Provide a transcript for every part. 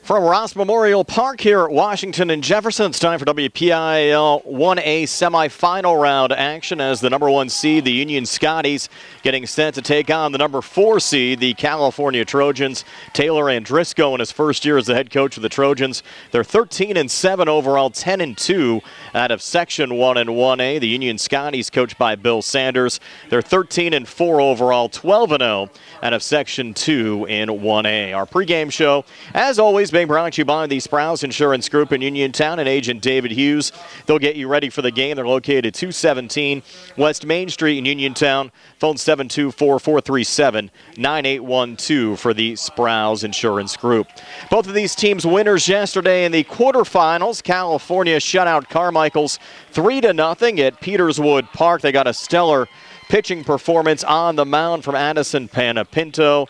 From Ross Memorial Park here at Washington and Jefferson, it's time for WPIAL 1A semifinal round action as the number 1 seed, the Union Scotties, getting set to take on the number 4 seed, the California Trojans. Taylor Andrisco in his first year as the head coach of the Trojans. They're 13-7 overall, 10-2 out of Section 1 and 1A. The Union Scotties, coached by Bill Sanders. They're 13-4 overall, 12-0 out of Section 2 in 1A. Our pregame show, as always, being brought to you by the Sprouse Insurance Group in Uniontown and agent David Hughes. They'll get you ready for the game. They're located at 217 West Main Street in Uniontown. Phone 724-437-9812 for the Sprouse Insurance Group. Both of these teams winners yesterday in the quarterfinals. California shut out Carmichael's 3-0 at Peterswood Park. They got a stellar pitching performance on the mound from Addison Panapinto.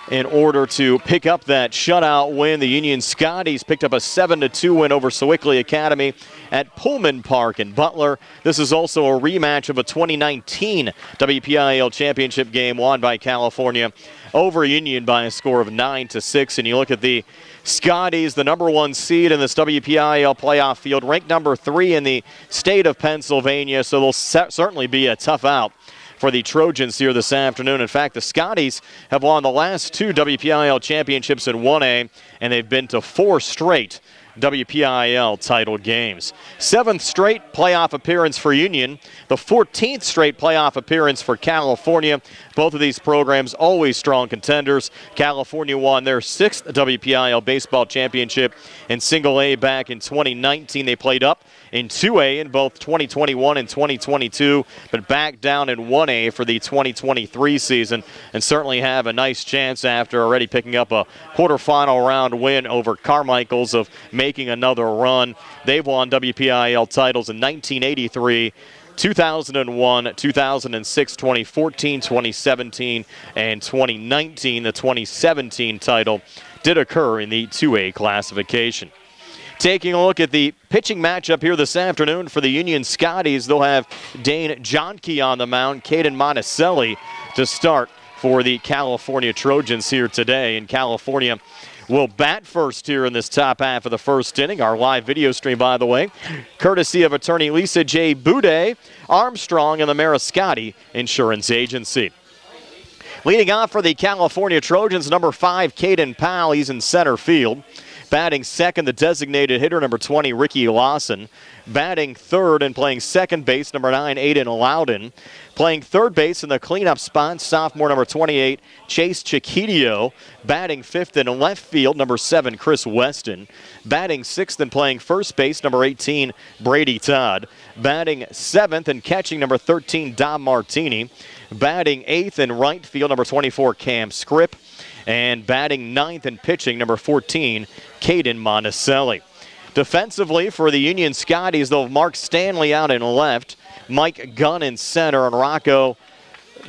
In order to pick up that shutout win, the Union Scotties picked up a 7-2 win over Sewickley Academy at Pullman Park in Butler. This is also a rematch of a 2019 WPIAL championship game won by California over Union by a score of 9-6. And you look at the Scotties, the number 1 seed in this WPIAL playoff field, ranked number 3 in the state of Pennsylvania, so they'll certainly be a tough out for the Trojans here this afternoon. In fact, the Scotties have won the last 2 WPIAL championships in 1A, and they've been to 4 straight WPIAL title games. 7th straight playoff appearance for Union, the 14th straight playoff appearance for California. Both of these programs always strong contenders. California won their 6th WPIAL baseball championship in single A back in 2019. They played up in 2A in both 2021 and 2022, but back down in 1A for the 2023 season, and certainly have a nice chance after already picking up a quarterfinal round win over Carmichael's of making another run. They've won WPIAL titles in 1983, 2001, 2006, 2014, 2017, and 2019. The 2017 title did occur in the 2A classification. Taking a look at the pitching matchup here this afternoon for the Union Scotties, they'll have Dane Johnke on the mound, Caden Monticelli to start for the California Trojans here today. And California will bat first here in this top half of the first inning. Our live video stream, by the way, courtesy of attorney Lisa J. Boudet, Armstrong, and the Mariscotti Insurance Agency. Leading off for the California Trojans, number 5, Caden Powell. He's in center field. Batting second, the designated hitter, number 20, Ricky Lawson. Batting third and playing second base, number 9, Aiden Loudon. Playing third base in the cleanup spot, sophomore number 28, Chase Chiquitio. Batting fifth in left field, number 7, Chris Weston. Batting sixth and playing first base, number 18, Brady Todd. Batting seventh and catching, number 13, Dom Martini. Batting eighth in right field, number 24, Cam Scripp. And batting ninth and pitching, number 14, Caden Monticelli. Defensively for the Union Scotties, they'll have Mark Stanley out in left, Mike Gunn in center, and Rocco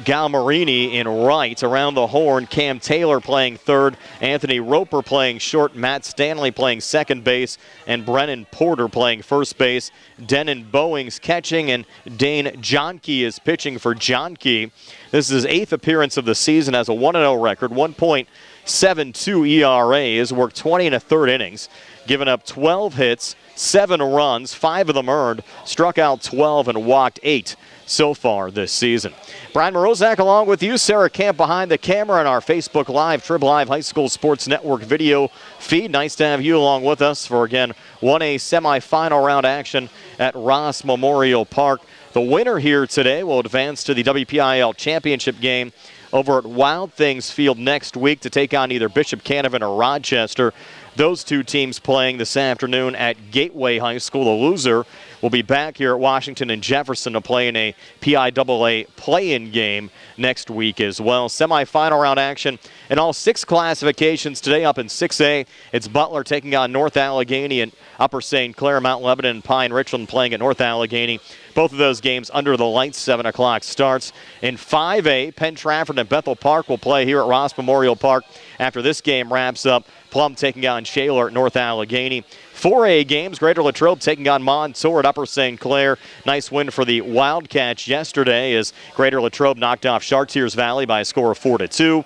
Galmarini in right. Around the horn, Cam Taylor playing third, Anthony Roper playing short, Matt Stanley playing second base, and Brennan Porter playing first base. Denon Bowings catching, and Dane Johnke is pitching for Johnke. This is his 8th appearance of the season, has a 1-0 record, 1.72 ERA, has worked 20 1/3 innings, given up 12 hits, 7 runs, 5 of them earned, struck out 12 and walked 8 so far this season. Brian Morozak along with you, Sarah Camp behind the camera on our Facebook Live, Trib Live High School Sports Network video feed. Nice to have you along with us for, again, 1A semifinal round action at Ross Memorial Park. The winner here today will advance to the WPIAL championship game over at Wild Things Field next week to take on either Bishop Canavan or Rochester. Those two teams playing this afternoon at Gateway High School. The loser will be back here at Washington and Jefferson to play in a PIAA play-in game next week as well. Semi-final round action in all 6 classifications today. Up in 6A, it's Butler taking on North Allegheny and Upper St. Clair, Mount Lebanon, and Pine Richland playing at North Allegheny. Both of those games under the lights, 7 o'clock starts. In 5A, Penn Trafford and Bethel Park will play here at Ross Memorial Park after this game wraps up. Plum taking on Shaler at North Allegheny. 4A games, Greater Latrobe taking on Montour at Upper St. Clair. Nice win for the Wildcats yesterday as Greater Latrobe knocked off Chartiers Valley by a score of 4-2.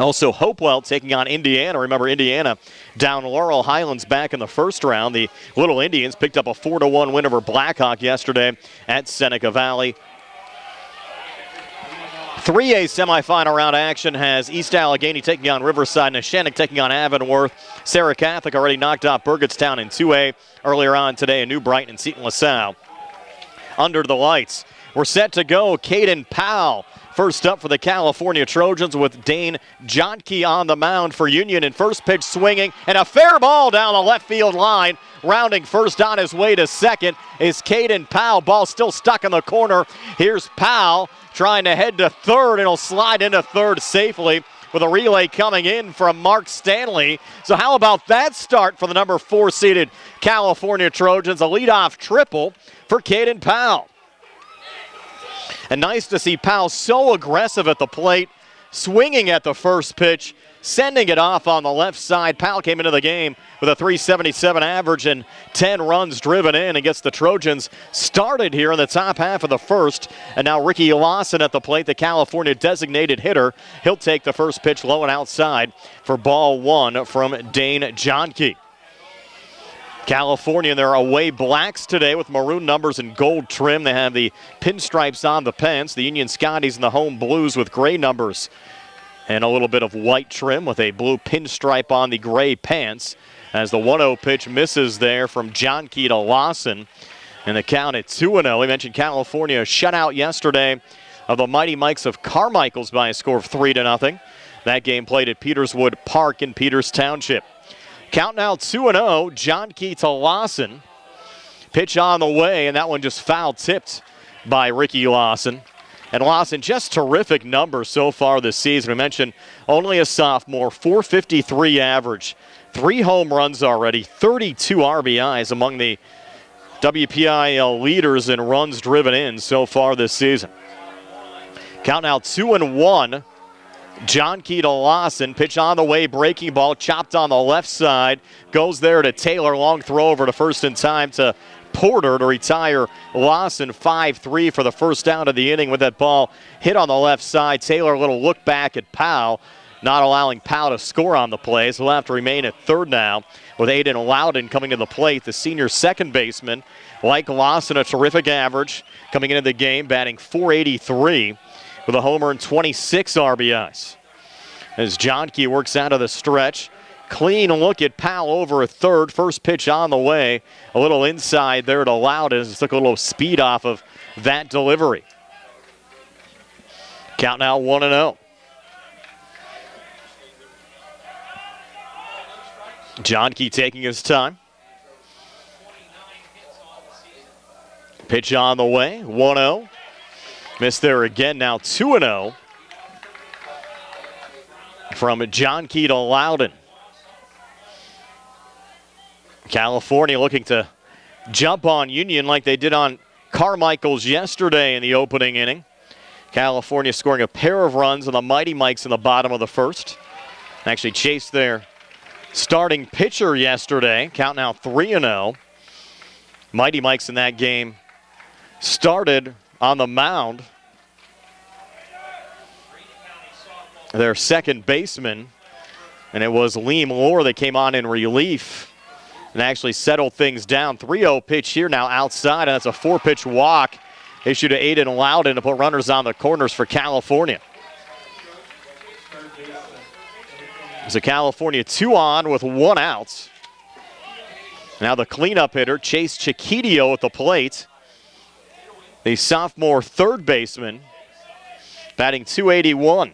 Also, Hopewell taking on Indiana. Remember, Indiana down Laurel Highlands back in the first round. The Little Indians picked up a 4-1 win over Blackhawk yesterday at Seneca Valley. 3A semifinal round action has East Allegheny taking on Riverside, Neshannock taking on Avonworth. Sarah Catholic already knocked out Burgettstown in 2A earlier on today, and New Brighton and Seton LaSalle. Under the lights, we're set to go. Caden Powell first up for the California Trojans with Dane Johnke on the mound for Union, and first pitch swinging, and a fair ball down the left field line. Rounding first on his way to second is Caden Powell. Ball still stuck in the corner. Here's Powell trying to head to third, and he'll slide into third safely with a relay coming in from Mark Stanley. So how about that start for the number 4 seeded California Trojans? A leadoff triple for Caden Powell. And nice to see Powell so aggressive at the plate, swinging at the first pitch, sending it off on the left side. Powell came into the game with a .377 average and 10 runs driven in, and gets the Trojans started here in the top half of the first. And now Ricky Lawson at the plate, the California designated hitter. He'll take the first pitch low and outside for ball 1 from Dane Johnke. California in their away blacks today with maroon numbers and gold trim. They have the pinstripes on the pants. The Union Scotties in the home blues with gray numbers and a little bit of white trim with a blue pinstripe on the gray pants. As the 1-0 pitch misses there from Johnke to Lawson. And the count at 2-0. We mentioned California shutout yesterday of the Mighty Mikes of Carmichaels by a score of 3-0. That game played at Peterswood Park in Peters Township. Count now 2-0, Johnke to Lawson. Pitch on the way, and that one just foul-tipped by Ricky Lawson. And Lawson, just terrific numbers so far this season. We mentioned only a sophomore, .453 average, 3 home runs already, 32 RBIs among the WPIL leaders in runs driven in so far this season. Count now 2-1. Johnke to Lawson, pitch on the way, breaking ball, chopped on the left side, goes there to Taylor, long throw over to first in time to Porter to retire Lawson 5-3 for the first down of the inning with that ball hit on the left side. Taylor a little look back at Powell, not allowing Powell to score on the play, so he'll have to remain at third now with Aiden Loudon coming to the plate, the senior second baseman. Like Lawson, a terrific average coming into the game, batting .483. with a homer and 26 RBIs. As Johnke works out of the stretch. Clean look at Powell over a third. First pitch on the way. A little inside there to Loudon as it took a little speed off of that delivery. Count now 1-0. Johnke taking his time. Pitch on the way, 1-0. Missed there again, now 2-0 from Johnke to Loudon. California looking to jump on Union like they did on Carmichaels yesterday in the opening inning. California scoring a pair of runs on the Mighty Mikes in the bottom of the first. Actually chased their starting pitcher yesterday. Count now 3-0. Mighty Mikes in that game started on the mound their second baseman, and it was Liam Lohr that came on in relief and actually settled things down. 3-0 pitch here now outside, and that's a 4-pitch walk issued to Aiden Loudon to put runners on the corners for California. So California 2 on with 1 out. Now the cleanup hitter, Chase Chiquidio at the plate. The sophomore third baseman, batting .281.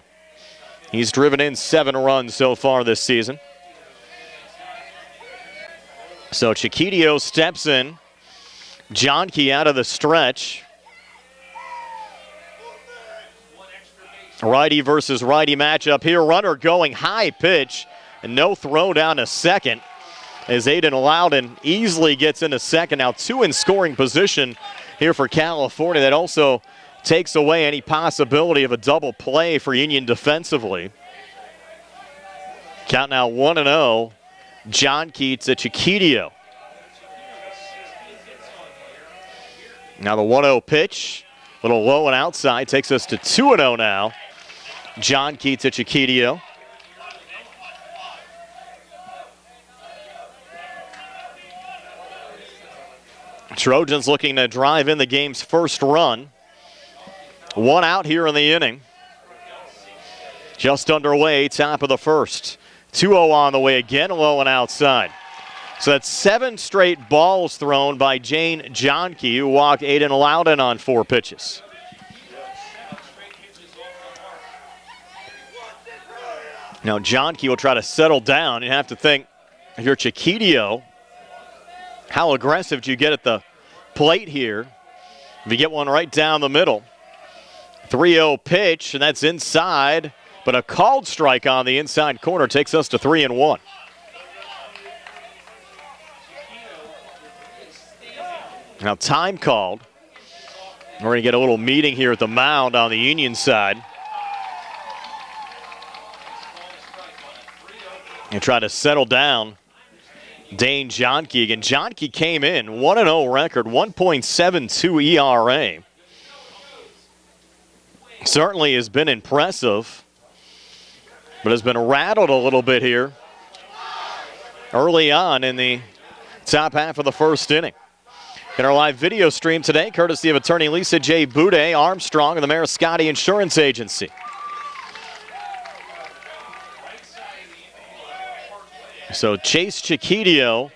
He's driven in 7 runs so far this season. So Chiquidio steps in. Johnke out of the stretch. Righty versus righty matchup here. Runner going high pitch and no throw down to second as Aiden Loudon easily gets into second. Now 2 in scoring position here for California. That also takes away any possibility of a double play for Union defensively. Count now 1-0. Johnke to Chiquidio. Now the 1-0 pitch, a little low and outside, takes us to 2-0 now. Johnke to Chiquidio. Trojans looking to drive in the game's first run. 1 out here in the inning. Just underway, top of the first. 2-0 on the way again, low and outside. So that's 7 straight balls thrown by Jane Johnke, who walked Aiden Loudon on 4 pitches. Now Johnke will try to settle down. You have to think, if you're Chiquitio, how aggressive do you get at the plate here? If you get one right down the middle. 3-0 pitch, and that's inside, but a called strike on the inside corner takes us to 3-1. Now time called. We're going to get a little meeting here at the mound on the Union side. And try to settle down Dane Johnke. Again, Johnke came in, 1-0 record, 1.72 ERA. Certainly has been impressive, but has been rattled a little bit here early on in the top half of the first inning. In our live video stream today, courtesy of attorney Lisa J. Boudet Armstrong and the Mariscotti Insurance Agency. So Chase Chiquitio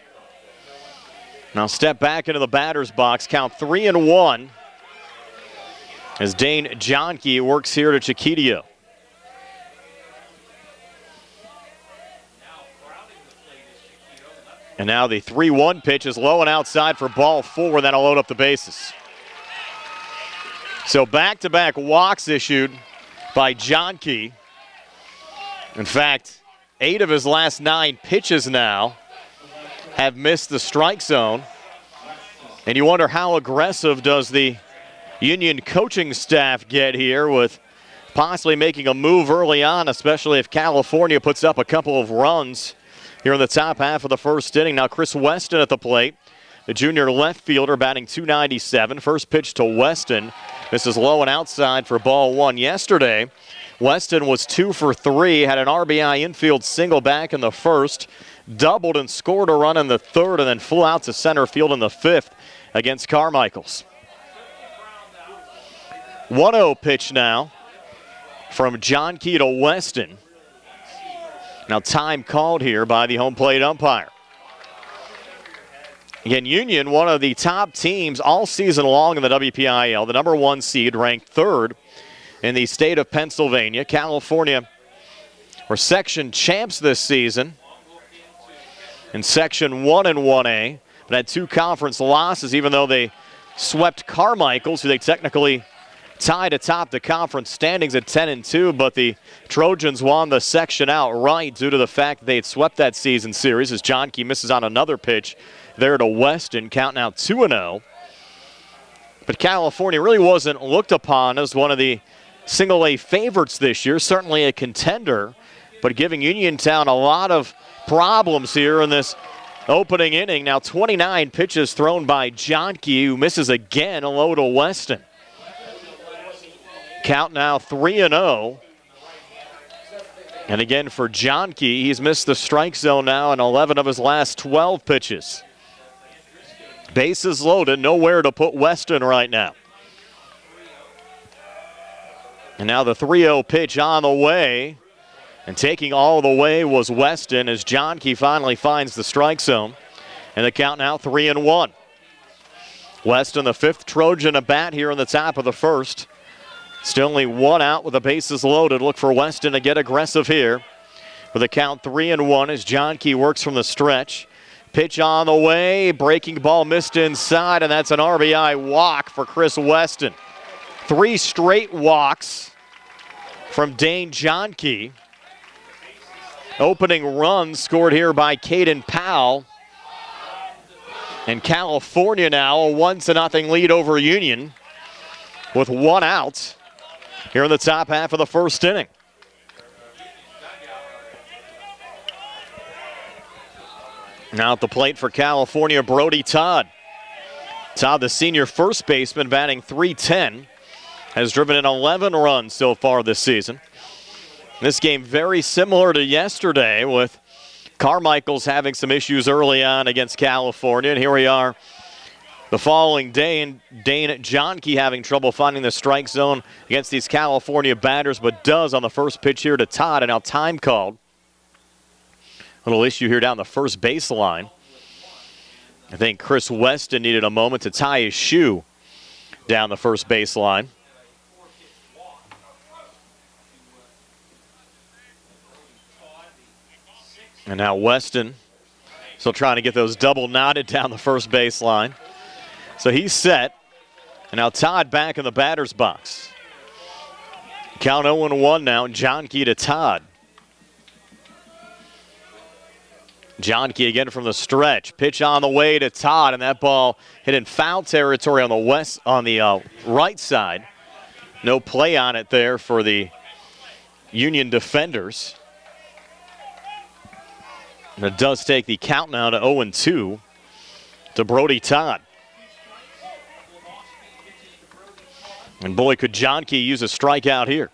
now step back into the batter's box, count 3-1 as Dane Johnke works here to Chiquitio. And now the 3-1 pitch is low and outside for ball 4. That'll load up the bases. So back-to-back walks issued by Johnke. In fact, 8 of his last 9 pitches now have missed the strike zone. And you wonder how aggressive does the Union coaching staff get here with possibly making a move early on, especially if California puts up a couple of runs here in the top half of the first inning. Now Chris Weston at the plate, the junior left fielder batting .297. First pitch to Weston. This is low and outside for ball 1. Yesterday, Weston was 2 for 3, had an RBI infield single back in the first, doubled and scored a run in the third, and then flew out to center field in the 5th against Carmichaels. 1-0 pitch now from Johnke to Weston. Now time called here by the home plate umpire. Again, Union, one of the top teams all season long in the WPIAL, the number 1 seed, ranked 3rd in the state of Pennsylvania. California were section champs this season in Section 1 and 1A, but had 2 conference losses, even though they swept Carmichaels, who they technically tied atop the conference standings at 10-2, but the Trojans won the section outright due to the fact that they had swept that season series as Johnke misses on another pitch there to Weston, counting out 2-0. But California really wasn't looked upon as one of the single-A favorites this year, certainly a contender, but giving Uniontown a lot of problems here in this opening inning. Now 29 pitches thrown by Johnke, who misses again, low to Weston. Count now 3-0. And again for Johnke, he's missed the strike zone now in 11 of his last 12 pitches. Bases loaded, nowhere to put Weston right now. And now the 3-0 pitch on the way. And taking all the way was Weston as Johnke finally finds the strike zone. And the count now 3-1. Weston, the 5th Trojan at bat here in the top of the first. Still only 1 out with the bases loaded. Look for Weston to get aggressive here. With a count 3-1 as Johnke works from the stretch. Pitch on the way, breaking ball missed inside, and that's an RBI walk for Chris Weston. 3 straight walks from Dane Johnke. Opening run scored here by Caden Powell. And California now a 1-0 lead over Union with 1 out here in the top half of the first inning. Now at the plate for California, Brody Todd. Todd, the senior first baseman, batting .310, has driven in 11 runs so far this season. This game very similar to yesterday, with Carmichael's having some issues early on against California. And here we are The following day, and Dane Johnke having trouble finding the strike zone against these California batters, but does on the first pitch here to Todd, and now time called. Little issue here down the first baseline. I think Chris Weston needed a moment to tie his shoe down the first baseline. And now Weston still trying to get those double knotted down the first baseline. So he's set. And now Todd back in the batter's box. Count 0-1 now. Johnke to Todd. Johnke again from the stretch. Pitch on the way to Todd, and that ball hit in foul territory on the right side. No play on it there for the Union defenders. And it does take the count now to 0-2 to Brody Todd. And boy, could Johnke use a strikeout here.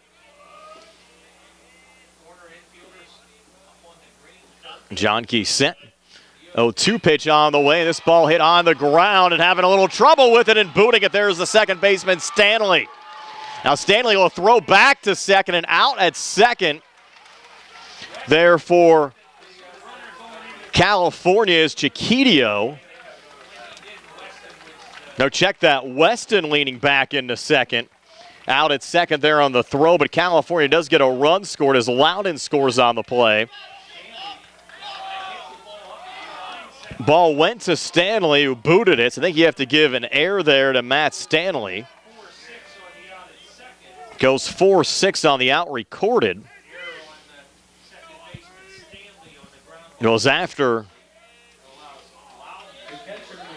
Johnke set. 0-2 pitch on the way. This ball hit on the ground and having a little trouble with it and booting it. There's the second baseman, Stanley. Now Stanley will throw back to second and out at second. There for California is Chiquitio. Now check that. Weston leaning back into second. Out at second there on the throw, but California does get a run scored as Loudon scores on the play. Ball went to Stanley, who booted it. So I think you have to give an error there to Matt Stanley. Goes 4-6 on the out recorded. It was after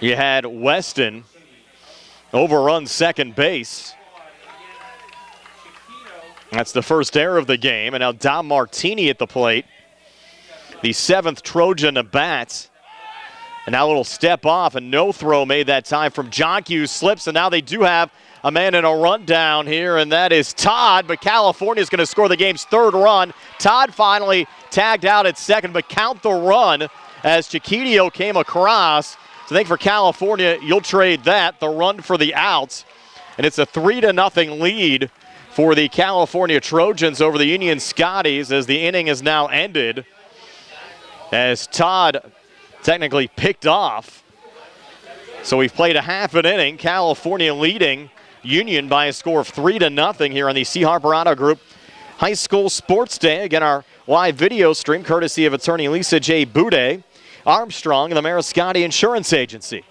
you had Weston overrun second base. That's the first error of the game. And now Dom Martini at the plate. The 7th Trojan to bat. And now a little step off, and no throw made that time from Johnke, who slips. And now they do have a man in a rundown here, and that is Todd. But California's going to score the game's 3rd run. Todd finally tagged out at second, but count the run as Chiquitio came across. So I think for California, you'll trade that, the run for the outs. And it's a 3-0 lead for the California Trojans over the Union Scotties as the inning is now ended. As Todd technically picked off. So we've played a half an inning. California leading Union by a score of 3-0 here on the C. Harper Auto Group High School Sports Day. Again, our live video stream courtesy of attorney Lisa J. Boudet, Armstrong, and the Mariscotti Insurance Agency.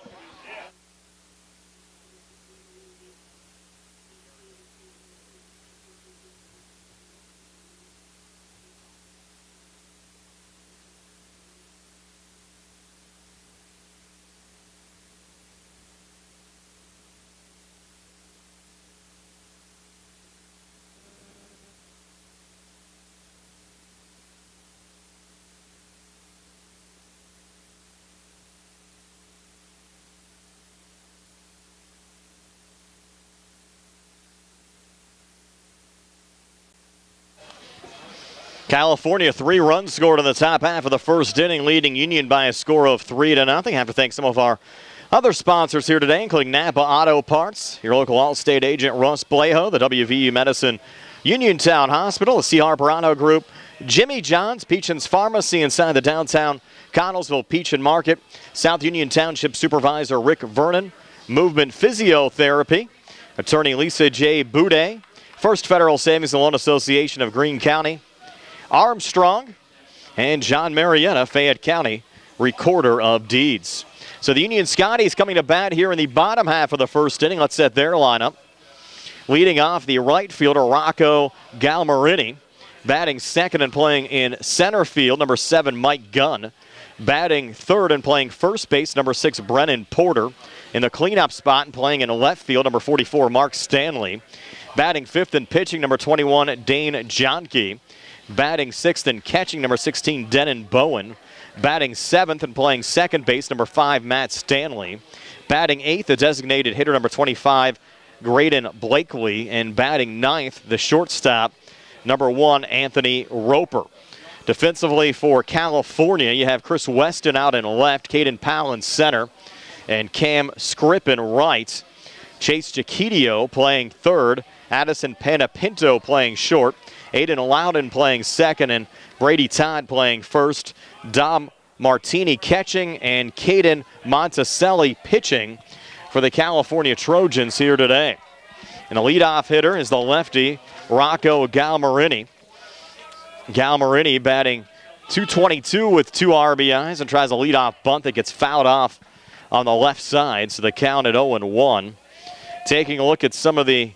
California 3 runs scored in the top half of the first inning, leading Union by a score of 3-0. Have to thank some of our other sponsors here today, including Napa Auto Parts, your local Allstate agent Russ Blejo, the WVU Medicine Uniontown Hospital, the C. Harper Auto Group, Jimmy John's, Peachin's Pharmacy inside the downtown Connellsville Peachin Market, South Union Township Supervisor Rick Vernon, Movement Physiotherapy, attorney Lisa J. Boudet, First Federal Savings and Loan Association of Greene County, Armstrong, and John Marietta, Fayette County Recorder of Deeds. So the Union Scotties coming to bat here in the bottom half of the first inning. Let's set their lineup. Leading off, the right fielder, Rocco Galmarini. Batting second and playing in center field, number 7, Mike Gunn. Batting third and playing first base, number 6, Brennan Porter. In the cleanup spot and playing in left field, number 44, Mark Stanley. Batting fifth and pitching, number 21, Dane Johnke. Batting sixth and catching, number 16, Denon Bowen. Batting seventh and playing second base, number 5, Matt Stanley. Batting eighth, the designated hitter, number 25, Graydon Blakely. And batting ninth, the shortstop, number 1, Anthony Roper. Defensively for California, you have Chris Weston out in left, Caden Powell in center, and Cam Scrippen right. Chase Chiquitio playing third. Addison Panapinto playing short. Aiden Loudon playing second, and Brady Todd playing first. Dom Martini catching, and Caden Monticelli pitching for the California Trojans here today. And the leadoff hitter is the lefty, Rocco Galmarini. Galmarini batting .222 with 2 RBIs and tries a leadoff bunt that gets fouled off on the left side, so the count at 0-1. Taking a look at some of the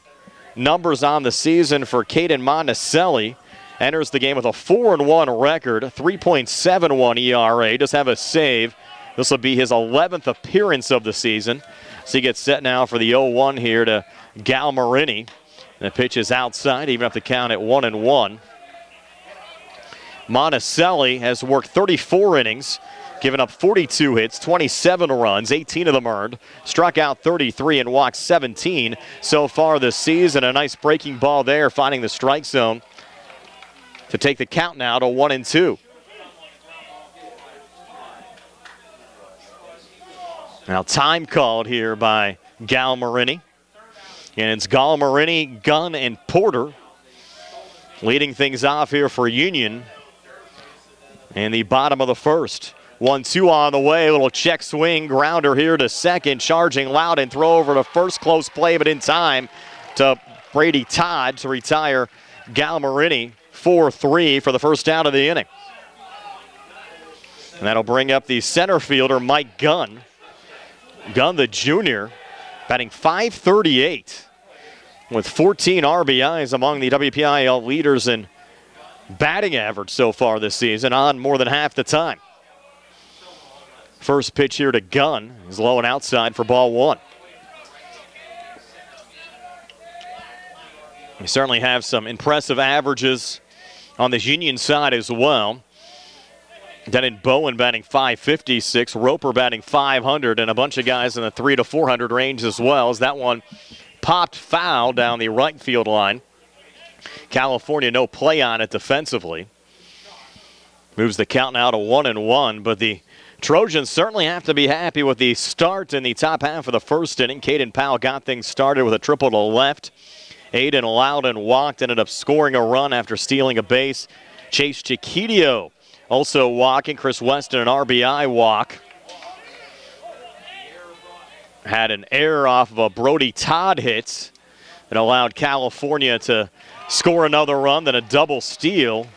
numbers on the season for Caden Monticelli. Enters the game with a 4-1 record, 3.71 ERA. Does have a save. This will be his 11th appearance of the season. So he gets set now for the 0-1 here to Galmarini. And the pitch is outside, even up the count at 1-1. Monticelli has worked 34 innings, given up 42 hits, 27 runs, 18 of them earned, struck out 33 and walked 17 so far this season. A nice breaking ball there, finding the strike zone to take the count now to 1-2. Now time called here by Galmarini. And it's Galmarini, Gunn, and Porter leading things off here for Union in the bottom of the first. 1-2 on the way, a little check swing, grounder here to second, charging Loudon, throw over to first, close play, but in time to Brady Todd to retire Galmarini. 4-3 for the first out of the inning. And that'll bring up the center fielder, Mike Gunn. Gunn, the junior, batting .538 with 14 RBIs among the WPIAL leaders in batting average so far this season, on more than half the time. First pitch here to Gunn is low and outside for ball one. We certainly have some impressive averages on this Union side as well. Denon Bowen batting .556, Roper batting .500, and a bunch of guys in the .300 to .400 range as well, as that one popped foul down the right field line. California no play on it defensively. Moves the count now to 1-1, but the Trojans certainly have to be happy with the start in the top half of the first inning. Caden Powell got things started with a triple to left. Aiden Loudon walked, ended up scoring a run after stealing a base. Chase Chiquitio also walking. Chris Weston, an RBI walk. Had an error off of a Brody Todd hit that allowed California to score another run, then a double steal.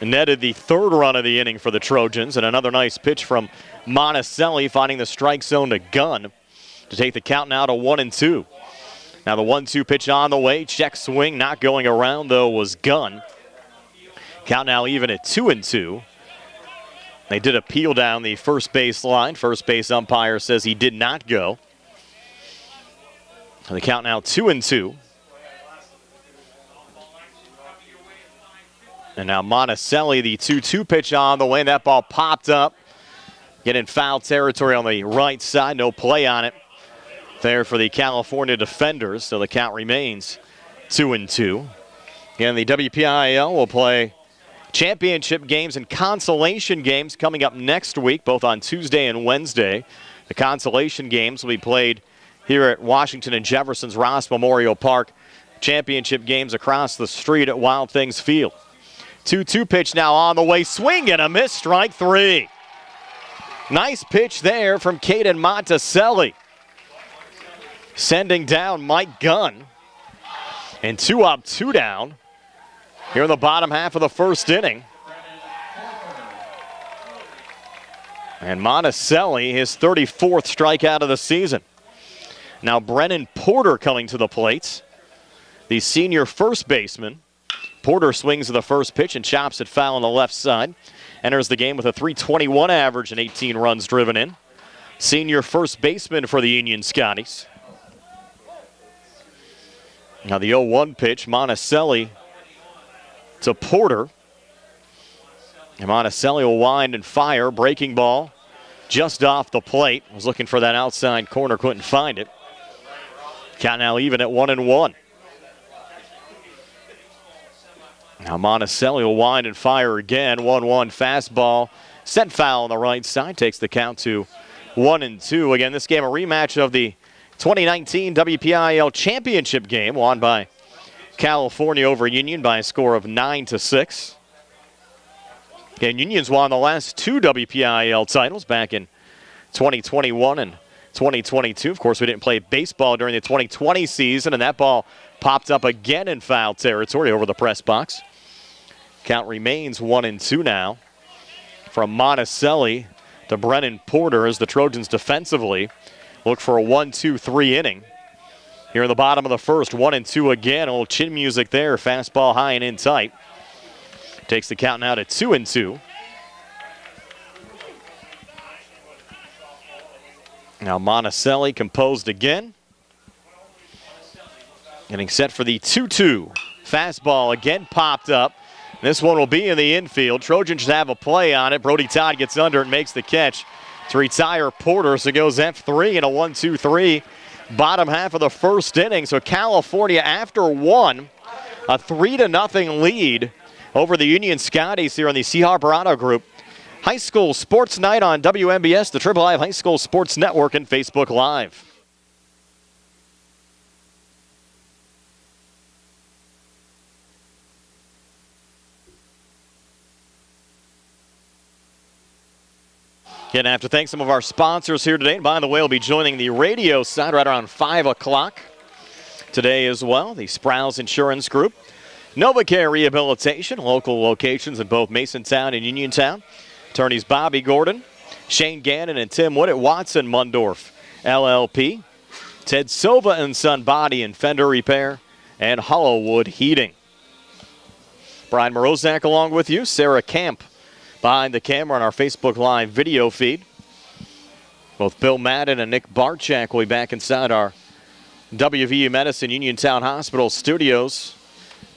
Netted the third run of the inning for the Trojans, and another nice pitch from Monticelli, finding the strike zone to Gunn to take the count now to 1-2. Now the 1-2 pitch on the way, check swing, not going around though was Gunn. Count now even at 2-2. They did appeal down the first base line. First base umpire says he did not go. And the count now 2-2. And now Monticelli, the 2-2 pitch on the way. That ball popped up. Getting foul territory on the right side. No play on it there for the California defenders. So the count remains 2-2. And the WPIAL will play championship games and consolation games coming up next week, both on Tuesday and Wednesday. The consolation games will be played here at Washington and Jefferson's Ross Memorial Park. Championship games across the street at Wild Things Field. 2-2 pitch now on the way. Swing and a miss, strike three. Nice pitch there from Caden Monticelli. Sending down Mike Gunn. And 2 up, 2 down here in the bottom half of the first inning. And Monticelli, his 34th strikeout of the season. Now Brennan Porter coming to the plate, the senior first baseman. Porter swings to the first pitch and chops it foul on the left side. Enters the game with a .321 average and 18 runs driven in. Senior first baseman for the Union Scotties. Now the 0-1 pitch, Monticelli to Porter. And Monticelli will wind and fire. Breaking ball just off the plate. Was looking for that outside corner, couldn't find it. Count now even at 1-1. Now Monticelli will wind and fire again. 1-1 fastball. Sent foul on the right side. Takes the count to 1-2. Again, this game a rematch of the 2019 WPIAL championship game won by California over Union by a score of 9-6. Again, Union's won the last 2 WPIAL titles back in 2021 and 2022. Of course, we didn't play baseball during the 2020 season, and that ball popped up again in foul territory over the press box. Count remains 1-2 now. From Monticelli to Brennan Porter as the Trojans defensively look for a 1-2-3 inning. Here in the bottom of the first, 1-2 again. A little chin music there. Fastball high and in tight. Takes the count now to 2-2. Now Monticelli composed again. Getting set for the 2-2. Fastball again popped up. This one will be in the infield. Trojans should have a play on it. Brody Todd gets under and makes the catch to retire Porter. So it goes F3 and a 1-2-3. Bottom half of the first inning. So California, after one, a 3-0 lead over the Union Scotties here on the C. Harper Auto Group High School Sports Night on WMBS, the Triple Live High School Sports Network, and Facebook Live. Again, I have to thank some of our sponsors here today. And by the way, we'll be joining the radio side right around 5 o'clock today as well. The Sprouse Insurance Group, NovaCare Rehabilitation, local locations in both Masontown and Uniontown. Attorneys Bobby Gordon, Shane Gannon, and Tim Wood at Watson Mundorf LLP. Ted Silva and Son Body and Fender Repair, and Hollowwood Heating. Brian Morozak along with you. Sarah Camp behind the camera on our Facebook Live video feed. Both Bill Madden and Nick Barchak will be back inside our WVU Medicine Uniontown Hospital studios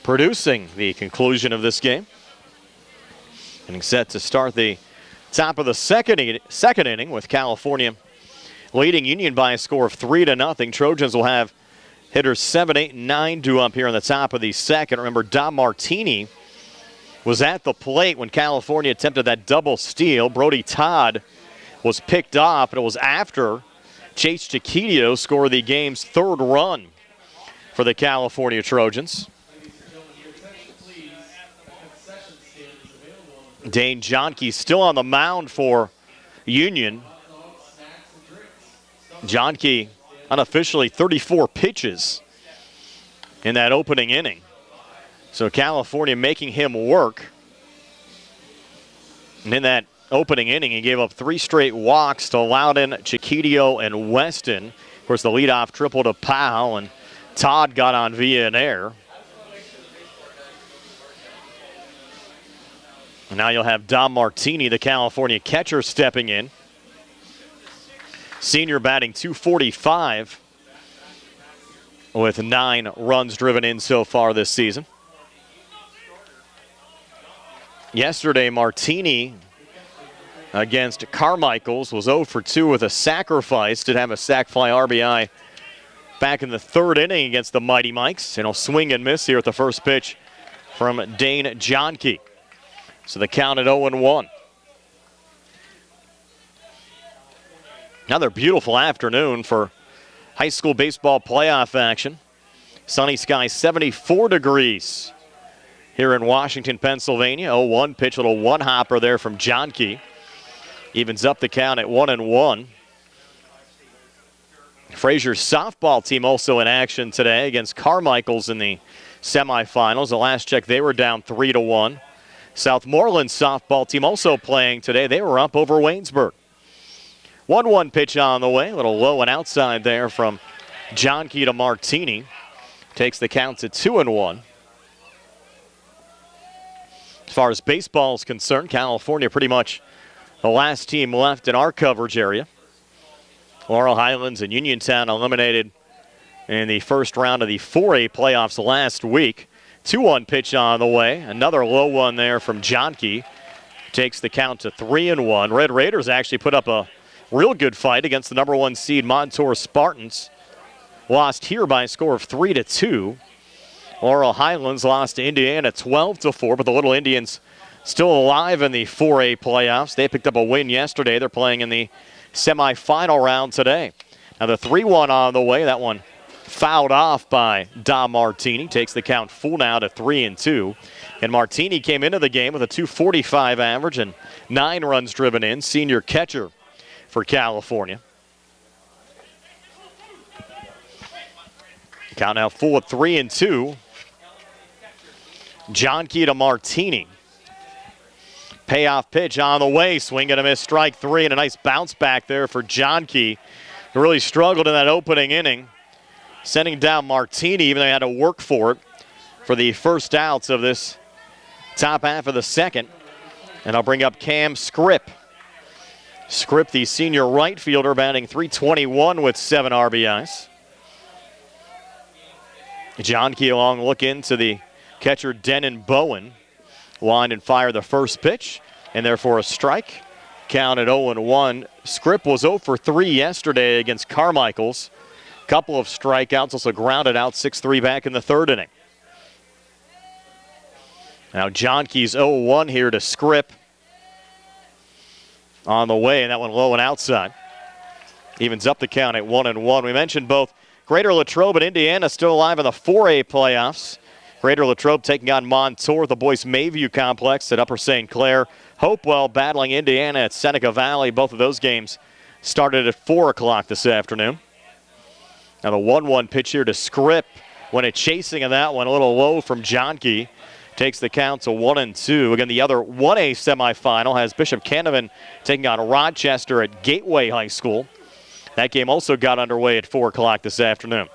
producing the conclusion of this game. Getting set to start the top of the second inning with California leading Union by a score of 3-0. Trojans will have hitters 7, 8, and 9 due up here on the top of the second. Remember, Dom Martini was at the plate when California attempted that double steal. Brody Todd was picked off, but it was after Chase Chiquito scored the game's third run for the California Trojans. Dane Johnke still on the mound for Union. Johnke unofficially 34 pitches in that opening inning. So California making him work. And in that opening inning, he gave up 3 straight walks to Loudon, Chiquito, and Weston. Of course, the leadoff triple to Powell, and Todd got on via an error. And now you'll have Dom Martini, the California catcher, stepping in. Senior batting .245 with 9 runs driven in so far this season. Yesterday, Martini against Carmichaels was 0 for 2 with a sacrifice. Did have a sac fly RBI back in the third inning against the Mighty Mikes. And he'll swing and miss here at the first pitch from Dane Johnke. So the count at 0-1. Another beautiful afternoon for high school baseball playoff action. Sunny skies, 74 degrees here in Washington, Pennsylvania. 0-1 pitch, little one-hopper there from Johnke. Evens up the count at 1-1. Frazier's softball team also in action today against Carmichaels in the semifinals. The last check, they were down 3-1. Southmoreland's softball team also playing today. They were up over Waynesburg. 1-1 pitch on the way. A little low and outside there from Johnke to Martini. Takes the count to 2-1. As far as baseball is concerned, California pretty much the last team left in our coverage area. Laurel Highlands and Uniontown eliminated in the first round of the 4A playoffs last week. 2-1 pitch on the way. Another low one there from Johnke. Takes the count to 3-1. Red Raiders actually put up a real good fight against the number 1 seed Montour Spartans. Lost here by a score of 3-2. Laurel Highlands lost to Indiana 12-4, but the Little Indians still alive in the 4A playoffs. They picked up a win yesterday. They're playing in the semifinal round today. Now the 3-1 on the way. That one fouled off by Dom Martini. Takes the count full now to 3-2. And Martini came into the game with a .245 average and 9 runs driven in. Senior catcher for California. Count now full at 3-2. Johnke to Martini. Payoff pitch on the way. Swing and a miss, strike 3, and a nice bounce back there for Johnke, who really struggled in that opening inning. Sending down Martini, even though he had to work for it for the first outs of this top half of the second. And I'll bring up Cam Scripp. Scripp, the senior right fielder, batting .321 with 7 RBIs. Johnke along look into the catcher Denon Bowen. Wind and fire the first pitch, and therefore a strike. Count at 0-1. Scripp was 0 for 3 yesterday against Carmichael's. Couple of strikeouts, also grounded out 6-3 back in the third inning. Now Johnke's 0-1 here to Scripp. On the way, and that one low and outside. Evens up the count at 1-1. We mentioned both Greater Latrobe and Indiana still alive in the 4A playoffs. Greater Latrobe taking on Montour at the boys Mayview complex at Upper St. Clair. Hopewell battling Indiana at Seneca Valley. Both of those games started at 4 o'clock this afternoon. Now the 1-1 pitch here to Scripp. When it chasing in that one, a little low from Johnke. Takes the count to 1-2. Again, the other 1A semifinal has Bishop Canavan taking on Rochester at Gateway High School. That game also got underway at 4 o'clock this afternoon.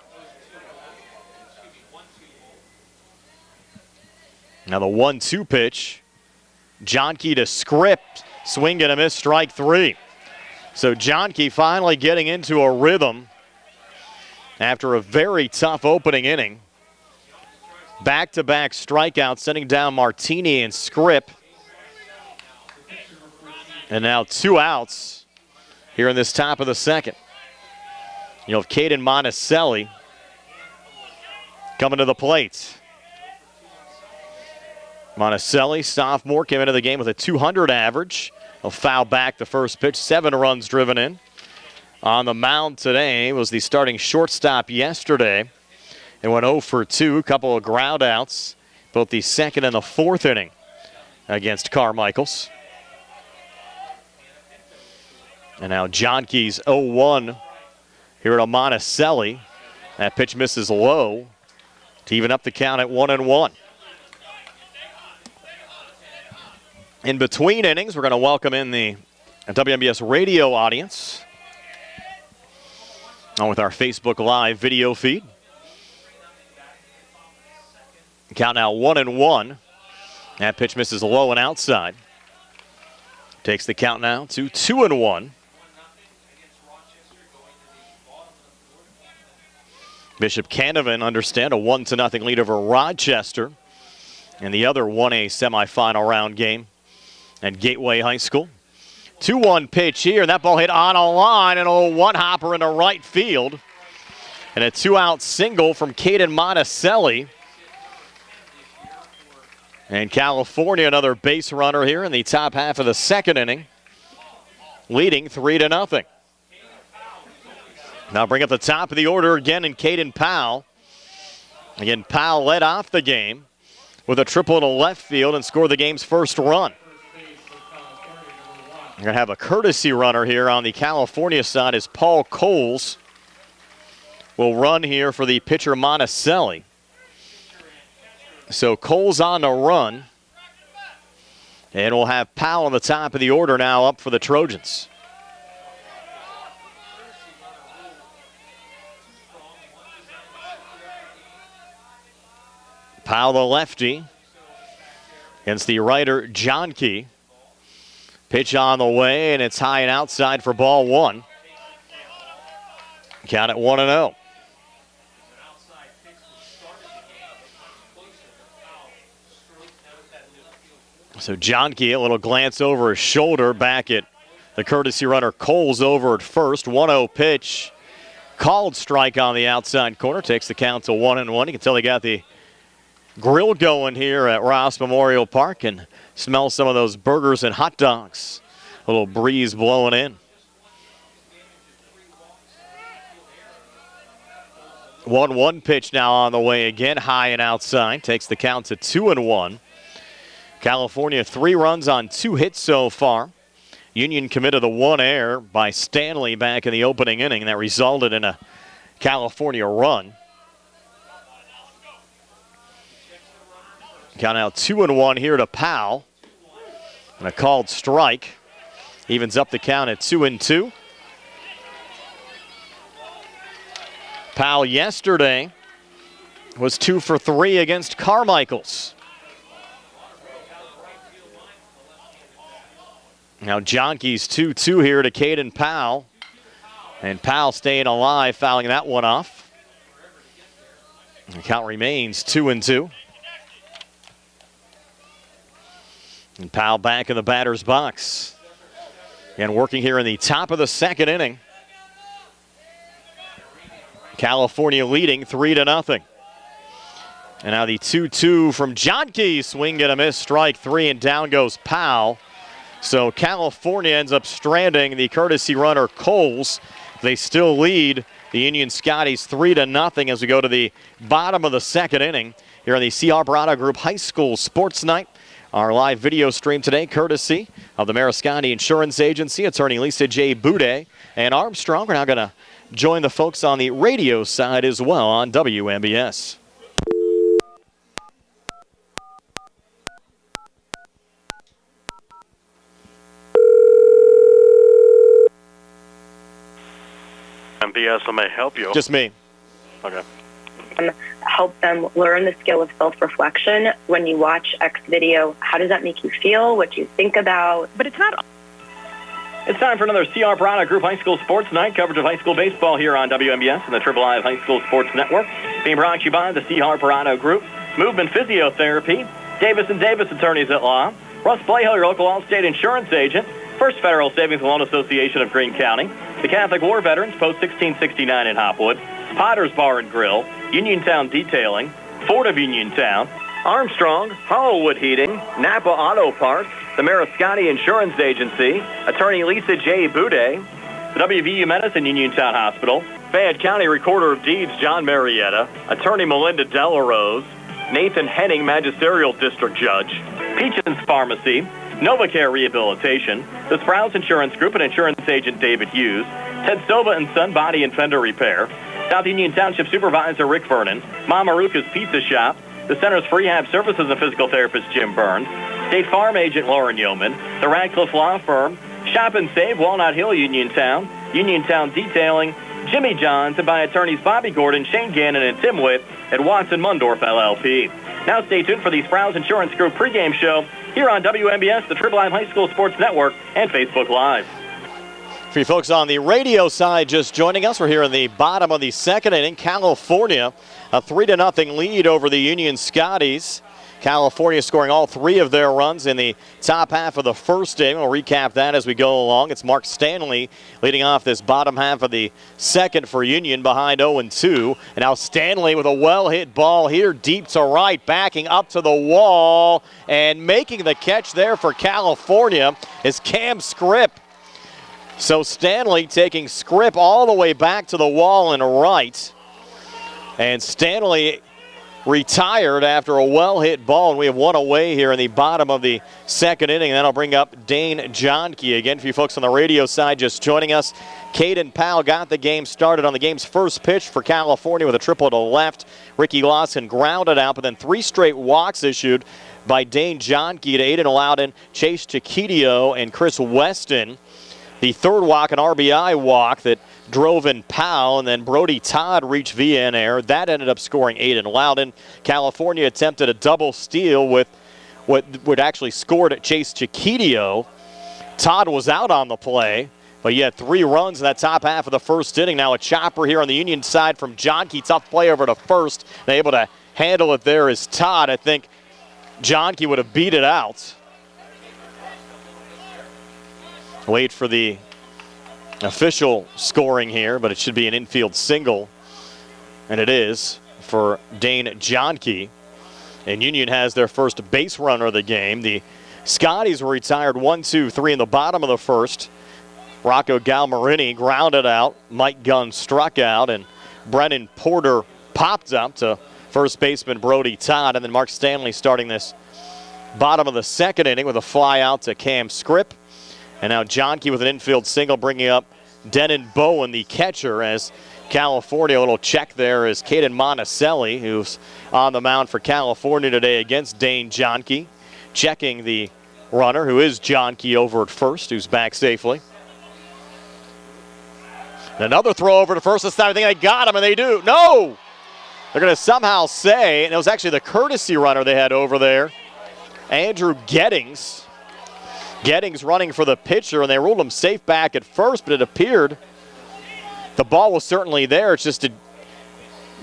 Now the 1-2 pitch. Johnke to Scripp. Swing and a miss, strike 3. So Johnke finally getting into a rhythm after a very tough opening inning. Back-to-back strikeouts, sending down Martini and Scripp. And now 2 outs here in this top of the second. You'll have Caden Monticelli coming to the plate. Monticelli, sophomore, came into the game with a .200 average. He'll foul back the first pitch, 7 runs driven in. On the mound today was the starting shortstop yesterday. It went 0 for 2, a couple of ground outs, both the second and the fourth inning against Carmichael's. And now Johnke's 0-1 here at Monticelli. That pitch misses low to even up the count at 1-1. In between innings, we're going to welcome in the WMBS radio audience on with our Facebook Live video feed. Count now 1-1. That pitch misses low and outside. Takes the count now to 2-1. Bishop Canavan, understand, a 1-0 lead over Rochester in the other 1A semifinal round game at Gateway High School. 2-1 pitch here, and that ball hit on a line, and a one-hopper into right field. And a 2-out single from Caden Monticelli. And California, another base runner here in the top half of the second inning, leading 3-0. Now bring up the top of the order again in Caden Powell. Again, Powell led off the game with a triple to left field and scored the game's first run. We're going to have a courtesy runner here on the California side as Paul Coles will run here for the pitcher Monticelli. So Coles on the run. And we'll have Powell on the top of the order now up for the Trojans. Powell, the lefty, against the righter Johnke. Pitch on the way, and it's high and outside for ball 1. Count at 1-0. So Johnke, a little glance over his shoulder back at the courtesy runner Coles over at first. 1-0 pitch. Called strike on the outside corner. Takes the count to 1-1. You can tell they got the grill going here at Ross Memorial Park and smell some of those burgers and hot dogs. A little breeze blowing in. 1-1 pitch now on the way again, high and outside. Takes the count to 2-1. California 3 runs on 2 hits so far. Union committed the 1 error by Stanley back in the opening inning that resulted in a California run. Count now 2-1 here to Powell. And a called strike. Evens up the count at 2-2. Powell yesterday was 2 for 3 against Carmichaels. Now Johnke's 2-2 here to Caden Powell. And Powell staying alive, fouling that one off. The count remains 2-2. And Powell back in the batter's box. And working here in the top of the second inning. California leading 3-0. And now the 2-2 from Johnke. Swing and a miss, strike 3, and down goes Powell. So California ends up stranding the courtesy runner Coles. They still lead the Union Scotties 3-0 as we go to the bottom of the second inning here on the C. Alvarado Group High School Sports Night. Our live video stream today, courtesy of the Mariscotti Insurance Agency, attorney Lisa J. Boudet and Armstrong. We're now going to join the folks on the radio side as well on WMBS. MBS, I may help you. Just me. Okay. Help them learn the skill of self-reflection. When you watch X video, how does that make you feel? What do you think about? But it's not. It's time for another C.R. Parada Group High School Sports Night. Coverage of high school baseball here on WMBS and the Triple I High School Sports Network. Being brought to you by the C.R. Parada Group. Movement Physiotherapy. Davis & Davis Attorneys at Law. Russ Playhill, your local Allstate insurance agent. First Federal Savings and Loan Association of Greene County. The Catholic War Veterans, Post 1669 in Hopwood. Potter's Bar and Grill. Uniontown Detailing. Ford of Uniontown. Armstrong, Hollowwood Heating, Napa Auto Parts, the Mariscotti Insurance Agency, attorney Lisa J. Boudet, the WVU Medicine Uniontown Hospital, Fayette County Recorder of Deeds John Marietta, attorney Melinda Delarose, Nathan Henning, Magisterial District Judge, Peachins Pharmacy, NovaCare Rehabilitation, the Sprouse Insurance Group and insurance agent David Hughes, Ted Sova and Son Body and Fender Repair, South Union Township Supervisor Rick Vernon, Mama Ruka's Pizza Shop, the Center's for Rehab Services and physical therapist Jim Burns, State Farm agent Lauren Yeoman, the Radcliffe Law Firm, Shop and Save, Walnut Hill, Uniontown, Uniontown Detailing, Jimmy Johns, and by attorneys Bobby Gordon, Shane Gannon, and Tim Witt at Watson Mundorf LLP. Now stay tuned for the Sprouse Insurance Group pregame show here on WMBS, the Triple I High School Sports Network, and Facebook Live. For you folks on the radio side just joining us, we're here in the bottom of the second inning. California, a 3-0 lead over the Union Scotties. California scoring all 3 of their runs in the top half of the first inning. We'll recap that as we go along. It's Mark Stanley leading off this bottom half of the second for Union behind 0-2. And now Stanley with a well-hit ball here deep to right, backing up to the wall. And making the catch there for California is Cam Scripp. So Stanley taking Scripp all the way back to the wall and right. And Stanley retired after a well-hit ball, and we have one away here in the bottom of the second inning. And that'll bring up Dane Johnke. Again, for you folks on the radio side just joining us, Caden Powell got the game started on the game's first pitch for California with a triple to left. Ricky Lawson grounded out, but then 3 straight walks issued by Dane Johnke to Aiden Loudon, Chase Chiquitio, and Chris Weston. The third walk, an RBI walk that drove in Powell, and then Brody Todd reached via an error. That ended up scoring Aiden Loudon. California attempted a double steal with what would actually scored at Chase Chiquitio. Todd was out on the play, but he had 3 runs in that top half of the first inning. Now a chopper here on the Union side from Johnke. Tough play over to first. And able to handle it there is Todd. I think Johnke would have beat it out. Wait for the official scoring here, but it should be an infield single, and it is for Dane Johnke. And Union has their first base runner of the game. The Scotties were retired 1-2-3 in the bottom of the first. Rocco Galmarini grounded out. Mike Gunn struck out, and Brennan Porter popped up to first baseman Brody Todd, and then Mark Stanley starting this bottom of the second inning with a fly out to Cam Scripp. And now Johnke with an infield single, bringing up Denon Bowen, the catcher, as California, a little check there is Caden Monticelli, who's on the mound for California today against Dane Johnke, checking the runner, who is Johnke, over at first, who's back safely. Another throw over to first. This time I think they got him, and they do. No! They're going to somehow say, and it was actually the courtesy runner they had over there, Andrew Gettings. Gettings running for the pitcher, and they ruled him safe back at first, but it appeared the ball was certainly there. It's just did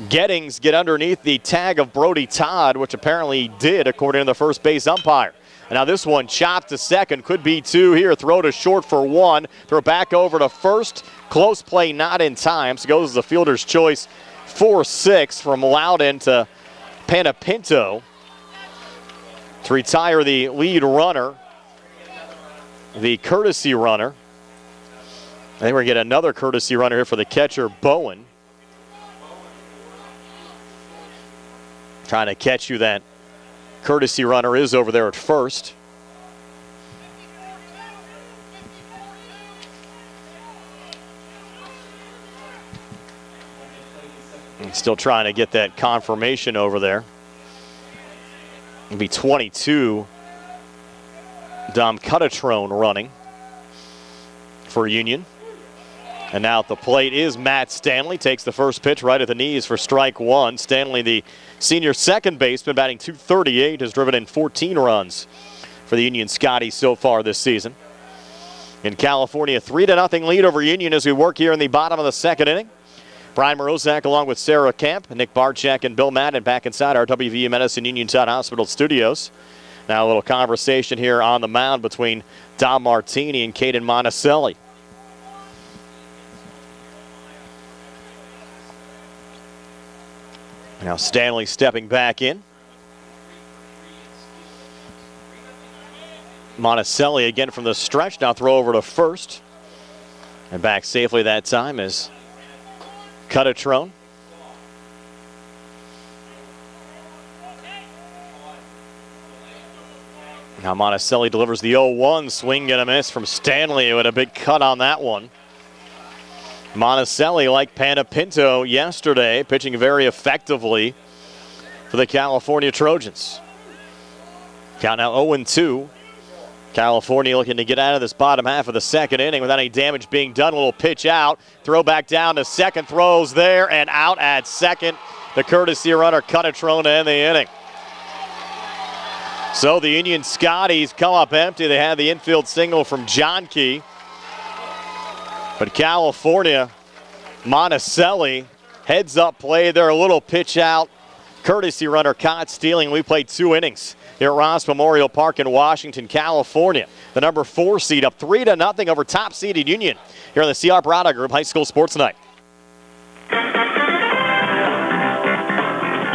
Gettings get underneath the tag of Brody Todd, which apparently he did, according to the first base umpire. And now this one chopped to second, could be two here. Throw to short for one. Throw back over to first. Close play not in time. So goes the fielder's choice 4-6 from Loudon to Panapinto to retire the lead runner, the courtesy runner. I think we're going to get another courtesy runner here for the catcher, Bowen. Trying to catch you that courtesy runner is over there at first. And still trying to get that confirmation over there. It'll be 22. Dom Cutatrone running for Union. And now at the plate is Matt Stanley. Takes the first pitch right at the knees for strike one. Stanley, the senior second baseman, batting .238, has driven in 14 runs for the Union Scotties so far this season. In California, 3-0 lead over Union as we work here in the bottom of the second inning. Brian Morozak along with Sarah Kemp, Nick Barczyk, and Bill Madden back inside our WVU Medicine Uniontown Hospital studios. Now a little conversation here on the mound between Dom Martini and Caden Monticelli. Now Stanley stepping back in. Monticelli again from the stretch. Now throw over to first. And back safely that time is Cutatrone. Now Monticelli delivers the 0-1. Swing and a miss from Stanley with a big cut on that one. Monticelli, like Panapinto yesterday, pitching very effectively for the California Trojans. Count now 0-2. California looking to get out of this bottom half of the second inning without any damage being done. A little pitch out. Throw back down to second. Throws there and out at second. The courtesy runner Cutatrone to end the inning. So the Union Scotties come up empty. They had the infield single from Johnke. But California, Monticelli, heads up play there, a little pitch out. Courtesy runner caught stealing. We played 2 innings here at Ross Memorial Park in Washington, California. The number 4 seed up 3-0 over top seeded Union here on the C.R. Parada Group High School Sports Night.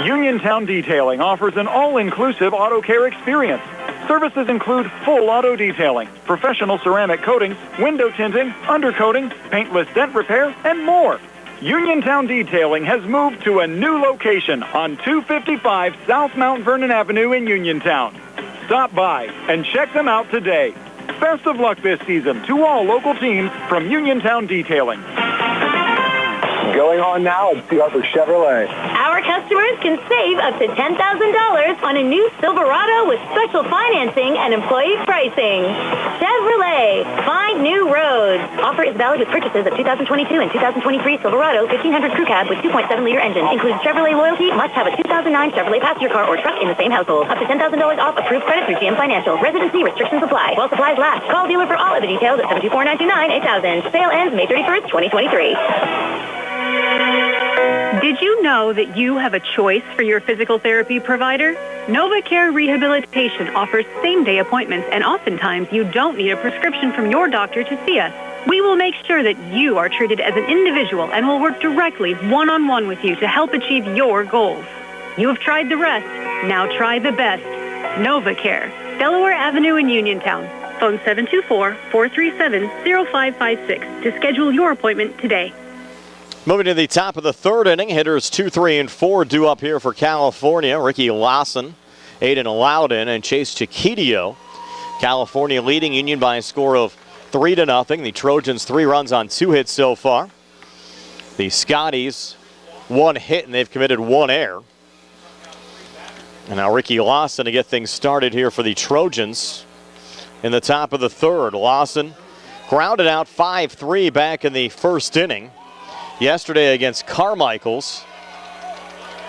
Uniontown Detailing offers an all-inclusive auto care experience. Services include full auto detailing, professional ceramic coatings, window tinting, undercoating, paintless dent repair, and more. Uniontown Detailing has moved to a new location on 255 South Mount Vernon Avenue in Uniontown. Stop by and check them out today. Best of luck this season to all local teams from Uniontown Detailing. Going on now at C. Harper Chevrolet. Our customers can save up to $10,000 on a new Silverado with special financing and employee pricing. Chevrolet, find new roads. Offer is valid with purchases of 2022 and 2023 Silverado 1500 Crew Cab with 2.7-liter engine. Includes Chevrolet loyalty. Must have a 2009 Chevrolet passenger car or truck in the same household. Up to $10,000 off approved credit through GM Financial. Residency restrictions apply. While supplies last. Call dealer for all of the details at 724-929-8000. Sale ends May 31st, 2023. Did you know that you have a choice for your physical therapy provider? NovaCare Rehabilitation offers same-day appointments, and oftentimes you don't need a prescription from your doctor to see us. We will make sure that you are treated as an individual and will work directly one-on-one with you to help achieve your goals. You have tried the rest. Now try the best. NovaCare, Delaware Avenue in Uniontown. Phone 724-437-0556 to schedule your appointment today. Moving to the top of the third inning, hitters 2, 3, and 4 due up here for California. Ricky Lawson, Aiden Loudon, and Chase Chiquitio. California leading Union by a score of 3-0. The Trojans 3 runs on 2 hits so far. The Scotties 1 hit and they've committed 1 error. And now Ricky Lawson to get things started here for the Trojans in the top of the third. Lawson grounded out 5-3 back in the first inning. Yesterday against Carmichael's,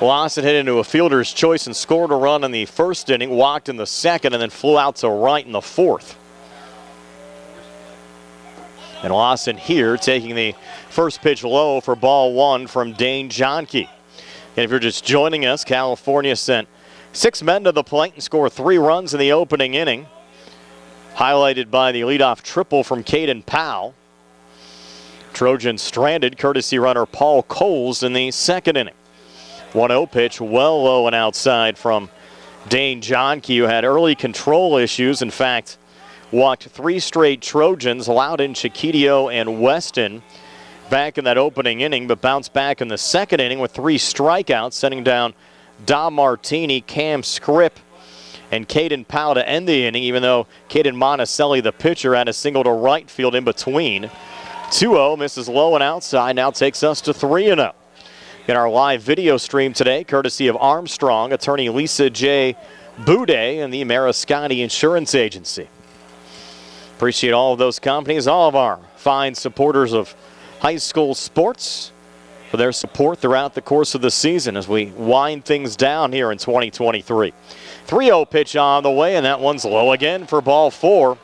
Lawson hit into a fielder's choice and scored a run in the first inning, walked in the second, and then flew out to right in the fourth. And Lawson here taking the first pitch low for ball 1 from Dane Johnke. And if you're just joining us, California sent 6 men to the plate and scored 3 runs in the opening inning, highlighted by the leadoff triple from Caden Powell. Trojans stranded courtesy runner Paul Coles in the second inning. 1-0 pitch well low and outside from Dane Johnke, who had early control issues. In fact, walked 3 straight Trojans, Loudon, Chiquitio, and Weston back in that opening inning, but bounced back in the second inning with 3 strikeouts, sending down Dom Martini, Cam Scripp, and Caden Powell to end the inning, even though Caden Monticelli, the pitcher, had a single to right field in between. 2-0, misses low and outside, now takes us to 3-0. In our live video stream today, courtesy of Armstrong, attorney Lisa J. Boudet, and the Mariscotti Insurance Agency. Appreciate all of those companies, all of our fine supporters of high school sports for their support throughout the course of the season as we wind things down here in 2023. 3-0 pitch on the way, and that one's low again for ball 4.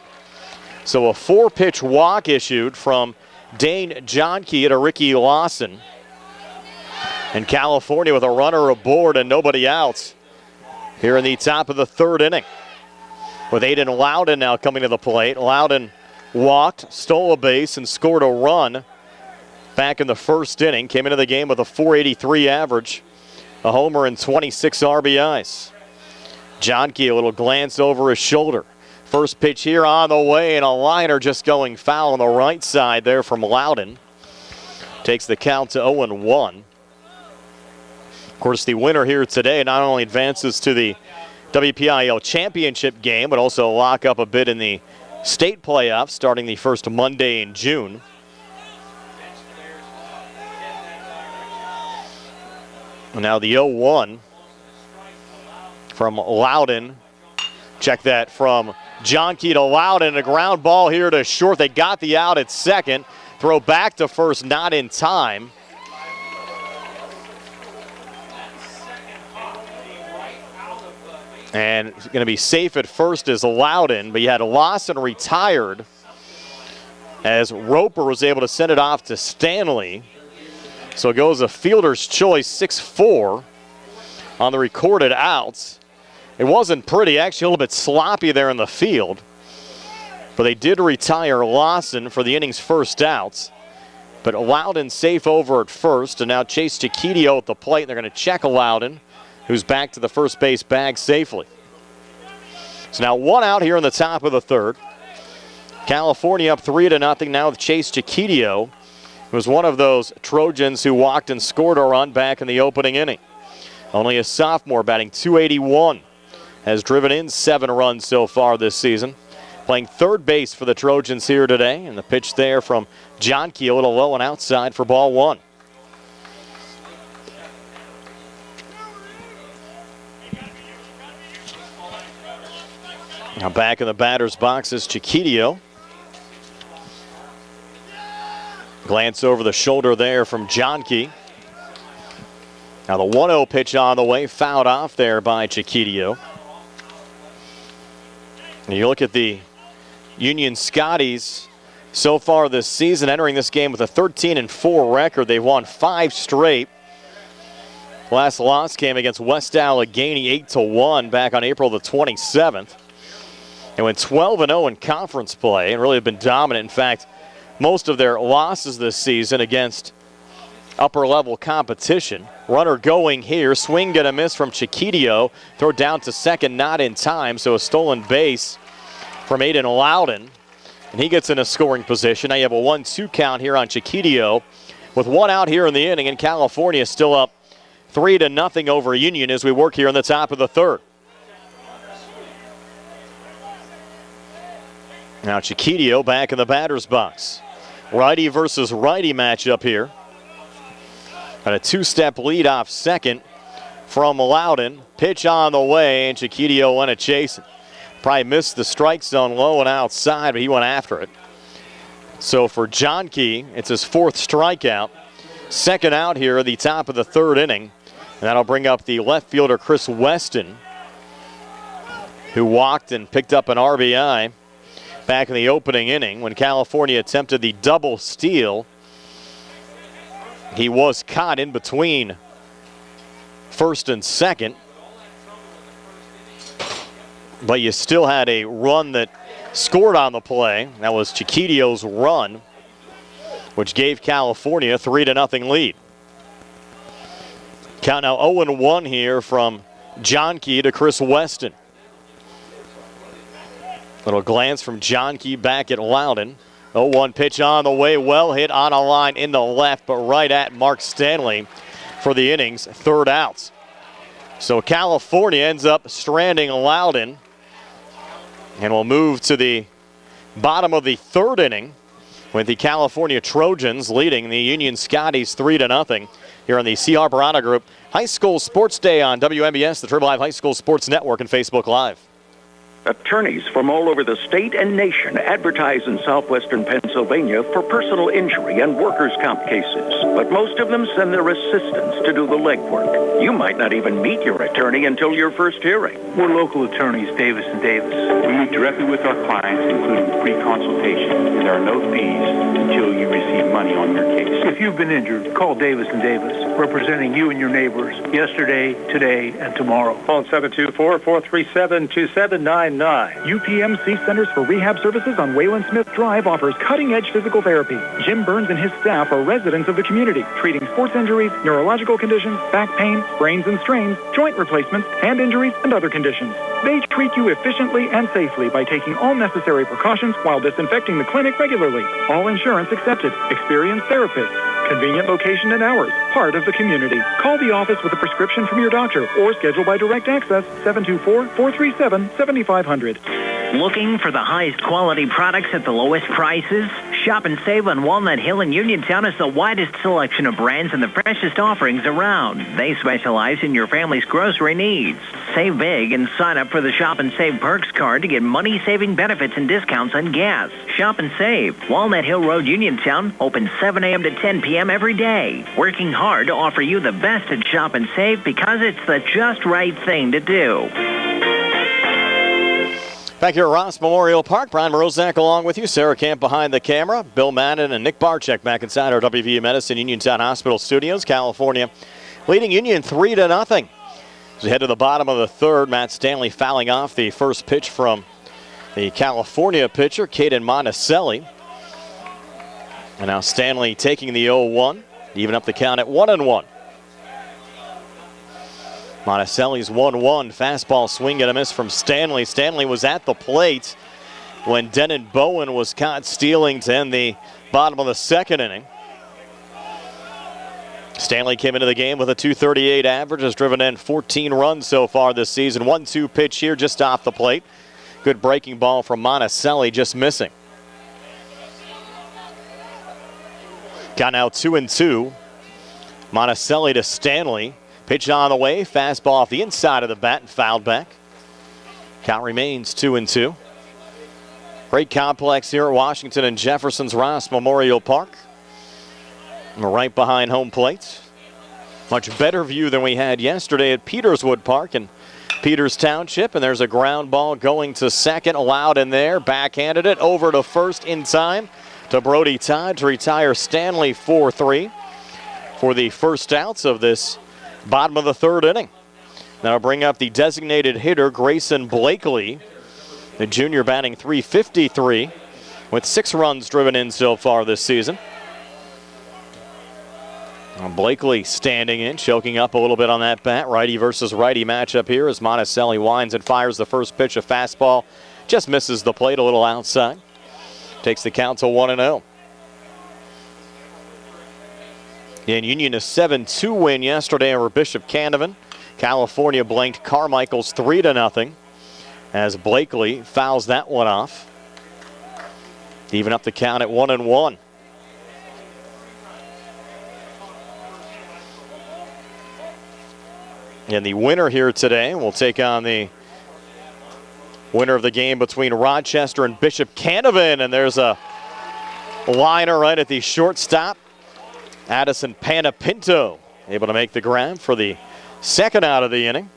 So a 4-pitch walk issued from Dane Johnke to Ricky Lawson. And California with a runner aboard and nobody out here in the top of the third inning. With Aiden Loudon now coming to the plate. Loudon walked, stole a base, and scored a run back in the first inning. Came into the game with a .483 average, a homer and 26 RBIs. Johnke, a little glance over his shoulder. First pitch here on the way, and a liner just going foul on the right side there from Loudon. Takes the count to 0-1. Of course, the winner here today not only advances to the WPIAL championship game, but also lock up a bid in the state playoffs starting the first Monday in June. And now the 0-1 from Loudon. Check that from Johnke to Loudon. A ground ball here to short. They got the out at second. Throw back to first, not in time. And going to be safe at first is Loudon, but you had Lawson retired as Roper was able to send it off to Stanley. So it goes a fielder's choice, 6-4 on the recorded outs. It wasn't pretty, actually a little bit sloppy there in the field. But they did retire Lawson for the inning's first outs. But Loudon safe over at first, and now Chase Chiquitio at the plate. And they're going to check Loudon, who's back to the first base bag safely. So now 1 out here in the top of the third. California up 3-0 now with Chase Chiquitio, who was one of those Trojans who walked and scored a run back in the opening inning. Only a sophomore, batting .281. Has driven in 7 runs so far this season. Playing third base for the Trojans here today. And the pitch there from Johnke, a little low and outside for ball 1. Now back in the batter's box is Chiquitio. Glance over the shoulder there from Johnke. Now the 1-0 pitch on the way, fouled off there by Chiquitio. And you look at the Union Scotties so far this season, entering this game with a 13-4 record. They've won 5 straight. Last loss came against West Allegheny 8-1 back on April the 27th. They went 12-0 in conference play and really have been dominant. In fact, most of their losses this season against upper-level competition. Runner going here. Swing get a miss from Chiquitio. Throw down to second, not in time. So a stolen base from Aiden Loudon. And he gets in a scoring position. Now you have a 1-2 count here on Chiquitio. with one out here in the inning, and California still up 3-0 over Union as we work here in the top of the third. Now Chiquitio back in the batter's box. Righty versus righty matchup here. And a two-step lead off second from Loudon. Pitch on the way, and Chiquitio went a chasing. Probably missed the strike zone low and outside, but he went after it. So for John Key, it's his fourth strikeout. Second out here at the top of the third inning. And that'll bring up the left fielder, Chris Weston, who walked and picked up an RBI back in the opening inning when California attempted the double steal. He was caught in between first and second, but you still had a run that scored on the play. That was Chiquitio's run, which gave California a 3-0 lead. Count now 0-1 here from John Key to Chris Weston. Little glance from John Key back at Loudon. 0-1 pitch on the way, well hit on a line in the left, but right at Mark Stanley for the inning's third out. So California ends up stranding Loudon, and we'll move to the bottom of the third inning with the California Trojans leading the Union Scotties 3-0 here on the C. Harper Auto Group High School Sports Day on WMBS, the Triple Live High School Sports Network, and Facebook Live. Attorneys from all over the state and nation advertise in southwestern Pennsylvania for personal injury and workers' comp cases. But most of them send their assistants to do the legwork. You might not even meet your attorney until your first hearing. We're local attorneys, Davis & Davis. We meet directly with our clients, including free consultation. There are no fees until you receive money on your case. If you've been injured, call Davis & Davis, representing you and your neighbors yesterday, today, and tomorrow. Phone 724-437-2799. UPMC Centers for Rehab Services on Wayland Smith Drive offers cutting-edge physical therapy. Jim Burns and his staff are residents of the community, treating sports injuries, neurological conditions, back pain, sprains and strains, joint replacements, hand injuries, and other conditions. They treat you efficiently and safely by taking all necessary precautions while disinfecting the clinic regularly. All insurance accepted. Experienced therapists. Convenient location and hours. Part of the community. Call the office with a prescription from your doctor or schedule by direct access 724-437-7500. Looking for the highest quality products at the lowest prices? Shop and save on Walnut Hill and Uniontown has the widest selection of brands and the freshest offerings around. They specialize in your family's grocery needs. Save big and sign up for the Shop and Save Perks card to get money-saving benefits and discounts on gas. Shop and save. Walnut Hill Road, Uniontown, open 7 a.m. to 10 p.m. every day. Working hard to offer you the best at Shop and Save because it's the just right thing to do. Back here at Ross Memorial Park, Brian Morozak along with you. Sarah Camp behind the camera. Bill Madden and Nick Barczyk back inside our WVU Medicine Uniontown Hospital Studios. California leading Union 3-0. As we head to the bottom of the third, Matt Stanley fouling off the first pitch from the California pitcher, Caden Monticelli. And now Stanley taking the 0-1, even up the count at 1-1. Monticelli's 1-1 fastball swing and a miss from Stanley. Stanley was at the plate when Denon Bowen was caught stealing to end the bottom of the second inning. Stanley came into the game with a .238 average, has driven in 14 runs so far this season. 1-2 pitch here just off the plate. Good breaking ball from Monticelli, just missing. Got now 2-2. Monticelli to Stanley. Pitch on the way, fastball off the inside of the bat and fouled back. Count remains 2-2. Great complex here at Washington and Jefferson's Ross Memorial Park. We're right behind home plate. Much better view than we had yesterday at Peterswood Park in Peters Township. And there's a ground ball going to second, allowed in there. Backhanded it over to first in time to Brody Todd to retire Stanley 4-3 for the first outs of this bottom of the third inning. That'll bring up the designated hitter, Grayson Blakely. The junior batting .353 with 6 runs driven in so far this season. Blakely standing in, choking up a little bit on that bat. Righty versus righty matchup here as Monticelli winds and fires the first pitch. A fastball just misses the plate a little outside. Takes the count to 1-0. And Union a 7-2 win yesterday over Bishop Canevin. California blanked Carmichael's 3-0 as Blakely fouls that one off. Even up the count at 1-1. And the winner here today will take on the winner of the game between Rochester and Bishop Canevin. And there's a liner right at the shortstop. Addison Panapinto able to make the grab for the second out of the inning.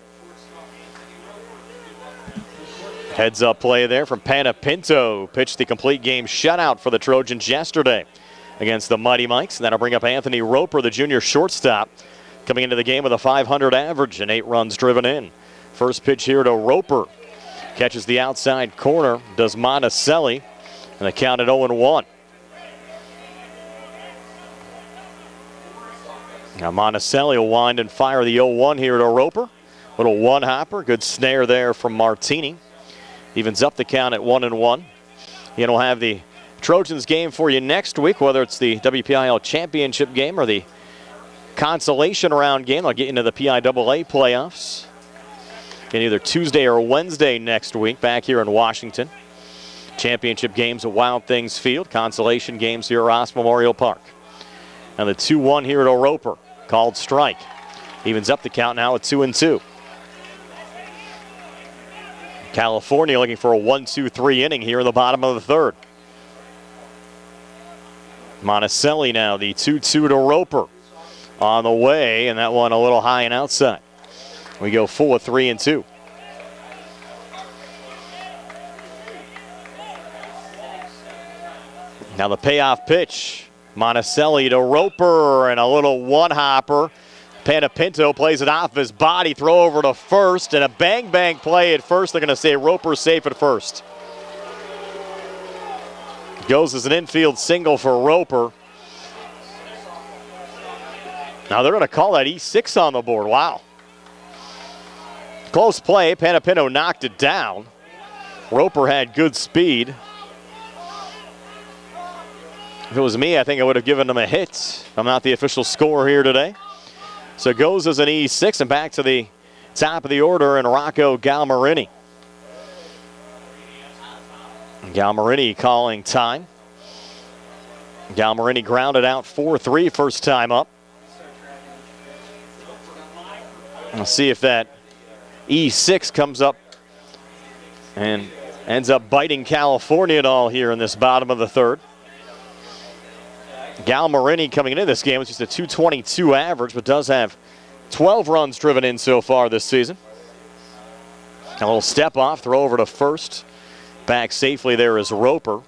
Heads up play there from Panapinto. Pitched the complete game shutout for the Trojans yesterday against the Mighty Mikes. And that'll bring up Anthony Roper, the junior shortstop, coming into the game with a .500 average and 8 runs driven in. First pitch here to Roper. Catches the outside corner, does Monticelli, and the count at 0-1. Now Monticelli will wind and fire the 0-1 here to Roper. Little one-hopper, good snare there from Martini. Evens up the count at 1-1. He'll have the Trojans game for you next week, whether it's the WPIL championship game or the consolation round game. I'll get into the PIAA playoffs. And either Tuesday or Wednesday next week back here in Washington. Championship games at Wild Things Field. Consolation games here at Ross Memorial Park. And the 2-1 here to Roper. Called strike. Evens up the count now at 2-2. California looking for a 1-2-3 inning here in the bottom of the third. Monticelli now, the 2-2 to Roper. On the way, and that one a little high and outside. We go full of 3-2. Now the payoff pitch. Monticelli to Roper and a little one-hopper. Panapinto plays it off his body, throw over to first, and a bang-bang play at first. They're going to say Roper's safe at first. Goes as an infield single for Roper. Now they're going to call that E6 on the board. Wow. Close play. Panapinto knocked it down. Roper had good speed. If it was me, I think I would have given him a hit. I'm not the official scorer here today. So it goes as an E6 and back to the top of the order and Rocco Galmarini. Galmarini calling time. Galmarini grounded out 4-3 first time up. We'll see if that E6 comes up and ends up biting California at all here in this bottom of the third. Galmarini coming into this game with just a .222 average, but does have 12 runs driven in so far this season. A little step off, throw over to first. Back safely there is Roper.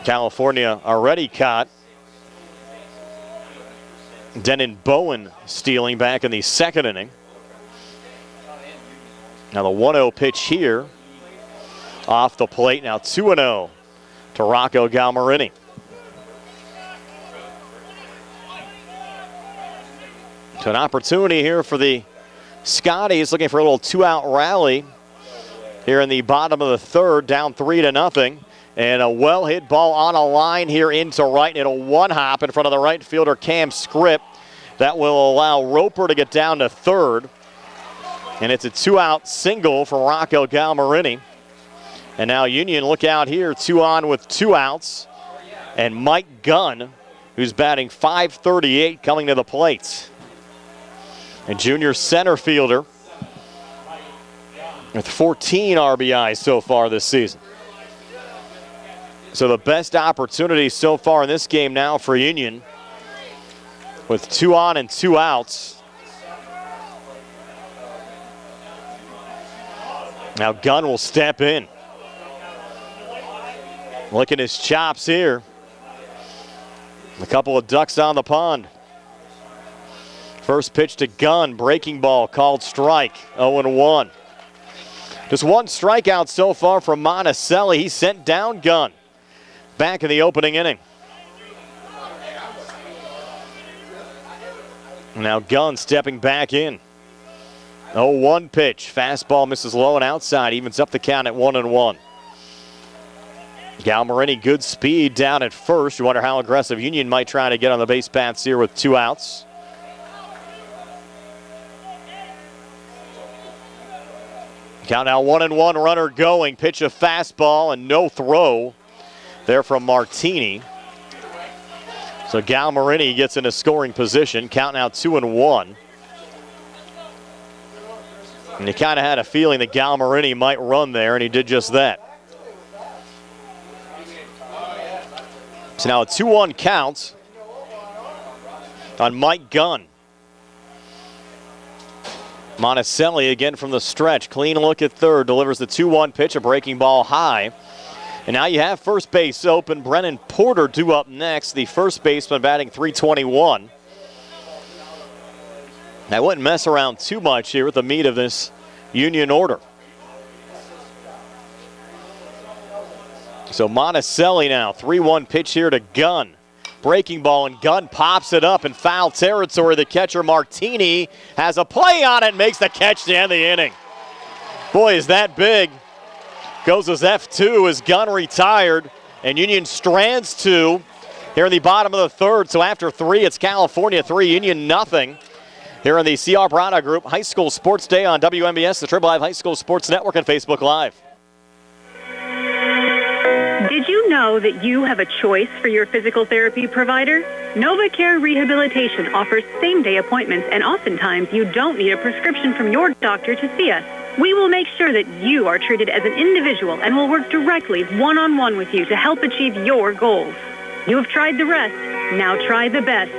California already caught Denon Bowen stealing back in the second inning. Now the 1-0 pitch here off the plate. Now 2-0 to Rocco Galmarini. To an opportunity here for the Scotties, looking for a little 2-out rally here in the bottom of the third, down 3-0. And a well-hit ball on a line here into right. And it'll one-hop in front of the right fielder, Cam Scripp. That will allow Roper to get down to third. And it's a 2-out single for Rocco Galmarini. And now Union look out here, 2 on with 2 outs. And Mike Gunn, who's batting .538, coming to the plate. And junior center fielder with 14 RBIs so far this season. So the best opportunity so far in this game now for Union with 2 on and 2 outs. Now Gunn will step in. Look at his chops here. A couple of ducks on the pond. First pitch to Gunn, breaking ball, called strike, 0-1. Just 1 strikeout so far from Monticelli. He sent down Gunn back in the opening inning. Now Gunn stepping back in. 0-1 pitch, fastball misses low and outside, evens up the count at 1-1. Galmarini, good speed down at first. You wonder how aggressive Union might try to get on the base paths here with 2 outs. Count now 1-1, runner going. Pitch a fastball and no throw there from Martini. So Galmarini gets into scoring position. Count now 2-1. And you kind of had a feeling that Galmarini might run there, and he did just that. So now a 2-1 count on Mike Gunn. Monticelli again from the stretch. Clean look at third. Delivers the 2-1 pitch, a breaking ball high. And now you have first base open. Brennan Porter due up next. The first baseman batting .321. I wouldn't mess around too much here with the meat of this Union order. So Monticelli now, 3-1 pitch here to Gunn. Breaking ball, and Gunn pops it up in foul territory. The catcher Martini has a play on it and makes the catch to end the inning. Boy, is that big. Goes as F2 as Gunn retired, and Union strands 2 here in the bottom of the third. So after 3, it's California 3, Union nothing. Here in the C.R. Parada Group High School Sports Day on WMBS, the Triple Live High School Sports Network, and Facebook Live. Did you know that you have a choice for your physical therapy provider? NovaCare Rehabilitation offers same-day appointments, and oftentimes you don't need a prescription from your doctor to see us. We will make sure that you are treated as an individual and will work directly one-on-one with you to help achieve your goals. You have tried the rest. Now try the best.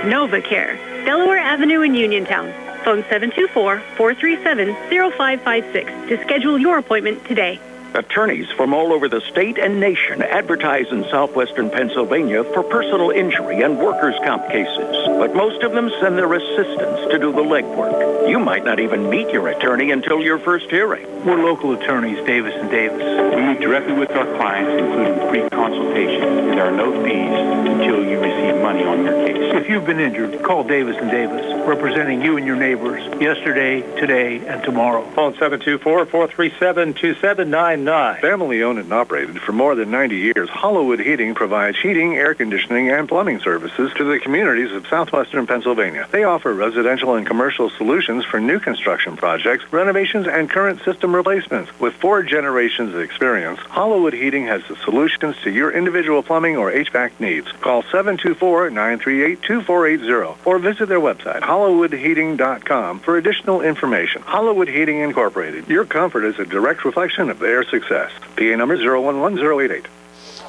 NovaCare, Delaware Avenue in Uniontown. Phone 724-437-0556 to schedule your appointment today. Attorneys from all over the state and nation advertise in southwestern Pennsylvania for personal injury and workers' comp cases. But most of them send their assistants to do the legwork. You might not even meet your attorney until your first hearing. We're local attorneys, Davis & Davis. We meet directly with our clients, including free consultation, and there are no fees until you receive money on your case. If you've been injured, call Davis & Davis, representing you and your neighbors yesterday, today, and tomorrow. Phone 724-437-2799. Family owned and operated for more than 90 years, Hollowwood Heating provides heating, air conditioning, and plumbing services to the communities of southwestern Pennsylvania. They offer residential and commercial solutions for new construction projects, renovations, and current system replacements. With 4 generations of experience, Hollowwood Heating has the solutions to your individual plumbing or HVAC needs. Call 724-938-2480 or visit their website, hollywoodheating.com, for additional information. Hollowwood Heating Incorporated. Your comfort is a direct reflection of their success. PA number 011088.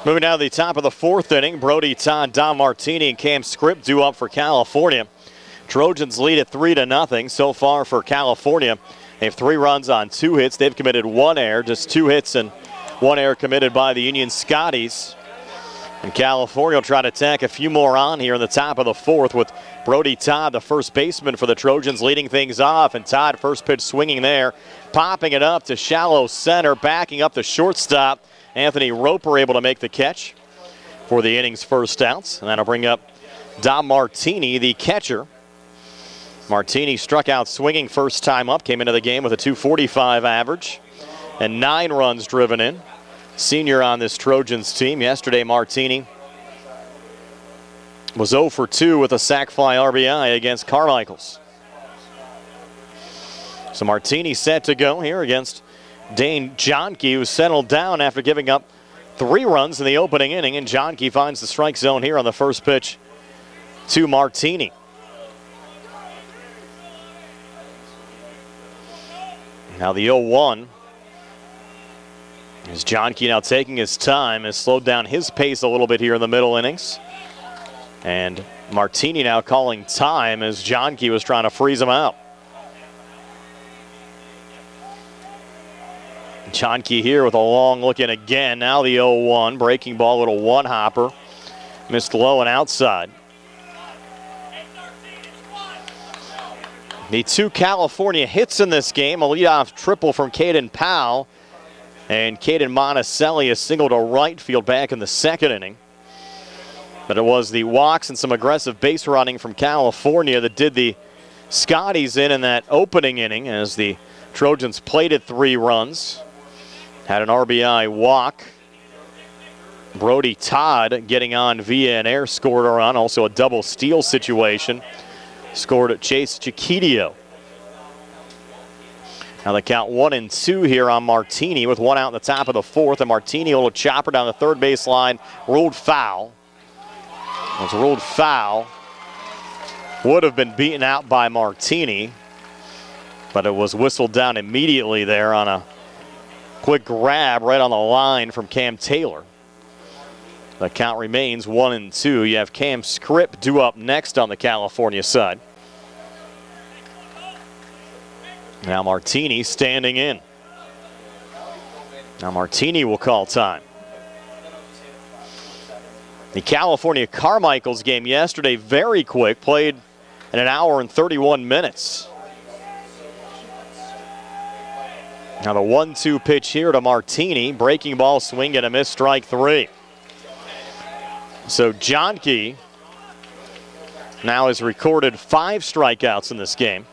Moving down to the top of the 4th inning, Brody Todd, Don Martini, and Cam Script due up for California. Trojans lead at 3-0 so far for California. They have 3 runs on 2 hits. They've committed 1 error, just 2 hits and 1 error committed by the Union Scotties. And California will try to tack a few more on here in the top of the 4th with Brody Todd, the first baseman for the Trojans, leading things off. And Todd, first pitch swinging there, popping it up to shallow center, backing up the shortstop. Anthony Roper able to make the catch for the inning's first outs. And that'll bring up Dom Martini, the catcher. Martini struck out swinging first time up, came into the game with a .245 average and 9 runs driven in. Senior on this Trojans team. Yesterday, Martini was 0 for 2 with a sac fly RBI against Carmichaels. So Martini set to go here against Dane Johnke, who settled down after giving up 3 runs in the opening inning, and Johnke finds the strike zone here on the first pitch to Martini. Now the 0-1. As Johnke now taking his time, has slowed down his pace a little bit here in the middle innings. And Martini now calling time as Johnke was trying to freeze him out. Johnke here with a long look in again. Now the 0-1, breaking ball, little one-hopper. Missed low and outside. The 2 California hits in this game, a leadoff triple from Caden Powell. And Caden Monticelli is singled to right field back in the 2nd inning. But it was the walks and some aggressive base running from California that did the Scotties in that opening inning as the Trojans plated 3 runs. Had an RBI walk. Brody Todd getting on via an air scored a run, also a double steal situation. Scored at Chase Chiquidio. Now the count 1-2 here on Martini with one out in the top of the fourth. And Martini, a little chopper down the third baseline, ruled foul. It was ruled foul. Would have been beaten out by Martini, but it was whistled down immediately there on a quick grab right on the line from Cam Taylor. The count remains 1-2. You have Cam Scripp due up next on the California side. Now Martini standing in. Now Martini will call time. The California Carmichael's game yesterday, very quick, played in an hour and 31 minutes. Now the 1-2 pitch here to Martini. Breaking ball, swing and a miss, strike three. So Johnke now has recorded 5 strikeouts in this game.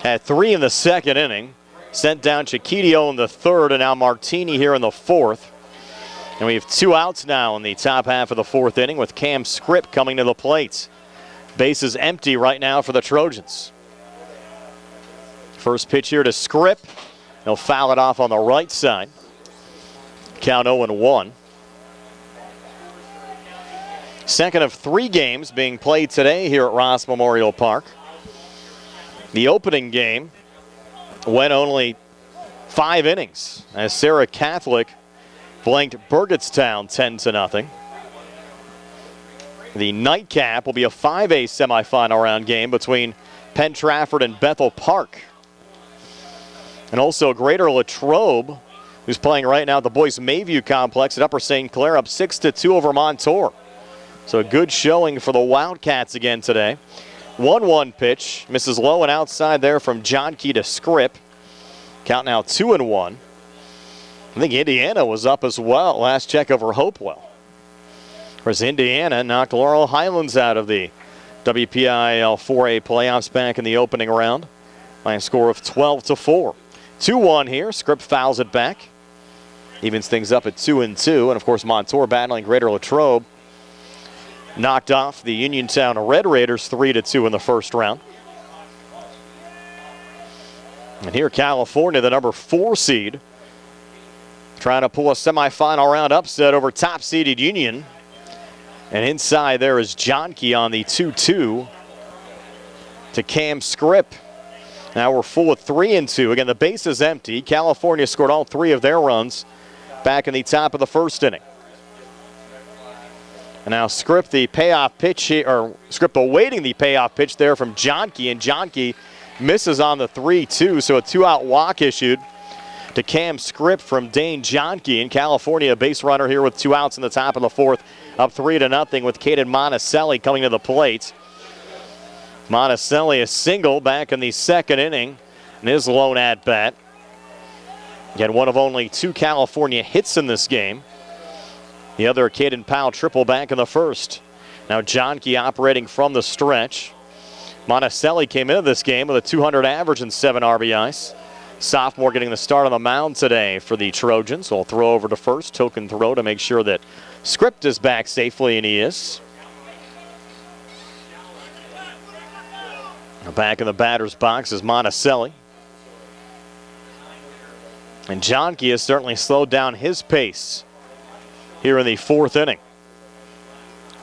Had 3 in the second inning. Sent down Chiquidio in the third, and now Martini here in the fourth. And we have 2 outs now in the top half of the fourth inning with Cam Scripp coming to the plate. Bases empty right now for the Trojans. First pitch here to Scripp. He'll foul it off on the right side. Count 0-1. Second of 3 games being played today here at Ross Memorial Park. The opening game went only 5 innings as Sarah Catholic blanked Burgettstown 10-0. The nightcap will be a 5A semifinal round game between Penn Trafford and Bethel Park. And also Greater Latrobe, who's playing right now at the Boys Mayview Complex at Upper St. Clair, up 6-2 over Montour. So a good showing for the Wildcats again today. 1-1 pitch, misses low and outside there from Johnke to Scripp. Count now 2-1. I think Indiana was up as well. Last check over Hopewell. Of course, Indiana knocked Laurel Highlands out of the WPIAL 4A playoffs back in the opening round by a score of 12-4. 2-1 here. Scripp fouls it back. Evens things up at 2-2. And of course, Montour battling Greater Latrobe. Knocked off the Uniontown Red Raiders 3-2 in the first round. And here California, the number 4 seed, trying to pull a semifinal round upset over top-seeded Union. And inside there is Johnke on the 2-2 to Cam Scripp. Now we're full of 3-2. Again, the base is empty. California scored all 3 of their runs back in the top of the first inning. And now Scripp the payoff pitch here, or Scripp awaiting the payoff pitch there from Johnke, and Johnke misses on the 3-2, so a 2-out walk issued to Cam Scripp from Dane Johnke. And California, a base runner here with 2 outs in the top of the fourth, up 3-0 with Caden Monticelli coming to the plate. Monticelli a single back in the second inning in his lone at-bat. Again, one of only 2 California hits in this game. The other, Caden Powell, triple back in the first. Now Johnke operating from the stretch. Monticelli came into this game with a 200 average and 7 RBIs. Sophomore getting the start on the mound today for the Trojans. So we'll throw over to first, token throw to make sure that Scripp is back safely, and he is. Back in the batter's box is Monticelli. And Johnke has certainly slowed down his pace here in the fourth inning.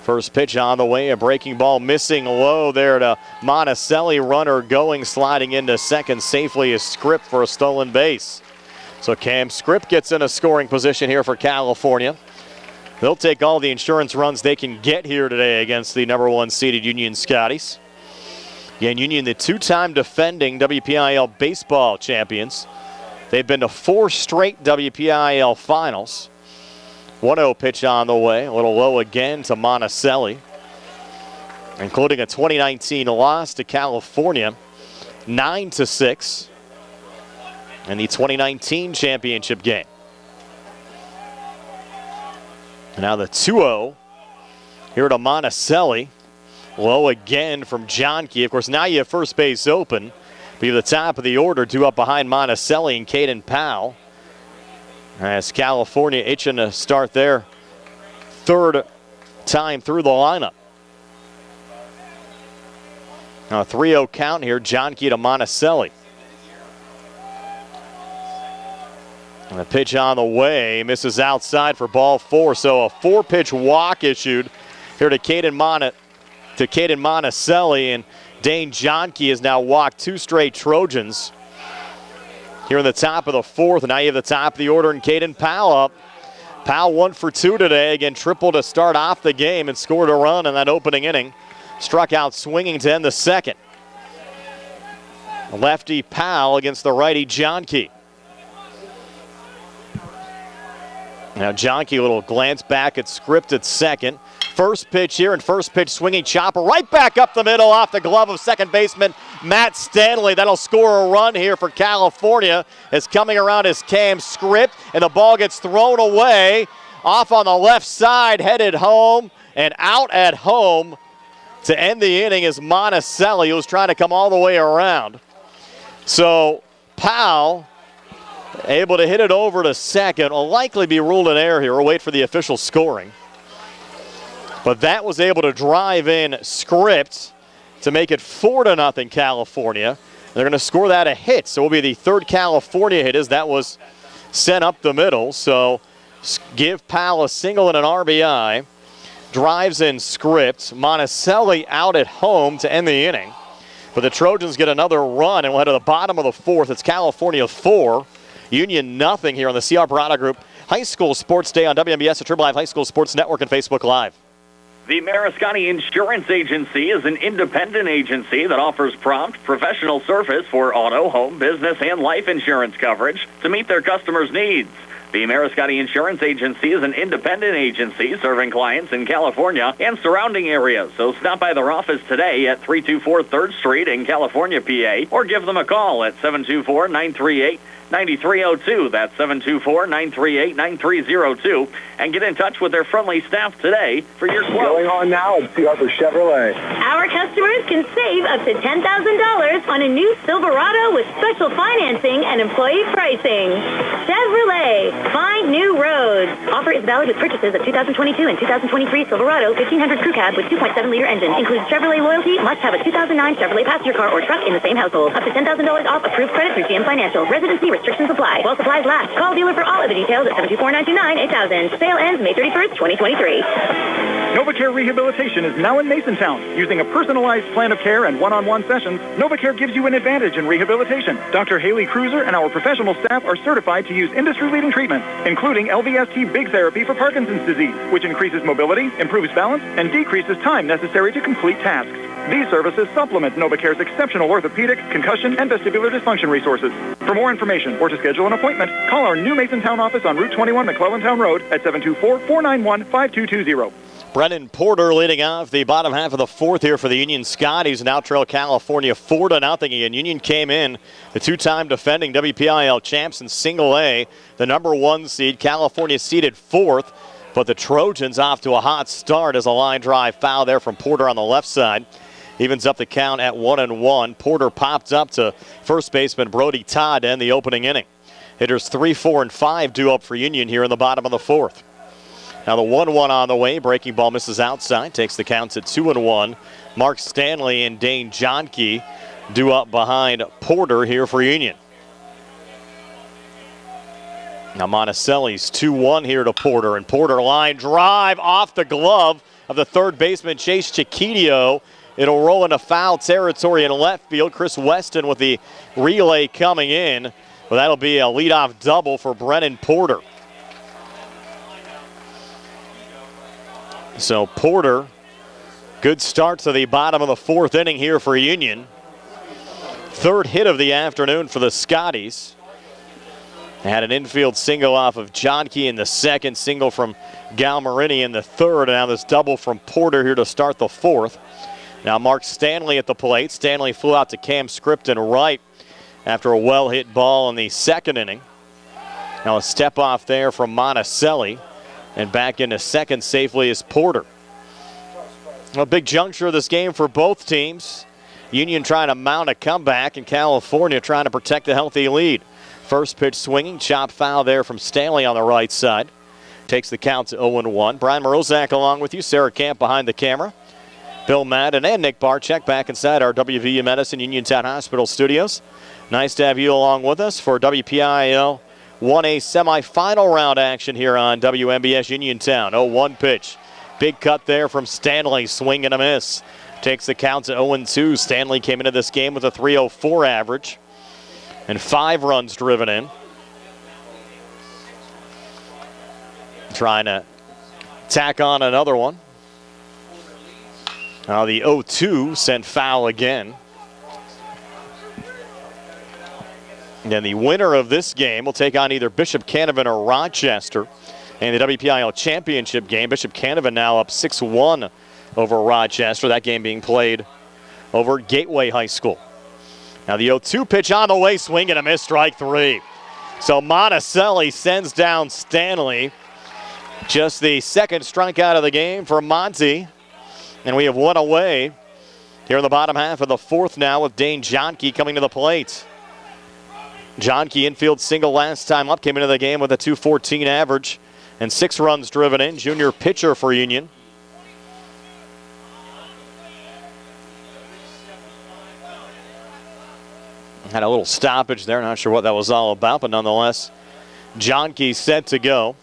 First pitch on the way, a breaking ball missing low there to Monticelli. Runner going, sliding into second safely is Scripp for a stolen base. So Cam Scripp gets in a scoring position here for California. They'll take all the insurance runs they can get here today against the number 1 seeded Union Scotties. Again, Union, the 2-time defending WPIAL baseball champions. They've been to 4 straight WPIAL finals. 1-0 pitch on the way, a little low again to Monticelli, including a 2019 loss to California, 9-6 in the 2019 championship game. And now the 2-0 here to Monticelli, low again from Johnke. Of course, now you have first base open, but you have the top of the order, 2 up behind Monticelli and Caden Powell. As California itching to start their third time through the lineup. Now a 3-0 count here, Johnke to Monticelli. And the pitch on the way, misses outside for ball 4. So a 4-pitch walk issued here to Caden Monticelli, and Dane Johnke has now walked 2 straight Trojans here in the top of the 4th. And now you have the top of the order and Caden Powell up. Powell 1 for 2 today. Again, triple to start off the game and scored a run in that opening inning. Struck out swinging to end the second. Lefty Powell against the righty Johnke. Now Johnke, a little glance back at Script at second. First pitch here, and first pitch swinging chopper right back up the middle off the glove of second baseman Matt Stanley. That'll score a run here for California. As coming around is Cam Script, and the ball gets thrown away off on the left side, headed home and out at home to end the inning is Monticelli, who was trying to come all the way around. So Powell able to hit it over to second. Will likely be ruled an error here. We'll wait for the official scoring. But that was able to drive in Script to make it 4-0 California. They're going to score that a hit. So it will be the third California hit as that was sent up the middle. So give Powell a single and an RBI. Drives in Script. Monticelli out at home to end the inning. But the Trojans get another run and we'll head to the bottom of the 4th. It's California 4, Union nothing here on the C.R. Parada Group High School Sports Day on WMBS, the Triple Live High School Sports Network, and Facebook Live. The Mariscani Insurance Agency is an independent agency that offers prompt, professional service for auto, home, business, and life insurance coverage to meet their customers' needs. The Mariscani Insurance Agency is an independent agency serving clients in California and surrounding areas. So stop by their office today at 324 3rd Street in California, PA, or give them a call at 724-938-9302. That's 724-938-9302. And get in touch with their friendly staff today for your quote. Going on now at C. Harper Chevrolet. Our customers can save up to $10,000 on a new Silverado with special financing and employee pricing. Chevrolet, find new roads. Offer is valid with purchases of 2022 and 2023 Silverado 1500 Crew Cab with 2.7-liter engine. Includes Chevrolet loyalty. Must have a 2009 Chevrolet passenger car or truck in the same household. Up to $10,000 off approved credit through GM Financial. Residency restrictions apply. While supplies last. Call dealer for all of the details at 724-929-8000. Sale ends May 31st, 2023. NovaCare Rehabilitation is now in Masontown. Using a personalized plan of care and one-on-one sessions, NovaCare gives you an advantage in rehabilitation. Dr. Haley Cruiser and our professional staff are certified to use industry-leading treatments, including LVST Big Therapy for Parkinson's disease, which increases mobility, improves balance, and decreases time necessary to complete tasks. These services supplement NovaCare's exceptional orthopedic, concussion, and vestibular dysfunction resources. For more information or to schedule an appointment, call our new Masontown office on Route 21 McClellantown Road at 724-491-5220. Brennan Porter leading off the bottom half of the 4th here for the Union Scotties. Now trail California 4-0 again. Union came in, the 2-time defending WPIL champs in single A, the number 1 seed. California seeded 4th, but the Trojans off to a hot start as a line drive foul there from Porter on the left side. Evens up the count at 1-1. Porter popped up to first baseman Brody Todd to end the opening inning. Hitters 3, 4, and 5 due up for Union here in the bottom of the 4th. Now the 1-1 on the way. Breaking ball misses outside. Takes the counts at 2-1. Mark Stanley and Dane Johnke due up behind Porter here for Union. Now Monticelli's 2-1 here to Porter. And Porter line drive off the glove of the third baseman Chase Chiquitio. It'll roll into foul territory in left field. Chris Weston with the relay coming in. Well, that'll be a leadoff double for Brennan Porter. So Porter, good start to the bottom of the 4th inning here for Union. Third hit of the afternoon for the Scotties. They had an infield single off of Johnke in the second, single from Galmarini in the third, and now this double from Porter here to start the 4th. Now Mark Stanley at the plate. Stanley flew out to Cam Script and right after a well-hit ball in the second inning. Now a step off there from Monticelli. And back into second safely is Porter. A big juncture of this game for both teams. Union trying to mount a comeback, and California trying to protect a healthy lead. First pitch swinging, chop foul there from Stanley on the right side. takes the count to 0-1. Brian Morozak along with you. Sarah Camp behind the camera. Bill Madden and Nick Barczyk back inside our WVU Medicine Uniontown Hospital studios. Nice to have you along with us for WPIAL 1A semifinal round action here on WMBS Uniontown. 0-1 pitch. Big cut there from Stanley. Swing and a miss. Takes the count to 0-2. Stanley came into this game with a .304 average and 5 runs driven in. Trying to tack on another one. Now the 0-2 sent foul again. And then the winner of this game will take on either Bishop Canevin or Rochester in the WPIAL championship game. Bishop Canevin now up 6-1 over Rochester. That game being played over Gateway High School. Now the 0-2 pitch on the way, swing and a miss, strike 3. So Monticelli sends down Stanley. Just the second strikeout of the game for Monty. And we have one away here in the bottom half of the fourth now with Dane Johnke coming to the plate. Johnke infield single last time up, came into the game with a .214 average and 6 runs driven in. Junior pitcher for Union. Had a little stoppage there, not sure what that was all about, but nonetheless, Johnke set to go.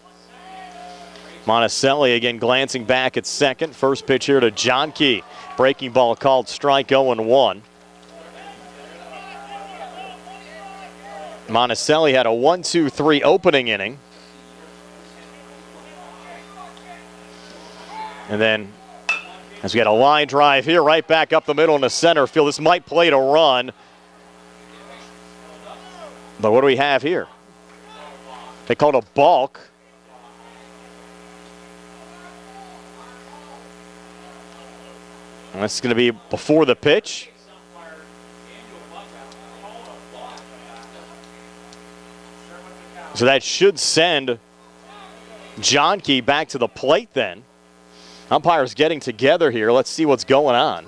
Monticelli again glancing back at second. First pitch here to Johnke. Breaking ball called strike 0-1. Monticelli had a 1-2-3 opening inning. And then, as we got a line drive here, right back up the middle into center field. This might play to run. But what do we have here? They called a balk. And that's going to be before the pitch. So that should send Johnke back to the plate then. Umpires getting together here. Let's see what's going on.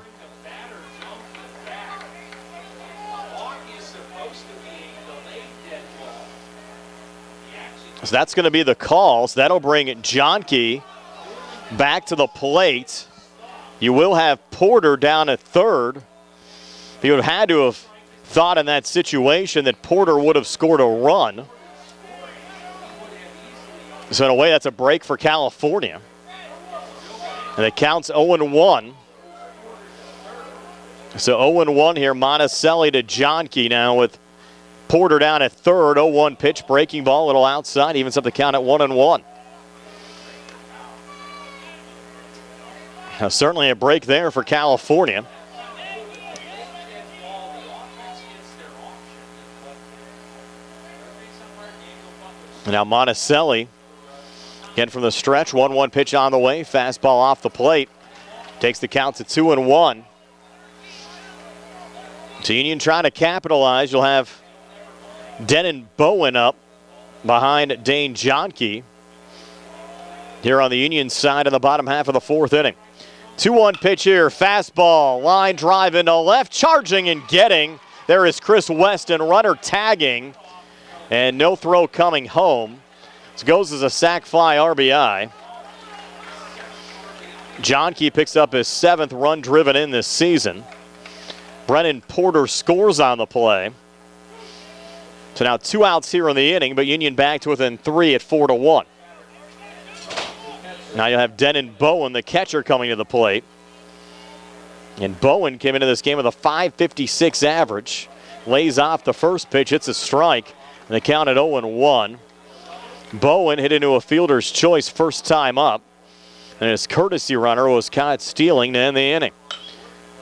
So that's going to be the call. So that'll bring Johnke back to the plate. You will have Porter down at third. You would have had to have thought in that situation that Porter would have scored a run. So in a way, that's a break for California. And it counts 0-1. So 0-1 here, Monticelli to Johnke now with Porter down at third. 0-1 pitch, breaking ball, a little outside, evens up the count at 1-1. Now, certainly a break there for California. Now Monticelli, again from the stretch, 1-1 pitch on the way, fastball off the plate. Takes the count to 2-1. So Union trying to capitalize. You'll have Denon Bowen up behind Dane Johnke here on the Union side in the bottom half of the fourth inning. 2-1 pitch here, fastball, line drive into left, charging and getting. There is Chris Weston, runner tagging, and no throw coming home. This goes as a sac fly RBI. Johnke picks up his 7th run driven in this season. Brennan Porter scores on the play. So now 2 outs here in the inning, but Union back to within 3 at 4-1. Now you'll have Denon Bowen, the catcher, coming to the plate. And Bowen came into this game with a .556 average. Lays off the first pitch, hits a strike, and they count at 0-1. Bowen hit into a fielder's choice first time up. And his courtesy runner was caught stealing to end the inning.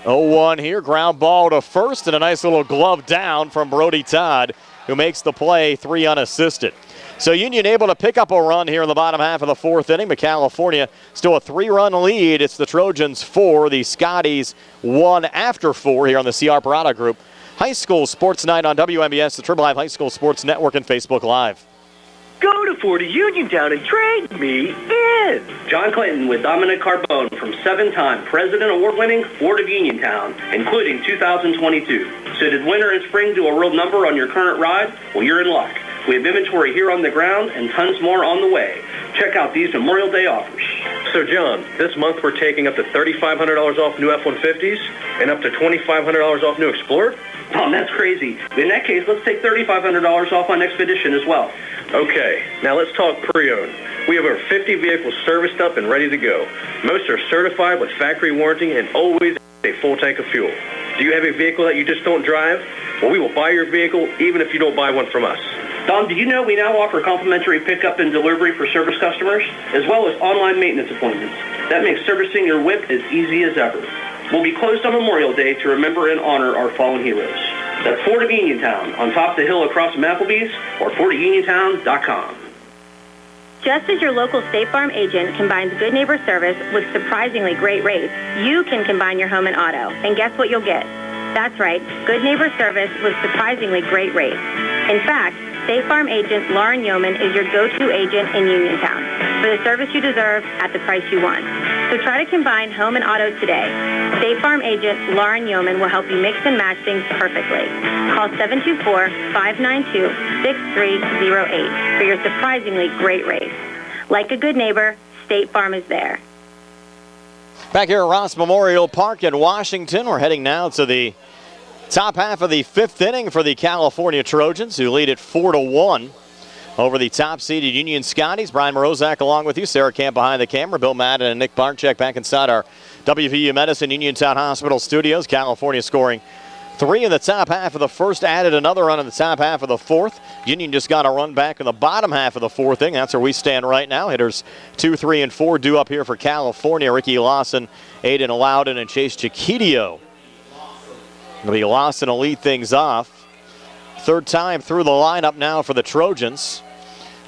0-1 here, ground ball to first, and a nice little glove down from Brody Todd, who makes the play 3 unassisted. So Union able to pick up a run here in the bottom half of the fourth inning, but California still a 3-run lead. It's the Trojans 4, the Scotties 1 after 4 here on the CR Parada Group High School Sports Night on WMBS, the Triple Live High School Sports Network, and Facebook Live. Go to Ford of Uniontown and trade me in. John Clinton with Dominic Carbone from 7-time President Award-winning Ford of Uniontown, including 2022. So did winter and spring do a real number on your current ride? Well, you're in luck. We have inventory here on the ground and tons more on the way. Check out these Memorial Day offers. So, John, this month we're taking up to $3,500 off new F-150s and up to $2,500 off new Explorer? Oh, that's crazy. In that case, let's take $3,500 off on Expedition as well. Okay, now let's talk pre-owned. We have over 50 vehicles serviced up and ready to go. Most are certified with factory warranty and always a full tank of fuel. Do you have a vehicle that you just don't drive? Well, we will buy your vehicle even if you don't buy one from us. Don, did you know we now offer complimentary pickup and delivery for service customers, as well as online maintenance appointments? That makes servicing your whip as easy as ever. We'll be closed on Memorial Day to remember and honor our fallen heroes. That's Ford of Uniontown, on top of the hill across from Applebee's, or FordofUniontown.com. Just as your local State Farm agent combines good neighbor service with surprisingly great rates, you can combine your home and auto. And guess what you'll get? That's right, good neighbor service with surprisingly great rates. In fact, State Farm agent Lauren Yeoman is your go-to agent in Uniontown for the service you deserve at the price you want. So try to combine home and auto today. State Farm agent Lauren Yeoman will help you mix and match things perfectly. Call 724-592-6308 for your surprisingly great rates. Like a good neighbor, State Farm is there. Back here at Ross Memorial Park in Washington, we're heading now to the top half of the fifth inning for the California Trojans, who lead it 4-1 over the top-seeded Union Scotties. Brian Morozak along with you. Sarah Camp behind the camera. Bill Madden and Nick Barczyk back inside our WVU Medicine Uniontown Hospital studios. California scoring 3 in the top half of the first, added another run in the top half of the fourth. Union just got a run back in the bottom half of the fourth inning. That's where we stand right now. Hitters 2, 3, and 4 due up here for California. Ricky Lawson, Aiden Loudon, and Chase Chiquitio. It'll be Lawson to lead things off. Third time through the lineup now for the Trojans.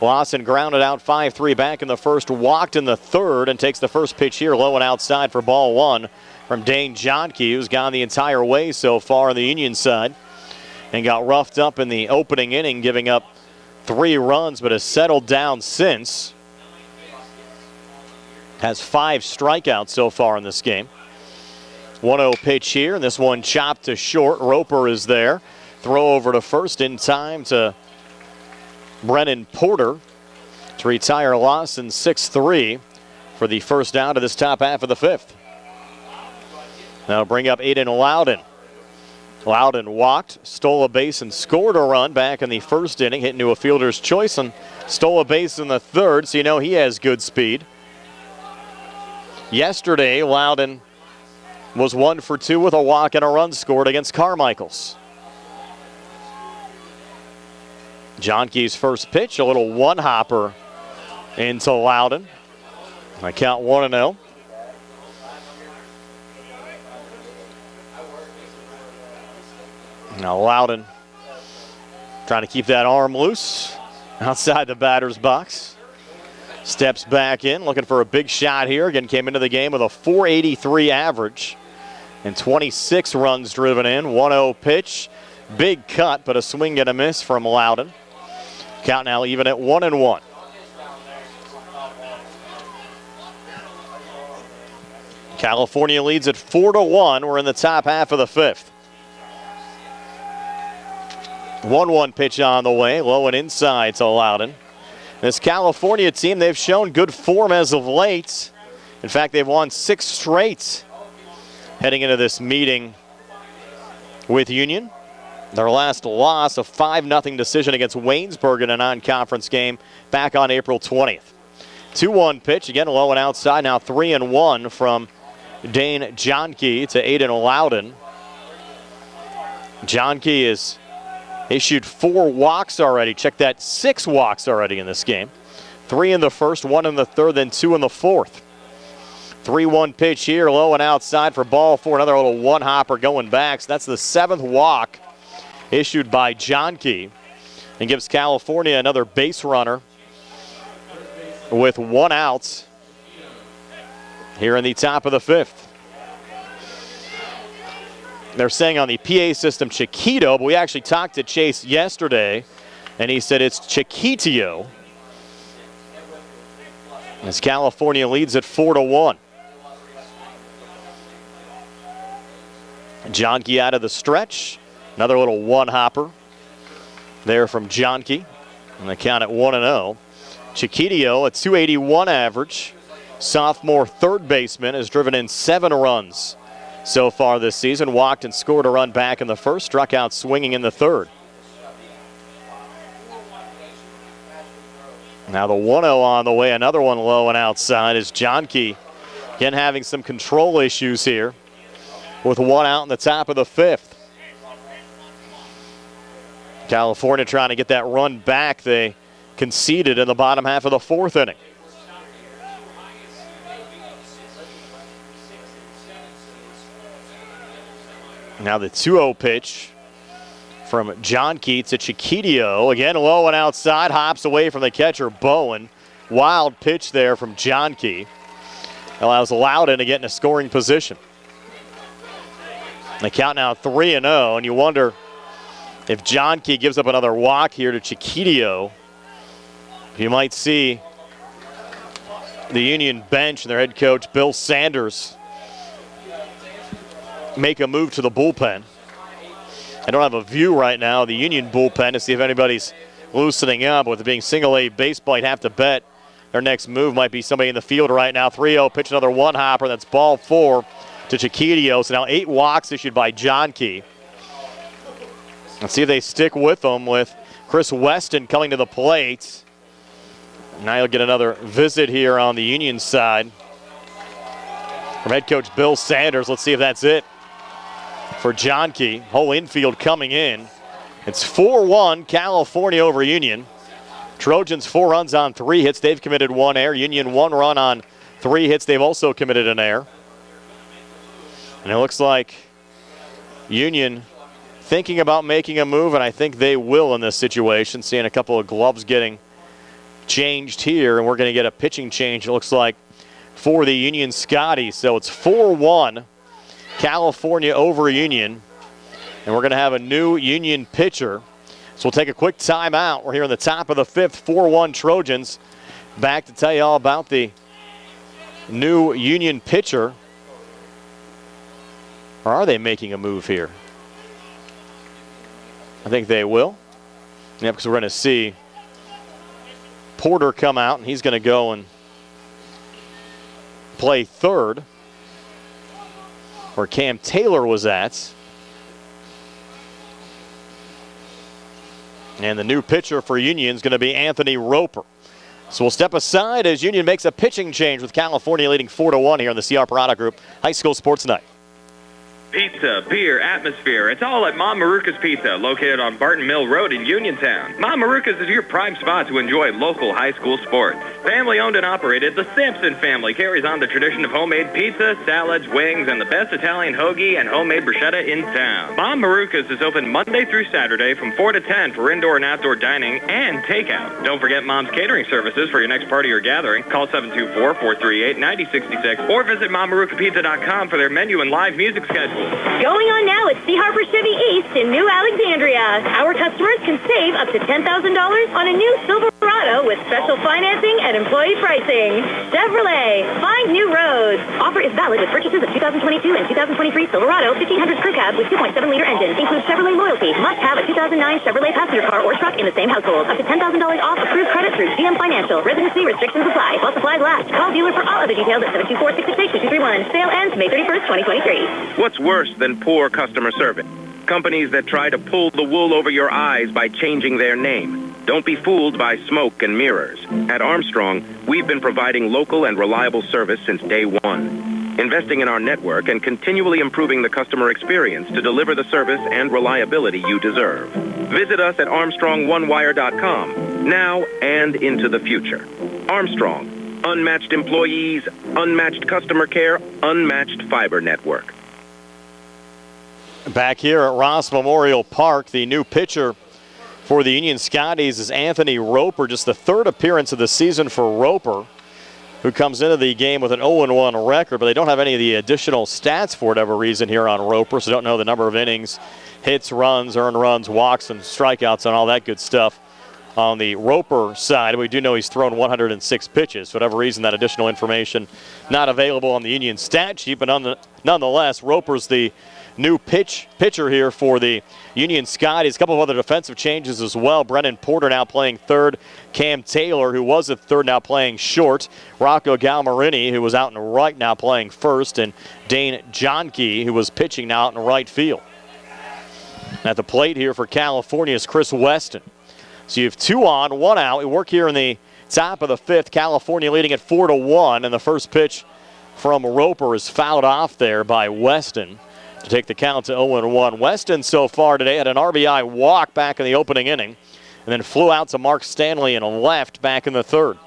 Lawson grounded out 5-3 back in the first, walked in the third, and takes the first pitch here low and outside for ball one from Dane Johnke, who's gone the entire way so far on the Union side and got roughed up in the opening inning, giving up 3 runs, but has settled down since. Has 5 strikeouts so far in this game. 1-0 pitch here, and this one chopped to short. Roper is there. Throw over to first in time to Brennan Porter to retire Lawson 6-3 for the first out of this top half of the fifth. Now bring up Aiden Loudon. Loudon walked, stole a base, and scored a run back in the first inning, hit into a fielder's choice and stole a base in the third, so you know he has good speed. Yesterday, Loudon was 1 for 2 with a walk and a run scored against Carmichael's. Johnke's first pitch, a little one-hopper into Loudon. I count 1-0. Now Loudon trying to keep that arm loose outside the batter's box. Steps back in, looking for a big shot here. Again, came into the game with a .483 average and 26 runs driven in. 1-0 pitch. Big cut, but a swing and a miss from Loudon. Count now even at 1-1. California leads at 4-1. We're in the top half of the fifth. 1-1 pitch on the way, low and inside to Loudon. This California team, they've shown good form as of late. In fact, they've won 6 straight heading into this meeting with Union. Their last loss, a 5-0 decision against Waynesburg in a non-conference game back on April 20th. 2-1 pitch, again low and outside, now 3-1 from Dane Johnke to Aiden Loudon. Johnke has issued 4 walks already. Check that, 6 walks already in this game. 3 in the first, 1 in the third, then 2 in the fourth. 3-1 pitch here, low and outside for ball 4. Another little one-hopper going back. So that's the 7th walk issued by Johnke and gives California another base runner with 1 out here in the top of the fifth. They're saying on the PA system Chiquito, but we actually talked to Chase yesterday, and he said it's Chiquitio. As California leads at 4-1. Johnke out of the stretch. Another little one-hopper there from Johnke. And they count at 1-0. Chiquitio, a 281 average. Sophomore third baseman, has driven in 7 runs so far this season. Walked and scored a run back in the first. Struck out swinging in the third. Now the 1-0 on the way. Another one low and outside is Johnke. Again, having some control issues here with 1 out in the top of the 5th. California trying to get that run back. They conceded in the bottom half of the 4th inning. Now the 2-0 pitch from Johnke to Chiquitio. Again, low and outside, hops away from the catcher, Bowen. Wild pitch there from Johnke. Allows Loudon to get in a scoring position. The count now 3-0, and you wonder if Johnke gives up another walk here to Chiquitio, you might see the Union bench and their head coach, Bill Sanders, make a move to the bullpen. I don't have a view right now of the Union bullpen to see if anybody's loosening up. With it being single-A baseball, you'd have to bet their next move might be somebody in the field right now. 3-0, pitch another one-hopper. That's ball 4 to Chiquitio. So now 8 walks issued by Johnke. Let's see if they stick with them with Chris Weston coming to the plate. Now you'll get another visit here on the Union side from head coach Bill Sanders. Let's see if that's it for Johnke. Whole infield coming in. It's 4-1 California over Union. Trojans 4 runs on 3 hits. They've committed 1 error. Union 1 run on 3 hits. They've also committed an error. And it looks like Union thinking about making a move, and I think they will in this situation. Seeing a couple of gloves getting changed here, and we're going to get a pitching change, it looks like, for the Union Scotties. So it's 4-1 California over Union, and we're going to have a new Union pitcher. So we'll take a quick timeout. We're here in the top of the 5th, 4-1 Trojans. Back to tell you all about the new Union pitcher. Or are they making a move here? I think they will. Yeah, because we're going to see Porter come out, and he's going to go and play third, where Cam Taylor was at. And the new pitcher for Union is going to be Anthony Roper. So we'll step aside as Union makes a pitching change with California leading 4-1 here in the C.R. Parada Group High School Sports Night. Pizza, beer, atmosphere. It's all at Mom Maruka's Pizza, located on Barton Mill Road in Uniontown. Mom Maruka's is your prime spot to enjoy local high school sports. Family owned and operated, the Sampson family carries on the tradition of homemade pizza, salads, wings, and the best Italian hoagie and homemade bruschetta in town. Mom Maruka's is open Monday through Saturday from 4 to 10 for indoor and outdoor dining and takeout. Don't forget Mom's catering services for your next party or gathering. Call 724-438-9066 or visit MomMarukaPizza.com for their menu and live music schedule. Going on now at C. Harper Chevy East in New Alexandria. Our customers can save up to $10,000 on a new Silverado with special financing and employee pricing. Chevrolet, find new roads. Offer is valid with purchases of 2022 and 2023 Silverado 1500 crew cab with 2.7-liter engine. Includes Chevrolet loyalty. Must have a 2009 Chevrolet passenger car or truck in the same household. Up to $10,000 off approved credit through GM Financial. Residency restrictions apply. While supplies last. Call dealer for all other details at 724-668-2231. Sale ends May 31st, 2023. What's worse than poor customer service? Companies that try to pull the wool over your eyes by changing their name. Don't be fooled by smoke and mirrors. At Armstrong, we've been providing local and reliable service since day one, investing in our network and continually improving the customer experience to deliver the service and reliability you deserve. Visit us at ArmstrongOneWire.com now and into the future. Armstrong, unmatched employees, unmatched customer care, unmatched fiber network. Back here at Ross Memorial Park, the new pitcher for the Union Scotties is Anthony Roper. Just the 3rd appearance of the season for Roper, who comes into the game with an 0-1 record, but they don't have any of the additional stats for whatever reason here on Roper, so don't know the number of innings, hits, runs, earned runs, walks, and strikeouts, and all that good stuff on the Roper side. We do know he's thrown 106 pitches. For whatever reason, that additional information not available on the Union stat sheet, but nonetheless, Roper's the new pitcher here for the Union Sky. There's a couple of other defensive changes as well. Brennan Porter now playing third. Cam Taylor, who was at third, now playing short. Rocco Galmarini, who was out in right, now playing first. And Dane Johnke, who was pitching, now out in right field. At the plate here for California is Chris Weston. So you have 2 on, 1 out. We work here in the top of the 5th. California leading at 4-1. And the first pitch from Roper is fouled off there by Weston to take the count to 0-1. Weston so far today had an RBI walk back in the opening inning and then flew out to Mark Stanley and left back in the 3rd.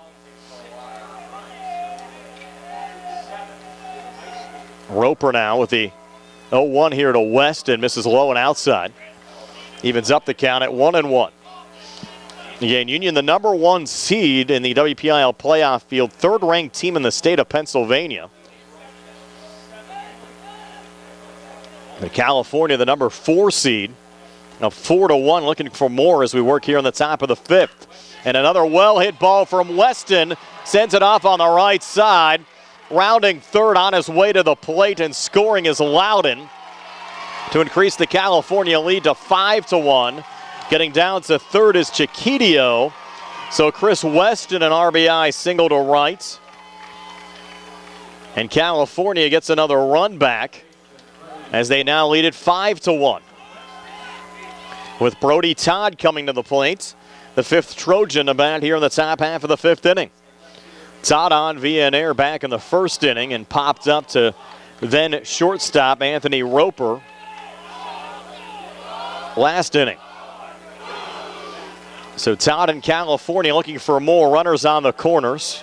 Roper now with the 0-1 here to Weston, misses low and outside. Evens up the count at 1-1. Again, Union, the number 1 seed in the WPIL playoff field, 3rd-ranked team in the state of Pennsylvania. And California, the number 4 seed, now 4-1, looking for more as we work here on the top of the 5th. And another well-hit ball from Weston sends it off on the right side. Rounding third on his way to the plate and scoring is Loudon to increase the California lead to 5-1. Getting down to third is Chiquitio. So Chris Weston, an RBI single to right. And California gets another run back as they now lead it 5-1. With Brody Todd coming to the plate, the 5th Trojan to bat here in the top half of the 5th inning. Todd on via an error back in the 1st inning and popped up to then shortstop Anthony Roper last inning. So Todd in California looking for more runners on the corners.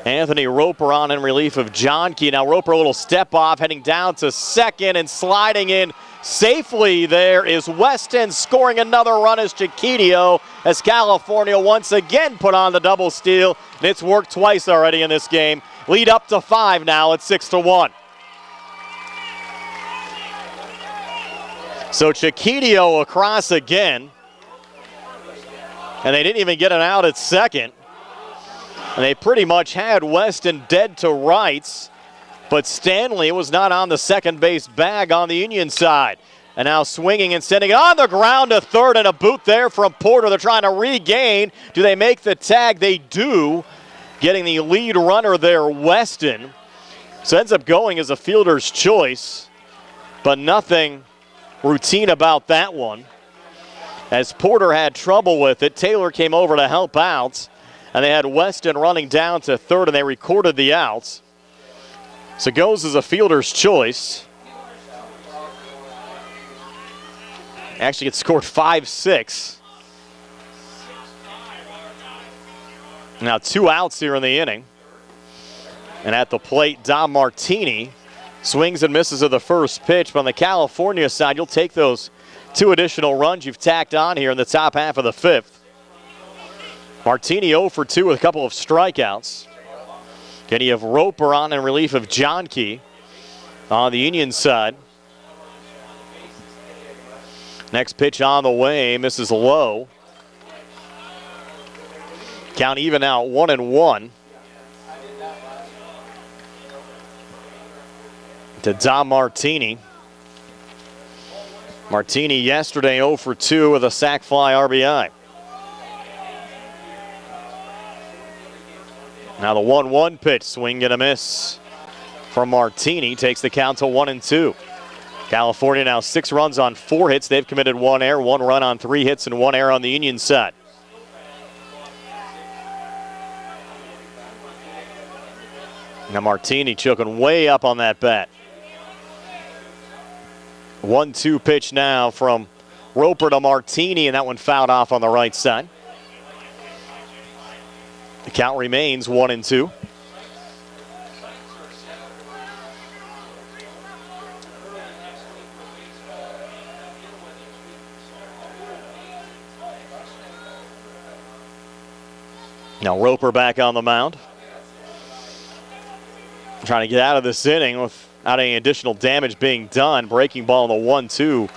Anthony Roper on in relief of Johnke. Now Roper a little step off, heading down to second and sliding in safely there is Weston. Scoring another run is Chiquitio as California once again put on the double steal. And it's worked twice already in this game. Lead up to 5 now at 6-1. So Chiquitio across again. And they didn't even get an out at second. And they pretty much had Weston dead to rights. But Stanley was not on the second base bag on the Union side. And now swinging and sending it on the ground to third, and a boot there from Porter. They're trying to regain. Do they make the tag? They do. Getting the lead runner there, Weston. So ends up going as a fielder's choice. But nothing routine about that one. As Porter had trouble with it, Taylor came over to help out. And they had Weston running down to third, and they recorded the outs. So goes as a fielder's choice. Actually, it scored 5-6. Now 2 outs here in the inning. And at the plate, Dom Martini swings and misses at the first pitch. But on the California side, you'll take those 2 additional runs you've tacked on here in the top half of the 5th. Martini 0 for 2 with a couple of strikeouts. Then you have Roper on in relief of Johnke on the Union side. Next pitch on the way, misses low. Count even out 1-1. To Dom Martini. Martini yesterday 0 for 2 with a sac fly RBI. Now the 1-1 pitch, swing and a miss from Martini, takes the count to 1-2. California now 6 runs on 4 hits. They've committed 1 error, 1 run on 3 hits, and 1 error on the Union side. Now Martini choking way up on that bat. 1-2 pitch now from Roper to Martini, and that one fouled off on the right side. The count remains 1-2. Now Roper back on the mound. Trying to get out of this inning without any additional damage being done. Breaking ball on the 1-2.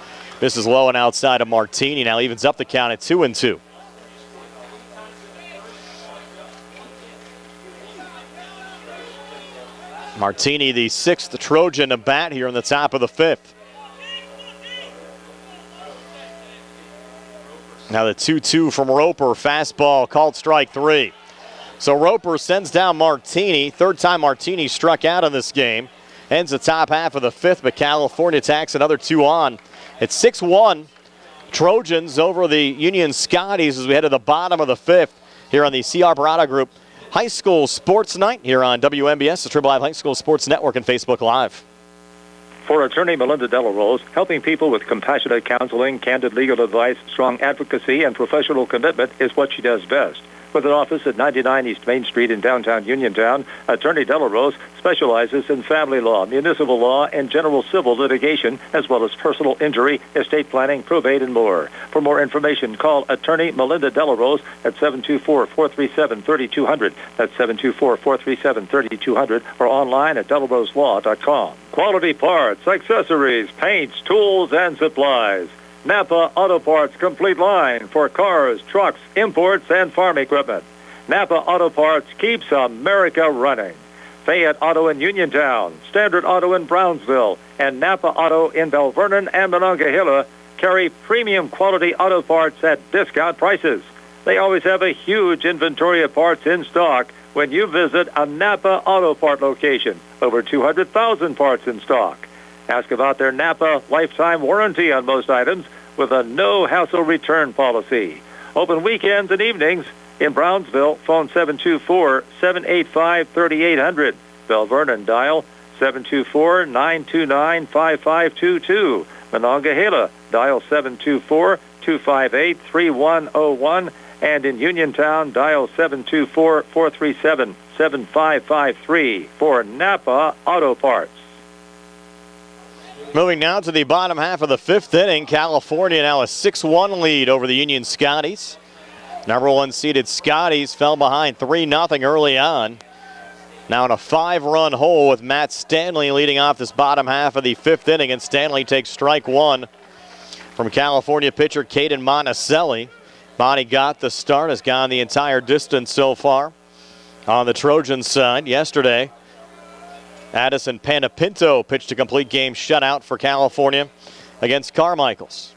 Misses low and outside of Martini. Now evens up the count at 2-2. Martini, the 6th Trojan to bat here in the top of the 5th. Now the 2-2 from Roper, fastball called strike 3. So Roper sends down Martini. Third time Martini struck out in this game. Ends the top half of the 5th, but California tacks another 2 on. It's 6-1 Trojans over the Union Scotties as we head to the bottom of the 5th here on the CR Parada Group High School Sports Night here on WMBS, the Triple Live High School Sports Network, and Facebook Live. For attorney Melinda Delarose, helping people with compassionate counseling, candid legal advice, strong advocacy, and professional commitment is what she does best. With an office at 99 East Main Street in downtown Uniontown, Attorney Delarose specializes in family law, municipal law, and general civil litigation, as well as personal injury, estate planning, probate, and more. For more information, call Attorney Melinda Delarose at 724-437-3200. That's 724-437-3200, or online at delaroselaw.com. Quality parts, accessories, paints, tools, and supplies. Napa Auto Parts complete line for cars, trucks, imports, and farm equipment. Napa Auto Parts keeps America running. Fayette Auto in Uniontown, Standard Auto in Brownsville, and Napa Auto in Bell Vernon and Monongahela carry premium quality auto parts at discount prices. They always have a huge inventory of parts in stock when you visit a Napa Auto Part location. Over 200,000 parts in stock. Ask about their Napa lifetime warranty on most items with a no-hassle return policy. Open weekends and evenings in Brownsville. Phone 724-785-3800. Bell Vernon dial 724-929-5522. Monongahela dial 724-258-3101. And in Uniontown dial 724-437-7553 for Napa Auto Parts. Moving now to the bottom half of the 5th inning, California now a 6-1 lead over the Union Scotties. Number 1 seeded Scotties fell behind 3-0 early on. Now in a 5-run hole with Matt Stanley leading off this bottom half of the 5th inning, and Stanley takes strike 1 from California pitcher Caden Monticelli. Monty got the start, has gone the entire distance so far. On the Trojan side yesterday, Addison Panapinto pitched a complete game shutout for California against Carmichaels.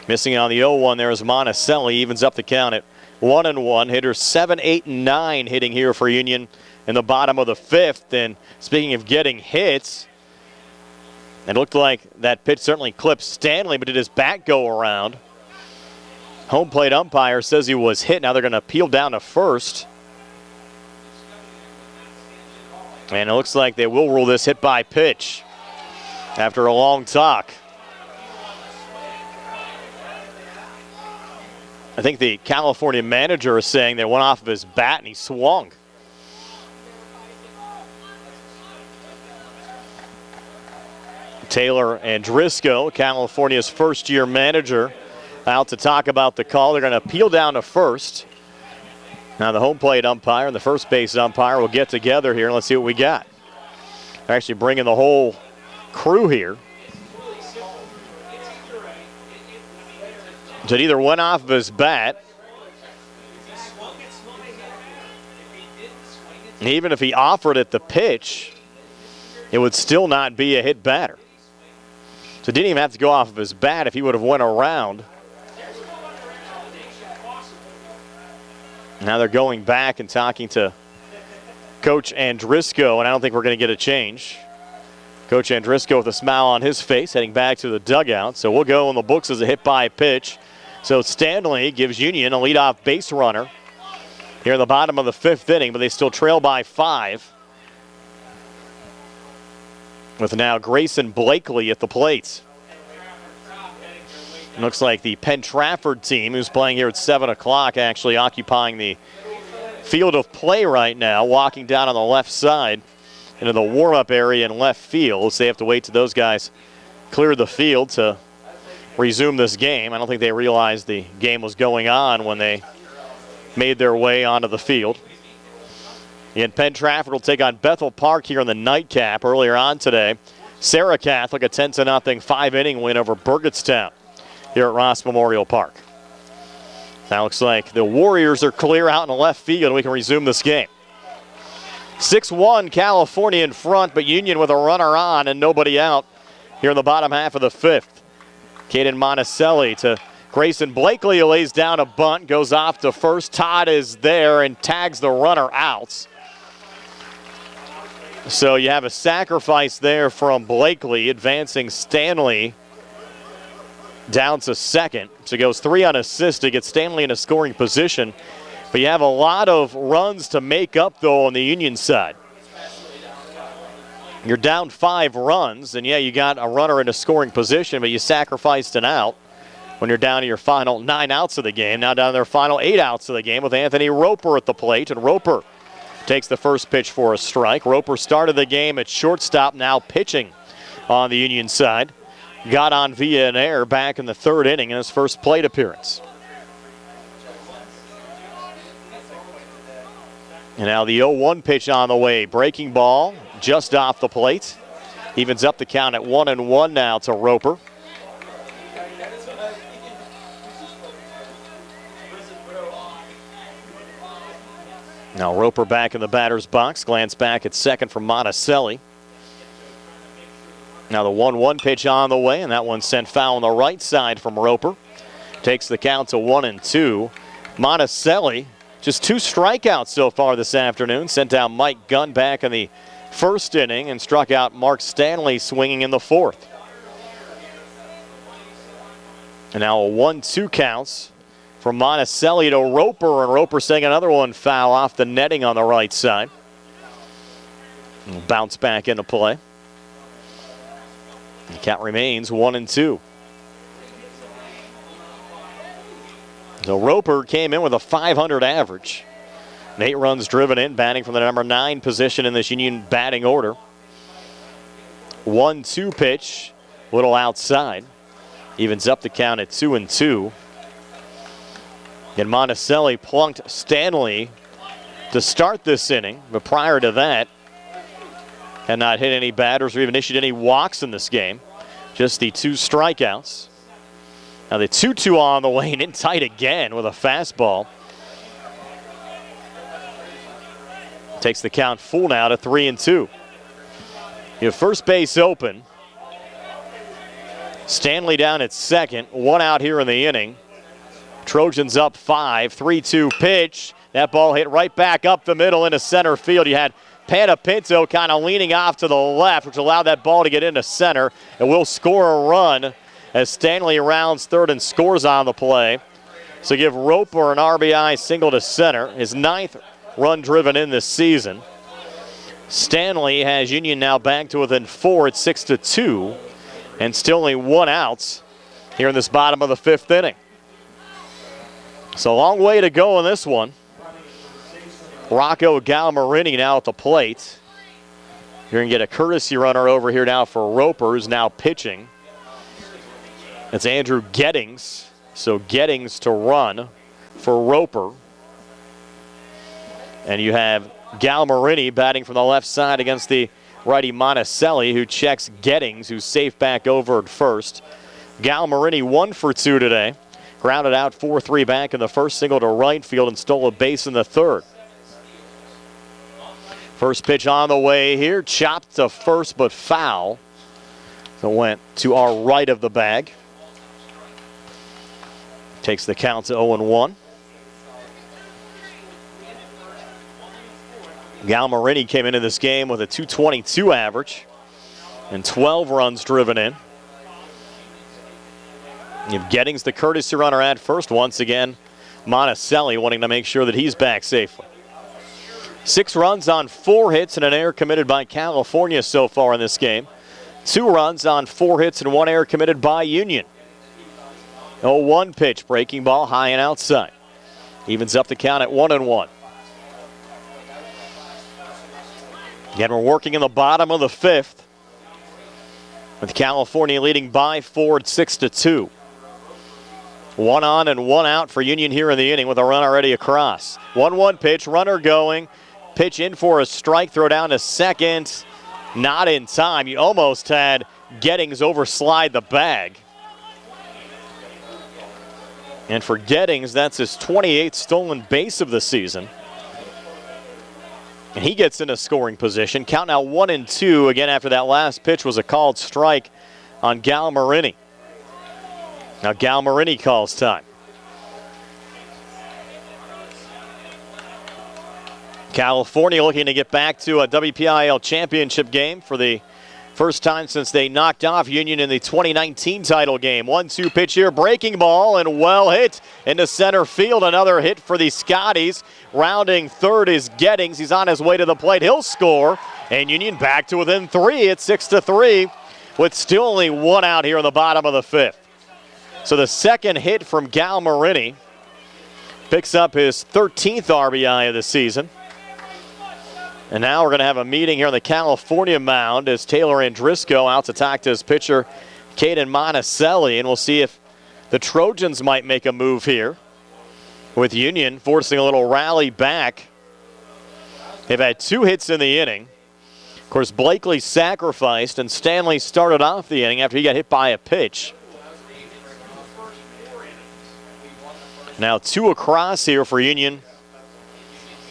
Missing on the 0-1 there is Monticelli, evens up the count at 1-1. Hitters 7, 8, and 9 hitting here for Union in the bottom of the 5th. And speaking of getting hits, it looked like that pitch certainly clipped Stanley, but did his bat go around? Home plate umpire says he was hit. Now they're going to appeal down to first. And it looks like they will rule this hit by pitch after a long talk. I think the California manager is saying they went off of his bat and he swung. Taylor Andrisco, California's first-year manager, out to talk about the call. They're going to appeal down to first. Now the home plate umpire and the first base umpire will get together here and let's see what we got. They're actually bringing the whole crew here. So it either went off of his bat, and even if he offered it the pitch, it would still not be a hit batter. So it didn't even have to go off of his bat if he would have went around. Now they're going back and talking to Coach Andrisco, and I don't think we're going to get a change. Coach Andrisco with a smile on his face, heading back to the dugout. So we'll go in the books as a hit by pitch. So Stanley gives Union a leadoff base runner here in the bottom of the 5th inning, but they still trail by 5. With now Grayson Blakely at the plate. Looks like the Penn Trafford team, who's playing here at 7 o'clock, actually occupying the field of play right now, walking down on the left side into the warm-up area in left field. So they have to wait till those guys clear the field to resume this game. I don't think they realized the game was going on when they made their way onto the field. And Penn Trafford will take on Bethel Park here in the nightcap earlier on today. Sarah Catholic, a 10-0 5-inning win over Burgettstown here at Ross Memorial Park. Now looks like the Warriors are clear out in the left field and we can resume this game. 6-1 California in front, but Union with a runner on and nobody out here in the bottom half of the 5th. Caden Monticelli to Grayson Blakely lays down a bunt, goes off to first. Todd is there and tags the runner out. So you have a sacrifice there from Blakely, advancing Stanley down to second. So he goes 3 unassisted, gets Stanley in a scoring position. But you have a lot of runs to make up, though, on the Union side. You're down 5 runs, and yeah, you got a runner in a scoring position, but you sacrificed an out when you're down to your final 9 outs of the game. Now down to their final 8 outs of the game with Anthony Roper at the plate, and Roper takes the first pitch for a strike. Roper started the game at shortstop, now pitching on the Union side. Got on via an error back in the 3rd inning in his first plate appearance. And now the 0-1 pitch on the way. Breaking ball just off the plate. Evens up the count at 1-1 now to Roper. Now Roper back in the batter's box. Glance back at second for Monticelli. Now the 1-1 pitch on the way, and that one sent foul on the right side from Roper. Takes the count to 1-2. Monticelli, just 2 strikeouts so far this afternoon. Sent out Mike Gunn back in the 1st inning and struck out Mark Stanley swinging in the 4th. And now a 1-2 counts from Monticelli to Roper, and Roper saying another one foul off the netting on the right side. And bounce back into play. The count remains 1-2. So Roper came in with a .500 average. And 8 runs driven in, batting from the number 9 position in this Union batting order. 1-2 pitch, a little outside. Evens up the count at 2-2. And Monticelli plunked Stanley to start this inning, but prior to that, had not hit any batters or even issued any walks in this game. Just the 2 strikeouts. Now the 2-2 on the way and in tight again with a fastball. Takes the count full now to 3-2. You have first base open. Stanley down at second. 1 out here in the inning. Trojans up 5. 3-2 pitch. That ball hit right back up the middle into center field. You had Panapinto kind of leaning off to the left, which allowed that ball to get into center. And will score a run as Stanley rounds third and scores on the play. So give Roper an RBI single to center. His 9th run driven in this season. Stanley has Union now back to within 4 at 6-2. And still only 1 out here in this bottom of the 5th inning. So a long way to go in this one. Rocco Galmarini now at the plate. You're going to get a courtesy runner over here now for Roper, who's now pitching. It's Andrew Gettings. So Gettings to run for Roper. And you have Galmarini batting from the left side against the righty Monticelli, who checks Gettings, who's safe back over at first. Galmarini 1 for 2 today. Grounded out 4-3 back in the first, single to right field, and stole a base in the 3rd. First pitch on the way here, chopped to first but foul. So went to our right of the bag. Takes the count to 0-1. Galmarini came into this game with a .222 average and 12 runs driven in. You have Gettings, the courtesy runner, at first. Once again, Monticelli wanting to make sure that he's back safely. 6 runs on 4 hits and an error committed by California so far in this game. 2 runs on 4 hits and 1 error committed by Union. 0-1 pitch, breaking ball high and outside. Evens up the count at 1-1. Again, we're working in the bottom of the 5th, with California leading by 4 at 6-2. 1 on and 1 out for Union here in the inning with a run already across. 1-1 pitch, runner going. Pitch in for a strike, throw down to second. Not in time. You almost had Gettings overslide the bag. And for Gettings, that's his 28th stolen base of the season. And he gets into scoring position. Count now 1-2. Again, after that last pitch was a called strike on Galmarini. Now Galmarini calls time. California looking to get back to a WPIAL championship game for the first time since they knocked off Union in the 2019 title game. 1-2 pitch here, breaking ball, and well hit into center field. Another hit for the Scotties. Rounding third is Gettings. He's on his way to the plate. He'll score, and Union back to within 3 at 6-3 with still only one out here in the bottom of the fifth. So the second hit from Galmarini picks up his 13th RBI of the season. And now we're going to have a meeting here on the California mound as Taylor Andrisco out to talk to his pitcher, Caden Monticelli, and we'll see if the Trojans might make a move here with Union forcing a little rally back. They've had 2 hits in the inning. Of course, Blakely sacrificed, and Stanley started off the inning after he got hit by a pitch. Now 2 across here for Union.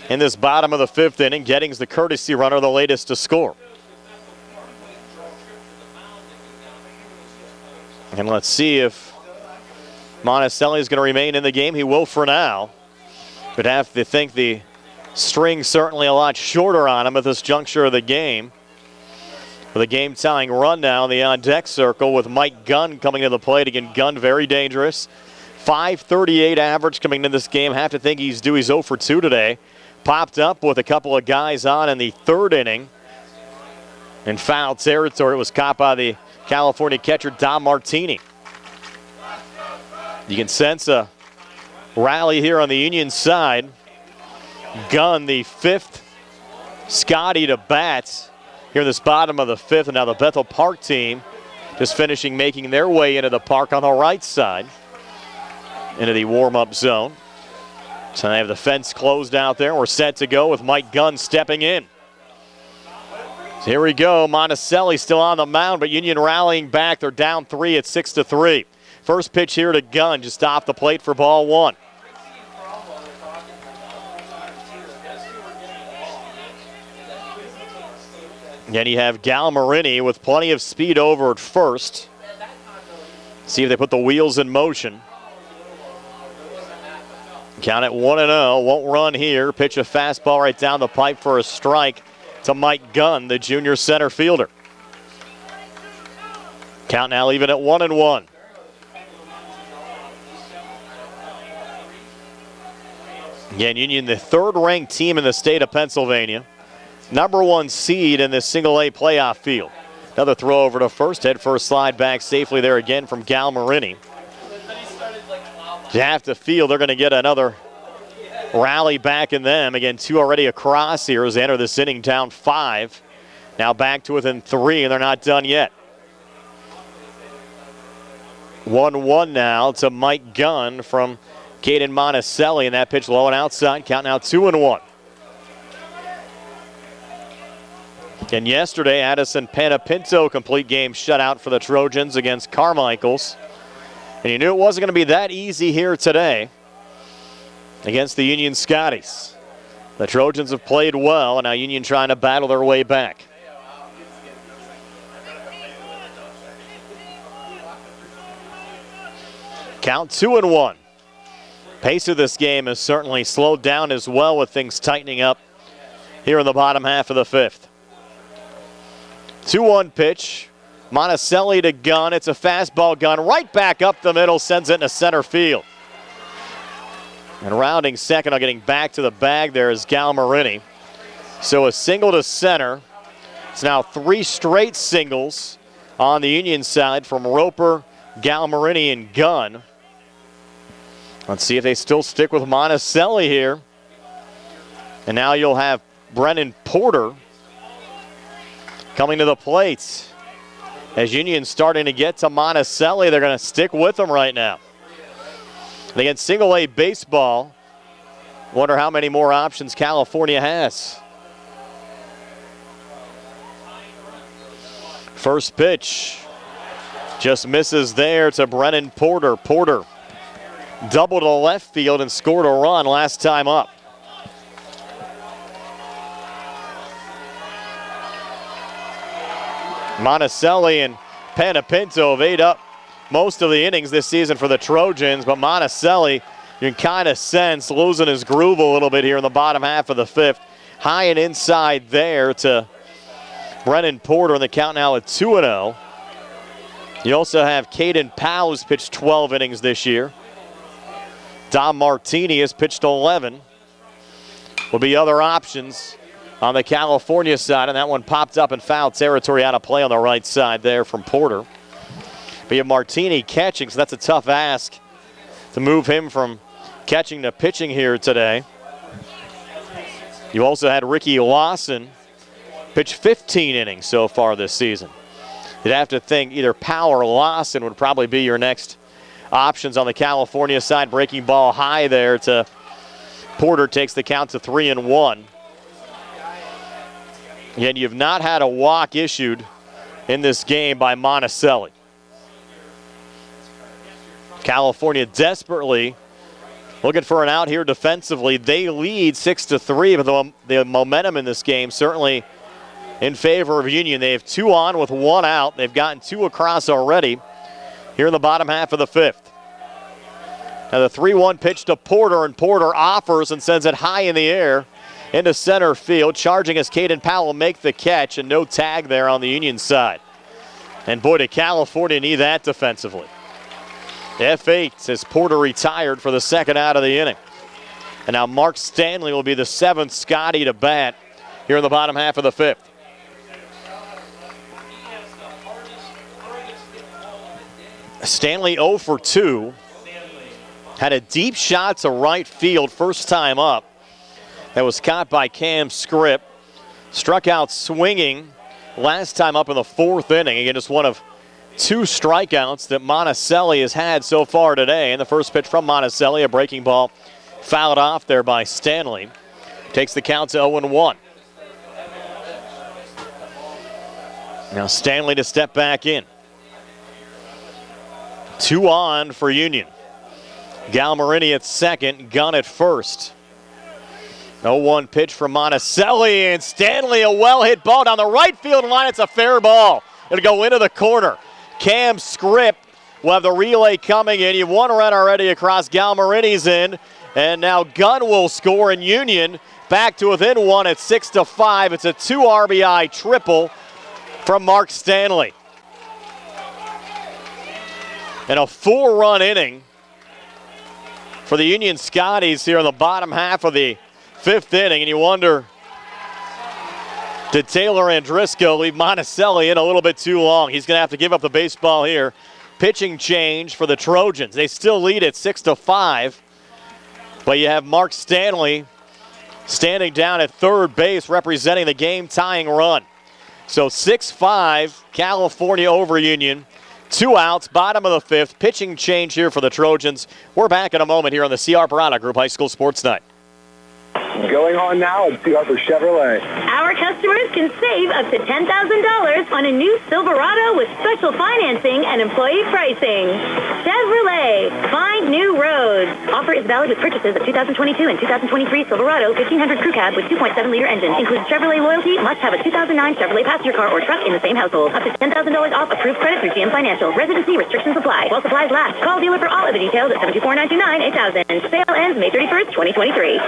In this bottom of the fifth inning, Gettings the courtesy runner, the latest to score. And let's see if Monticelli is going to remain in the game. He will for now. But have to think the string's certainly a lot shorter on him at this juncture of the game. With a game-tying run now in the on-deck circle with Mike Gunn coming to the plate. Again, Gunn very dangerous. .538 average coming into this game. Have to think he's due. He's 0 for 2 today. Popped up with a couple of guys on in the third inning. In foul territory, it was caught by the California catcher, Dom Martini. You can sense a rally here on the Union side. Gunn, the 5th Scotty to bat here in this bottom of the 5th. And now the Bethel Park team just finishing making their way into the park on the right side, into the warm-up zone. So they have the fence closed out there. We're set to go with Mike Gunn stepping in. So here we go. Monticelli still on the mound, but Union rallying back. They're down 3 at 6-3. First pitch here to Gunn, just off the plate for ball 1. Then you have Galmarini with plenty of speed over at first. See if they put the wheels in motion. Count it 1-0, won't run here. Pitch a fastball right down the pipe for a strike to Mike Gunn, the junior center fielder. Count now even at 1-1. Again, Union, the 3rd-ranked team in the state of Pennsylvania. #1 seed in this single-A playoff field. Another throw over to first, head first slide back safely there again from Galmarini. You have to feel they're going to get another rally back in them. Again, 2 already across here as they enter this inning down 5. Now back to within 3, and they're not done yet. 1-1 now to Mike Gunn from Caden Monticelli, and that pitch low and outside. Count now 2-1. And yesterday, Addison Panapinto complete game shutout for the Trojans against Carmichael's. And you knew it wasn't going to be that easy here today against the Union Scotties. The Trojans have played well, and now Union trying to battle their way back. Count 2-1. Pace of this game has certainly slowed down as well with things tightening up here in the bottom half of the 5th. 2-1 pitch. Monticelli to Gunn. It's a fastball. Gunn right back up the middle, sends it into center field. And rounding second, getting back to the bag there is Galmarini. So a single to center. It's now 3 straight singles on the Union side from Roper, Galmarini, and Gunn. Let's see if they still stick with Monticelli here. And now you'll have Brennan Porter coming to the plate. As Union's starting to get to Monticelli, they're going to stick with him right now. And again, single-A baseball. Wonder how many more options California has. First pitch just misses there to Brennan Porter. Porter doubled to left field and scored a run last time up. Monticelli and Panapinto have ate up most of the innings this season for the Trojans, but Monticelli, you can kind of sense losing his groove a little bit here in the bottom half of the fifth. High and inside there to Brennan Porter, and the count now at 2-0. You also have Caden Powell, who's pitched 12 innings this year. Dom Martini has pitched 11. Will be other options on the California side, and that one popped up in foul territory, out of play on the right side there from Porter. But you have Martini catching, so that's a tough ask to move him from catching to pitching here today. You also had Ricky Lawson pitch 15 innings so far this season. You'd have to think either Powell or Lawson would probably be your next options on the California side. Breaking ball high there to Porter, takes the count to 3-1. And you've not had a walk issued in this game by Monticelli. California desperately looking for an out here defensively. They lead 6-3, but the momentum in this game certainly in favor of Union. They have 2 on with 1 out. They've gotten 2 across already here in the bottom half of the fifth. Now the 3-1 pitch to Porter, and Porter offers and sends it high in the air into center field. Charging as Caden Powell make the catch, and no tag there on the Union side. And boy, did California need that defensively. F8 as Porter retired for the second out of the inning. And now Mark Stanley will be the 7th Scotty to bat here in the bottom half of the fifth. Stanley 0 for 2. Had a deep shot to right field first time up. That was caught by Cam Scripp. Struck out swinging last time up in the 4th inning. Again, just one of 2 strikeouts that Monticelli has had so far today. And the first pitch from Monticelli, a breaking ball fouled off there by Stanley. Takes the count to 0-1. Now Stanley to step back in. 2 on for Union. Galmarini at second, Gunn at first. 0-1 pitch from Monticelli, and Stanley, a well-hit ball down the right field line. It's a fair ball. It'll go into the corner. Cam Scripp will have the relay coming in. You've 1 run already across Galmarini's end, and now Gunn will score, and Union back to within 1 at 6-5. It's a 2 RBI triple from Mark Stanley. And a 4-run inning for the Union Scotties here in the bottom half of the 5th inning. And you wonder, did Taylor Andrisco leave Monticelli in a little bit too long? He's going to have to give up the baseball here. Pitching change for the Trojans. They still lead at 6-5. But you have Mark Stanley standing down at third base representing the game-tying run. So 6-5, California over Union. 2 outs, bottom of the 5th. Pitching change here for the Trojans. We're back in a moment here on the C. Harper Group High School Sports Night. Going on now at C. Harper Chevrolet. Our customers can save up to $10,000 on a new Silverado with special financing and employee pricing. Chevrolet, find new roads. Offer is valid with purchases of 2022 and 2023 Silverado 1500 Crew Cab with 2.7-liter engine. Includes Chevrolet loyalty. Must have a 2009 Chevrolet passenger car or truck in the same household. Up to $10,000 off approved credit through GM Financial. Residency restrictions apply. While supplies last. Call dealer for all of the details at 724-929-8000. Sale ends May 31st, 2023.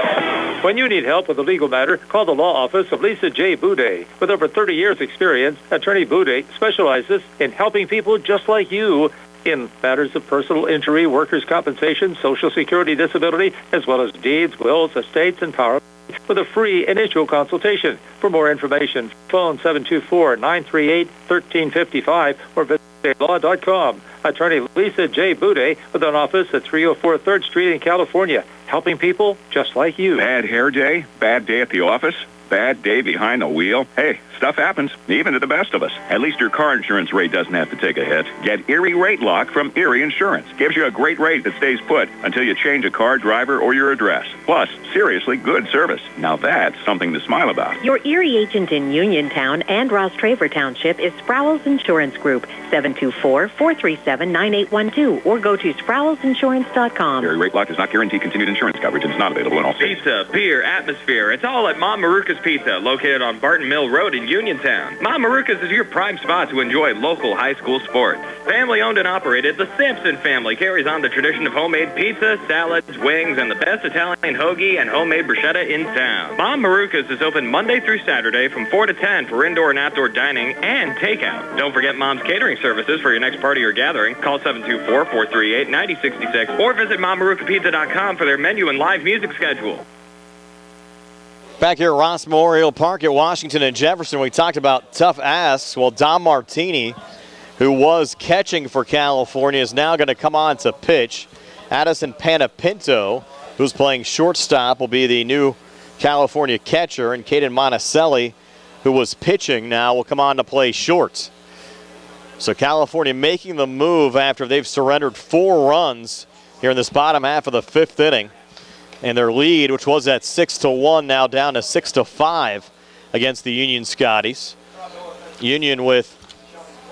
When you need help with a legal matter, call the law office of Lisa J. Boudet. With over 30 years' experience, Attorney Boudet specializes in helping people just like you in matters of personal injury, workers' compensation, Social Security disability, as well as deeds, wills, estates, and power with a free initial consultation. For more information, phone 724-938-1355 or visit law.com. Attorney Lisa J. Boudet with an office at 304 3rd Street in California, helping people just like you. Bad hair day? Bad day at the office? Bad day behind the wheel? Hey, stuff happens, even to the best of us. At least your car insurance rate doesn't have to take a hit. Get Erie Rate Lock from Erie Insurance. Gives you a great rate that stays put until you change a car, driver, or your address. Plus, seriously good service. Now that's something to smile about. Your Erie agent in Uniontown and Ross Traver Township is Sproul's Insurance Group, 724-437-9812, or go to SproulsInsurance.com. Erie Rate Lock does not guarantee continued insurance coverage and is not available in all states. Pizza, beer, atmosphere, it's all at Mom Maruka's Maruca's Pizza, located on Barton Mill Road in Uniontown. Mom Maruca's is your prime spot to enjoy local high school sports. Family owned and operated, the Sampson family carries on the tradition of homemade pizza, salads, wings, and the best Italian hoagie and homemade bruschetta in town. Mom Maruca's is open Monday through Saturday from 4 to 10 for indoor and outdoor dining and takeout. Don't forget Mom's catering services for your next party or gathering. Call 724-438-9066 or visit MomMarucaPizza.com for their menu and live music schedule. Back here at Ross Memorial Park at Washington and Jefferson, we talked about tough asks. Well, Dom Martini, who was catching for California, is now going to come on to pitch. Addison Panapinto, who's playing shortstop, will be the new California catcher, and Caden Monticelli, who was pitching, now will come on to play short. So California making the move after they've surrendered 4 runs here in this bottom half of the 5th inning. And their lead, which was at 6-1, now down to 6-5 against the Union Scotties. Union with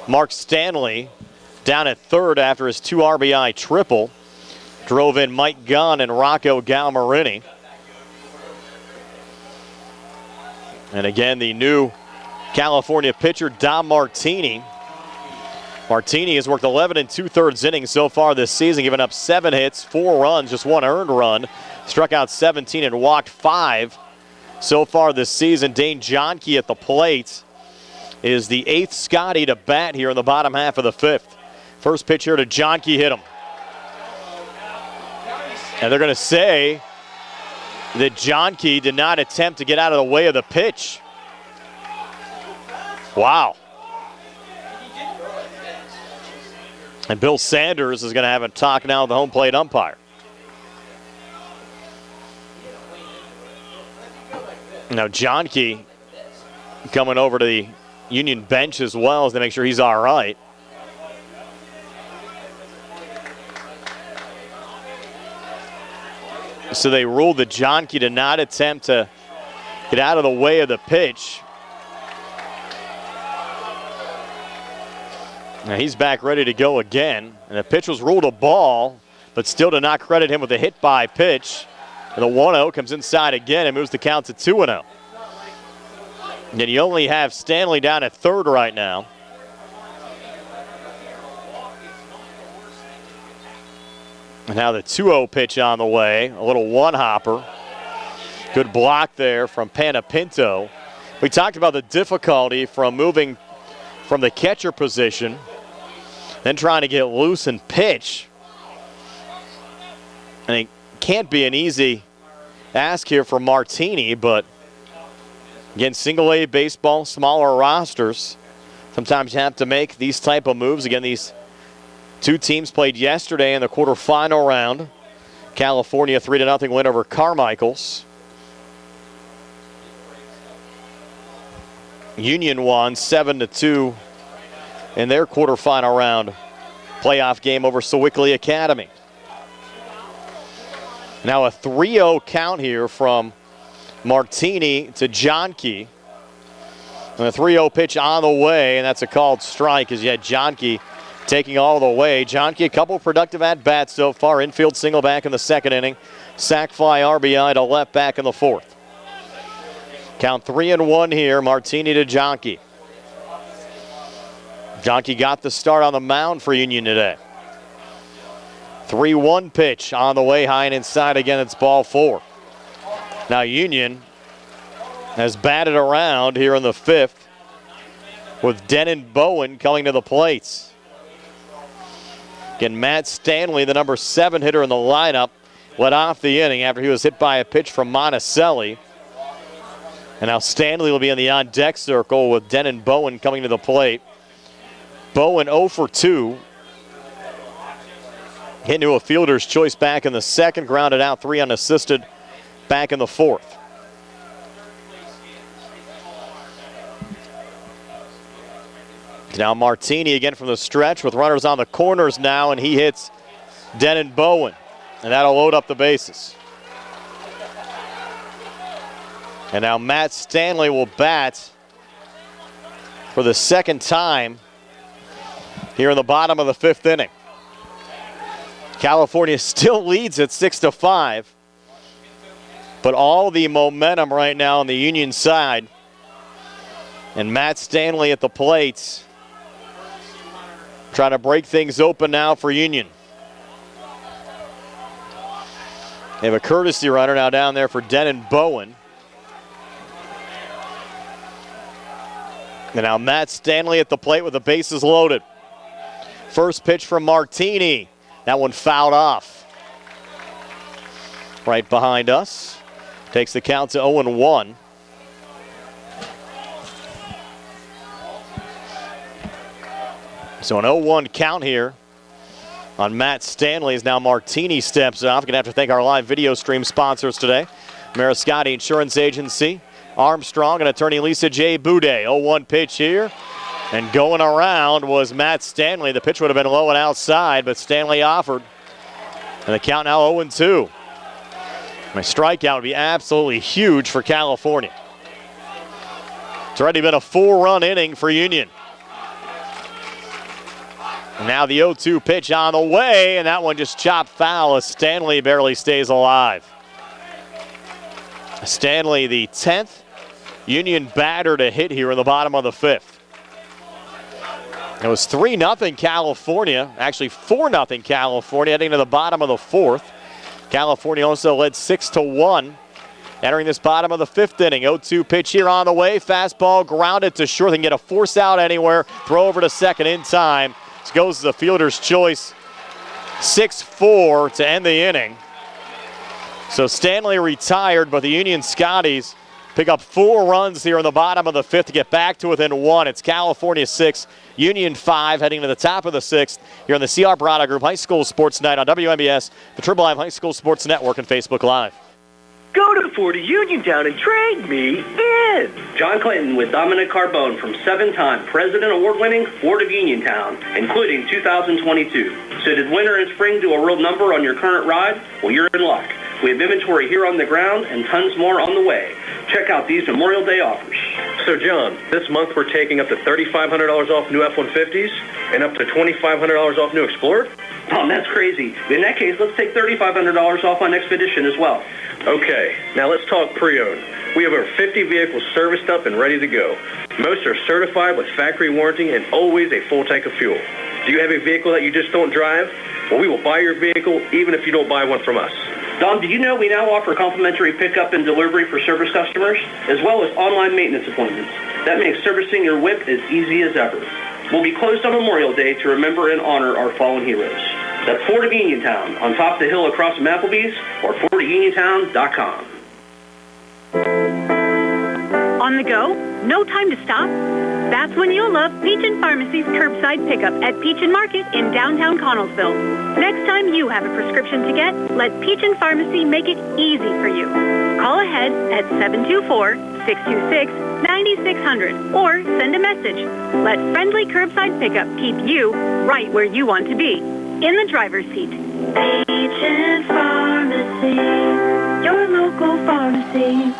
Mark Stanley down at third after his 2 RBI triple. Drove in Mike Gunn and Rocco Galmarini. And again, the new California pitcher, Dom Martini. Martini has worked 11 2/3 innings so far this season, giving up 7 hits, 4 runs, just 1 earned run. Struck out 17 and walked 5 so far this season. Dane Johnke at the plate is the 8th Scotty to bat here in the bottom half of the 5th. First pitch here to Johnke, hit him. And they're going to say that Johnke did not attempt to get out of the way of the pitch. Wow. And Bill Sanders is going to have a talk now with the home plate umpire. Now Johnke coming over to the Union bench as well as to make sure he's all right. So they ruled that Johnke did not attempt to get out of the way of the pitch. Now he's back ready to go again. And the pitch was ruled a ball, but still did not credit him with a hit by pitch. And the 1-0 comes inside again and moves the count to 2-0. And you only have Stanley down at third right now. And now the 2-0 pitch on the way. A little one-hopper. Good block there from Panapinto. We talked about the difficulty from moving from the catcher position, then trying to get loose and pitch. And it can't be an easy ask here for Martini, but again, single-A baseball, smaller rosters. Sometimes you have to make these type of moves. Again, these 2 teams played yesterday in the quarterfinal round. California 3-0 win over Carmichael's. Union won 7-2 in their quarterfinal round playoff game over Sewickley Academy. Now a 3-0 count here from Martini to Johnke. And a 3-0 pitch on the way, and that's a called strike as you had Johnke taking all the way. Johnke, a couple productive at-bats so far. Infield single back in the 2nd inning. Sac fly RBI to left back in the 4th. Count 3-1 here, Martini to Johnke. Johnke got the start on the mound for Union today. 3-1 pitch on the way, high and inside again. It's ball 4. Now Union has batted around here in the 5th with Denon Bowen coming to the plate. Again, Matt Stanley, the number 7 hitter in the lineup, led off the inning after he was hit by a pitch from Monticelli. And now Stanley will be in the on-deck circle with Denon Bowen coming to the plate. Bowen 0 for 2. Hit into a fielder's choice back in the 2nd, grounded out 3 unassisted back in the 4th. Now Martini again from the stretch with runners on the corners now, and he hits Denon Bowen, and that'll load up the bases. And now Matt Stanley will bat for the 2nd time here in the bottom of the 5th inning. California still leads at 6-5. But all the momentum right now on the Union side. And Matt Stanley at the plate. Trying to break things open now for Union. They have a courtesy runner now down there for Denon Bowen. And now Matt Stanley at the plate with the bases loaded. First pitch from Martini. That one fouled off. Right behind us. Takes the count to 0-1. So an 0-1 count here on Matt Stanley as now Martini steps off. Going to have to thank our live video stream sponsors today. Mariscotti Insurance Agency, Armstrong, and attorney Lisa J. Boudet. 0-1 pitch here. And going around was Matt Stanley. The pitch would have been low and outside, but Stanley offered. And the count now 0-2. My strikeout would be absolutely huge for California. It's already been a 4-run inning for Union. And now the 0-2 pitch on the way, and that one just chopped foul as Stanley barely stays alive. Stanley, the 10th Union batter to hit here in the bottom of the 5th. It was 3-0 California, actually 4-0 California heading to the bottom of the 4th. California also led 6-1 entering this bottom of the 5th inning. 0-2 pitch here on the way. Fastball grounded to short. They can get a force out anywhere. Throw over to second in time. This goes to the fielder's choice. 6-4 to end the inning. So Stanley retired, but the Union Scotties pick up 4 runs here in the bottom of the 5th to get back to within 1. It's California 6, Union 5, heading to the top of the 6th here on the C.R. Parada Group High School Sports Night on WMBS, the Triple Live High School Sports Network, and Facebook Live. Go to Ford of Uniontown and trade me in. John Clayton with Dominic Carbone from 7-time President Award-winning Ford of Uniontown, including 2022. So did winter and spring do a real number on your current ride? Well, you're in luck. We have inventory here on the ground and tons more on the way. Check out these Memorial Day offers. So, John, this month we're taking up to $3,500 off new F-150s and up to $2,500 off new Explorer? Oh, that's crazy. In that case, let's take $3,500 off on Expedition as well. Okay, now let's talk pre-owned. We have over 50 vehicles serviced up and ready to go. Most are certified with factory warranty and always a full tank of fuel. Do you have a vehicle that you just don't drive? Well, we will buy your vehicle even if you don't buy one from us. Dom, did you know we now offer complimentary pickup and delivery for service customers, as well as online maintenance appointments? That makes servicing your whip as easy as ever. We'll be closed on Memorial Day to remember and honor our fallen heroes. That's Ford of Uniontown, on top of the hill across from Applebee's, or FordofUniontown.com. On the go? No time to stop? That's when you'll love Peach & Pharmacy's curbside pickup at Peach & Market in downtown Connellsville. Next time you have a prescription to get, let Peach & Pharmacy make it easy for you. Call ahead at 724-626-9600 or send a message. Let friendly curbside pickup keep you right where you want to be, in the driver's seat. Peach & Pharmacy, your local pharmacy.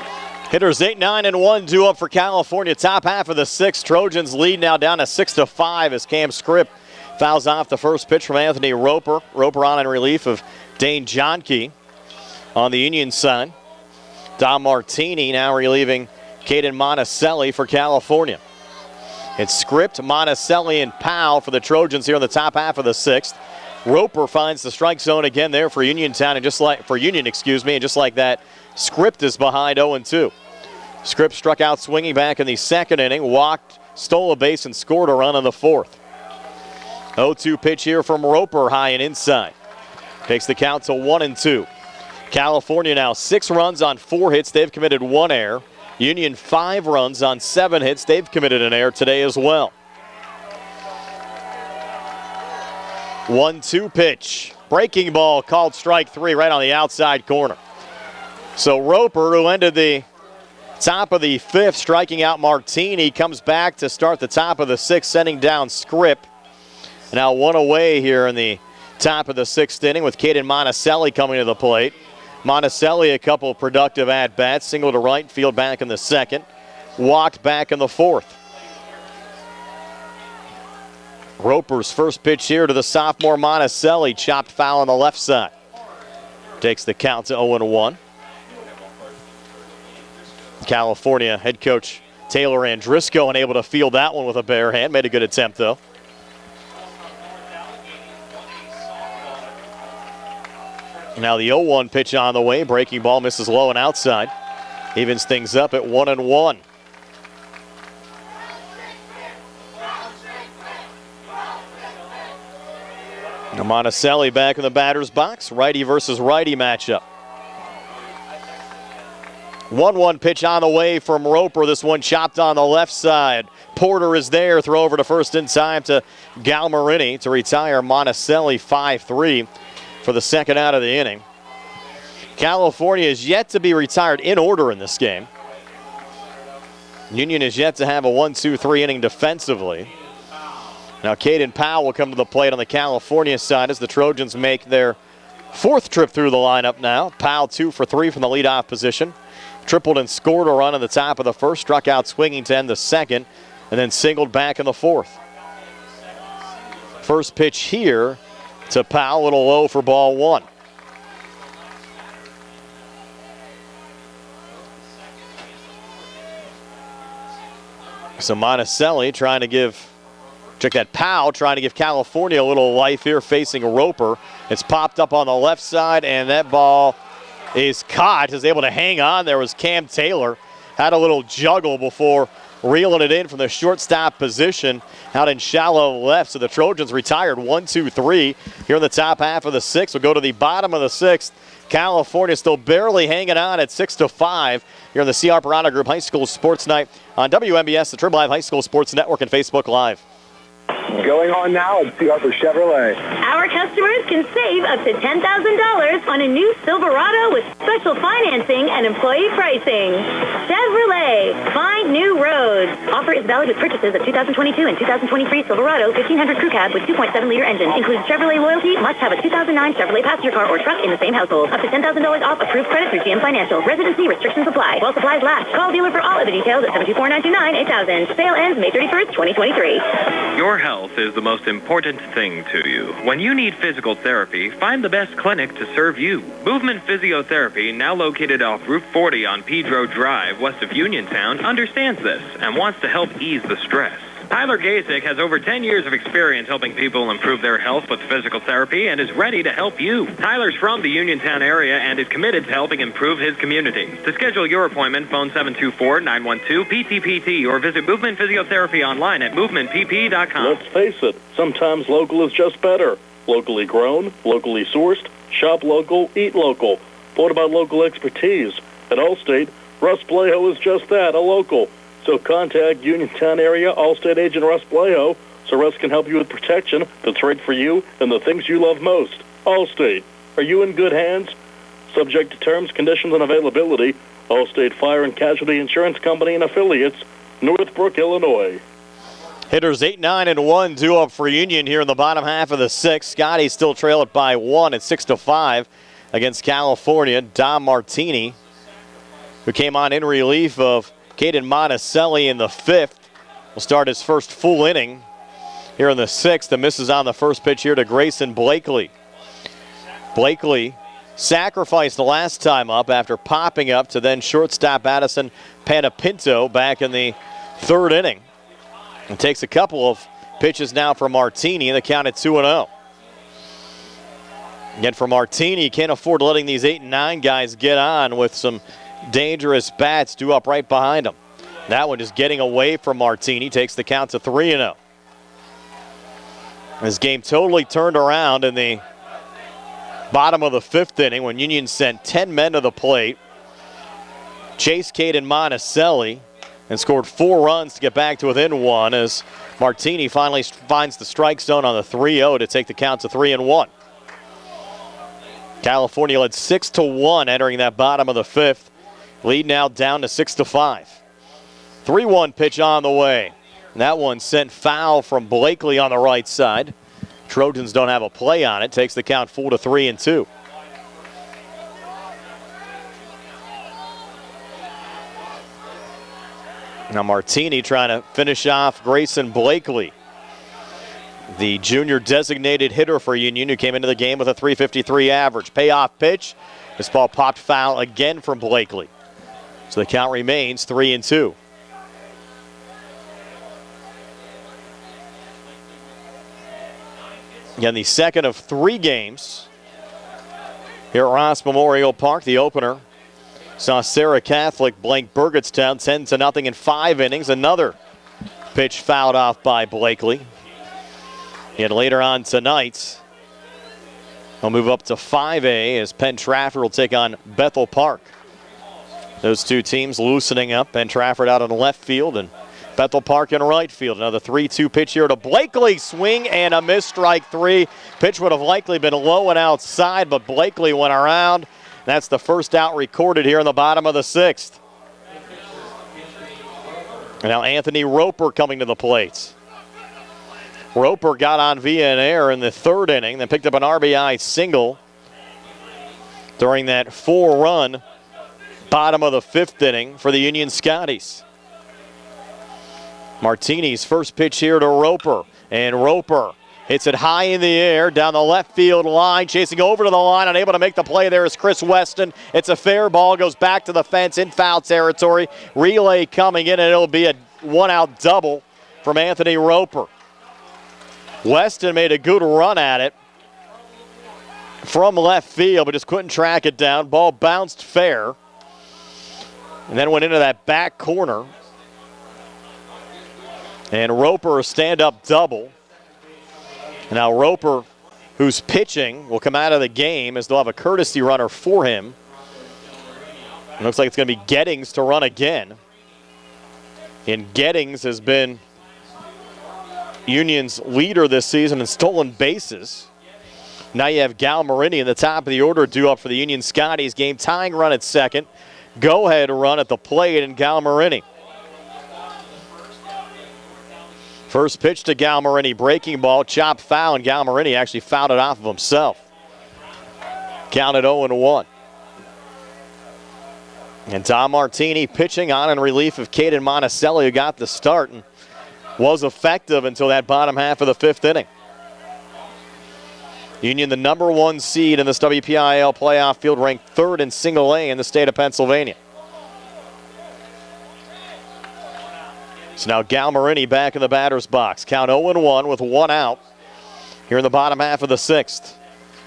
Hitters 8, 9, and 1 due up for California. Top half of the 6th. Trojans lead now down to 6-5 as Cam Scripp fouls off the first pitch from Anthony Roper. Roper on in relief of Dane Johnke on the Union side. Dom Martini now relieving Caden Monticelli for California. It's Scripp, Monticelli, and Powell for the Trojans here in the top half of the 6th. Roper finds the strike zone again there for Uniontown, and just like that, Scripp is behind 0-2. Scripp struck out swinging back in the 2nd inning, walked, stole a base, and scored a run in the 4th. 0-2 pitch here from Roper, high and inside. Takes the count to 1-2. California now 6 runs on 4 hits. They've committed 1 error. Union 5 runs on 7 hits. They've committed an error today as well. 1-2 pitch. Breaking ball called strike 3 right on the outside corner. So Roper, who ended the top of the 5th, striking out Martini, comes back to start the top of the 6th, sending down Scripp. Now 1 away here in the top of the 6th inning with Caden Monticelli coming to the plate. Monticelli a couple of productive at-bats, single to right field back in the 2nd, walked back in the 4th. Roper's first pitch here to the sophomore Monticelli, chopped foul on the left side. Takes the count to 0-1. California head coach Taylor Andrisco unable to field that one with a bare hand. Made a good attempt, though. Now the 0-1 pitch on the way. Breaking ball misses low and outside. Evens things up at 1-1. Now Monticelli back in the batter's box. Righty versus righty matchup. 1-1 pitch on the way from Roper. This one chopped on the left side. Porter is there. Throw over to first in time to Galmarini to retire Monticelli 5-3 for the second out of the inning. California is yet to be retired in order in this game. Union is yet to have a 1-2-3 inning defensively. Now Caden Powell will come to the plate on the California side as the Trojans make their fourth trip through the lineup now. Powell 2 for 3 from the leadoff position. Tripled and scored a run in the top of the first, struck out swinging to end the second, and then singled back in the fourth. First pitch here to Powell, a little low for ball one. So Monticelli trying to give, check that, Powell trying to give California a little life here facing Roper. It's popped up on the left side, and that ball is caught, is able to hang on. There was Cam Taylor, had a little juggle before reeling it in from the shortstop position out in shallow left. So the Trojans retired 1-2-3 here in the top half of the sixth. We'll go to the bottom of the sixth. California still barely hanging on at 6-5 here in the C. Harper Auto Group High School Sports Night on WMBS, the Triple Live High School Sports Network, and Facebook Live. Going on now at C. Harper Chevrolet. Our customers can save up to $10,000 on a new Silverado with special financing and employee pricing. Chevrolet, find new roads. Offer is valid with purchases of 2022 and 2023 Silverado 1500 Crew Cab with 2.7-liter engine. Includes Chevrolet loyalty. Must have a 2009 Chevrolet passenger car or truck in the same household. Up to $10,000 off approved credit through GM Financial. Residency restrictions apply. While supplies last. Call dealer for all of the details at 724-929-8000. Sale ends May 31st, 2023. Your health is the most important thing to you. When you need physical therapy, find the best clinic to serve you. Movement Physiotherapy, now located off Route 40 on Pedro Drive, west of Uniontown, understands this and wants to help ease the stress. Tyler Gasek has over 10 years of experience helping people improve their health with physical therapy and is ready to help you. Tyler's from the Uniontown area and is committed to helping improve his community. To schedule your appointment, phone 724-912-PTPT or visit Movement Physiotherapy online at movementpp.com. Let's face it, sometimes local is just better. Locally grown, locally sourced, shop local, eat local. What about local expertise? At Allstate, Russ Blejo is just that, a local. So contact Uniontown area Allstate agent Russ Blejo so Russ can help you with protection that's right for you and the things you love most. Allstate, are you in good hands? Subject to terms, conditions, and availability. Allstate Fire and Casualty Insurance Company and affiliates, Northbrook, Illinois. Hitters 8-9 and 1 due up for Union here in the bottom half of the sixth. Scotty still trail it by 1 at 6-5 against California. Dom Martini, who came on in relief of Caden Monticelli in the fifth, will start his first full inning here in the sixth. The misses on the first pitch here to Grayson Blakely. Blakely sacrificed the last time up after popping up to then shortstop Addison Panapinto back in the third inning. And takes a couple of pitches now for Martini, and the count at 2-0. Again, for Martini, you can't afford letting these 8 and 9 guys get on with some dangerous bats due up right behind him. That one is getting away from Martini, takes the count to 3-0. This game totally turned around in the bottom of the fifth inning when Union sent 10 men to the plate, chased Caden Monticelli, and scored 4 runs to get back to within 1 as Martini finally finds the strike zone on the 3-0 to take the count to 3-1. California led 6-1 entering that bottom of the fifth. Lead now down to 6-5. 3-1 pitch on the way. And that one sent foul from Blakely on the right side. Trojans don't have a play on it. Takes the count full to 3-2. Now Martini trying to finish off Grayson Blakely, the junior designated hitter for Union, who came into the game with a .353 average. Payoff pitch. This ball popped foul again from Blakely. So the count remains 3-2. Again, the second of 3 games here at Ross Memorial Park. The opener saw Sarah Catholic blank Burgettstown 10-0 in 5 innings. Another pitch fouled off by Blakely. And later on tonight, we'll move up to 5A as Penn Trafford will take on Bethel Park. Those two teams loosening up. Penn Trafford out on left field and Bethel Park in right field. Another 3-2 pitch here to Blakely. Swing and a miss, strike 3. Pitch would have likely been low and outside, but Blakely went around. That's the first out recorded here in the bottom of the 6th. And now Anthony Roper coming to the plate. Roper got on via an error in the 3rd inning, then picked up an RBI single during that 4-run bottom of the 5th inning for the Union Scotties. Martini's first pitch here to Roper, and Roper hits it high in the air down the left field line, chasing over to the line, unable to make the play there is Chris Weston. It's a fair ball, goes back to the fence in foul territory. Relay coming in, and it'll be a 1-out double from Anthony Roper. Weston made a good run at it from left field, but just couldn't track it down. Ball bounced fair, and then went into that back corner. And Roper a stand-up double. Now Roper, who's pitching, will come out of the game as they'll have a courtesy runner for him. It looks like it's going to be Gettings to run again. And Gettings has been Union's leader this season in stolen bases. Now you have Gal Marini in the top of the order due up for the Union Scotties game. Tying run at second. Go-ahead run at the plate and Gal Marini. First pitch to Gal Marini, breaking ball, chop foul, and Gal Marini actually fouled it off of himself. Counted 0-1. And Tom Martini pitching on in relief of Caden Monticelli, who got the start and was effective until that bottom half of the 5th inning. Union, the number 1 seed in this WPIAL playoff field, ranked 3rd in single A in the state of Pennsylvania. So now Gal Marini back in the batter's box. Count 0-1 with 1 out here in the bottom half of the 6th.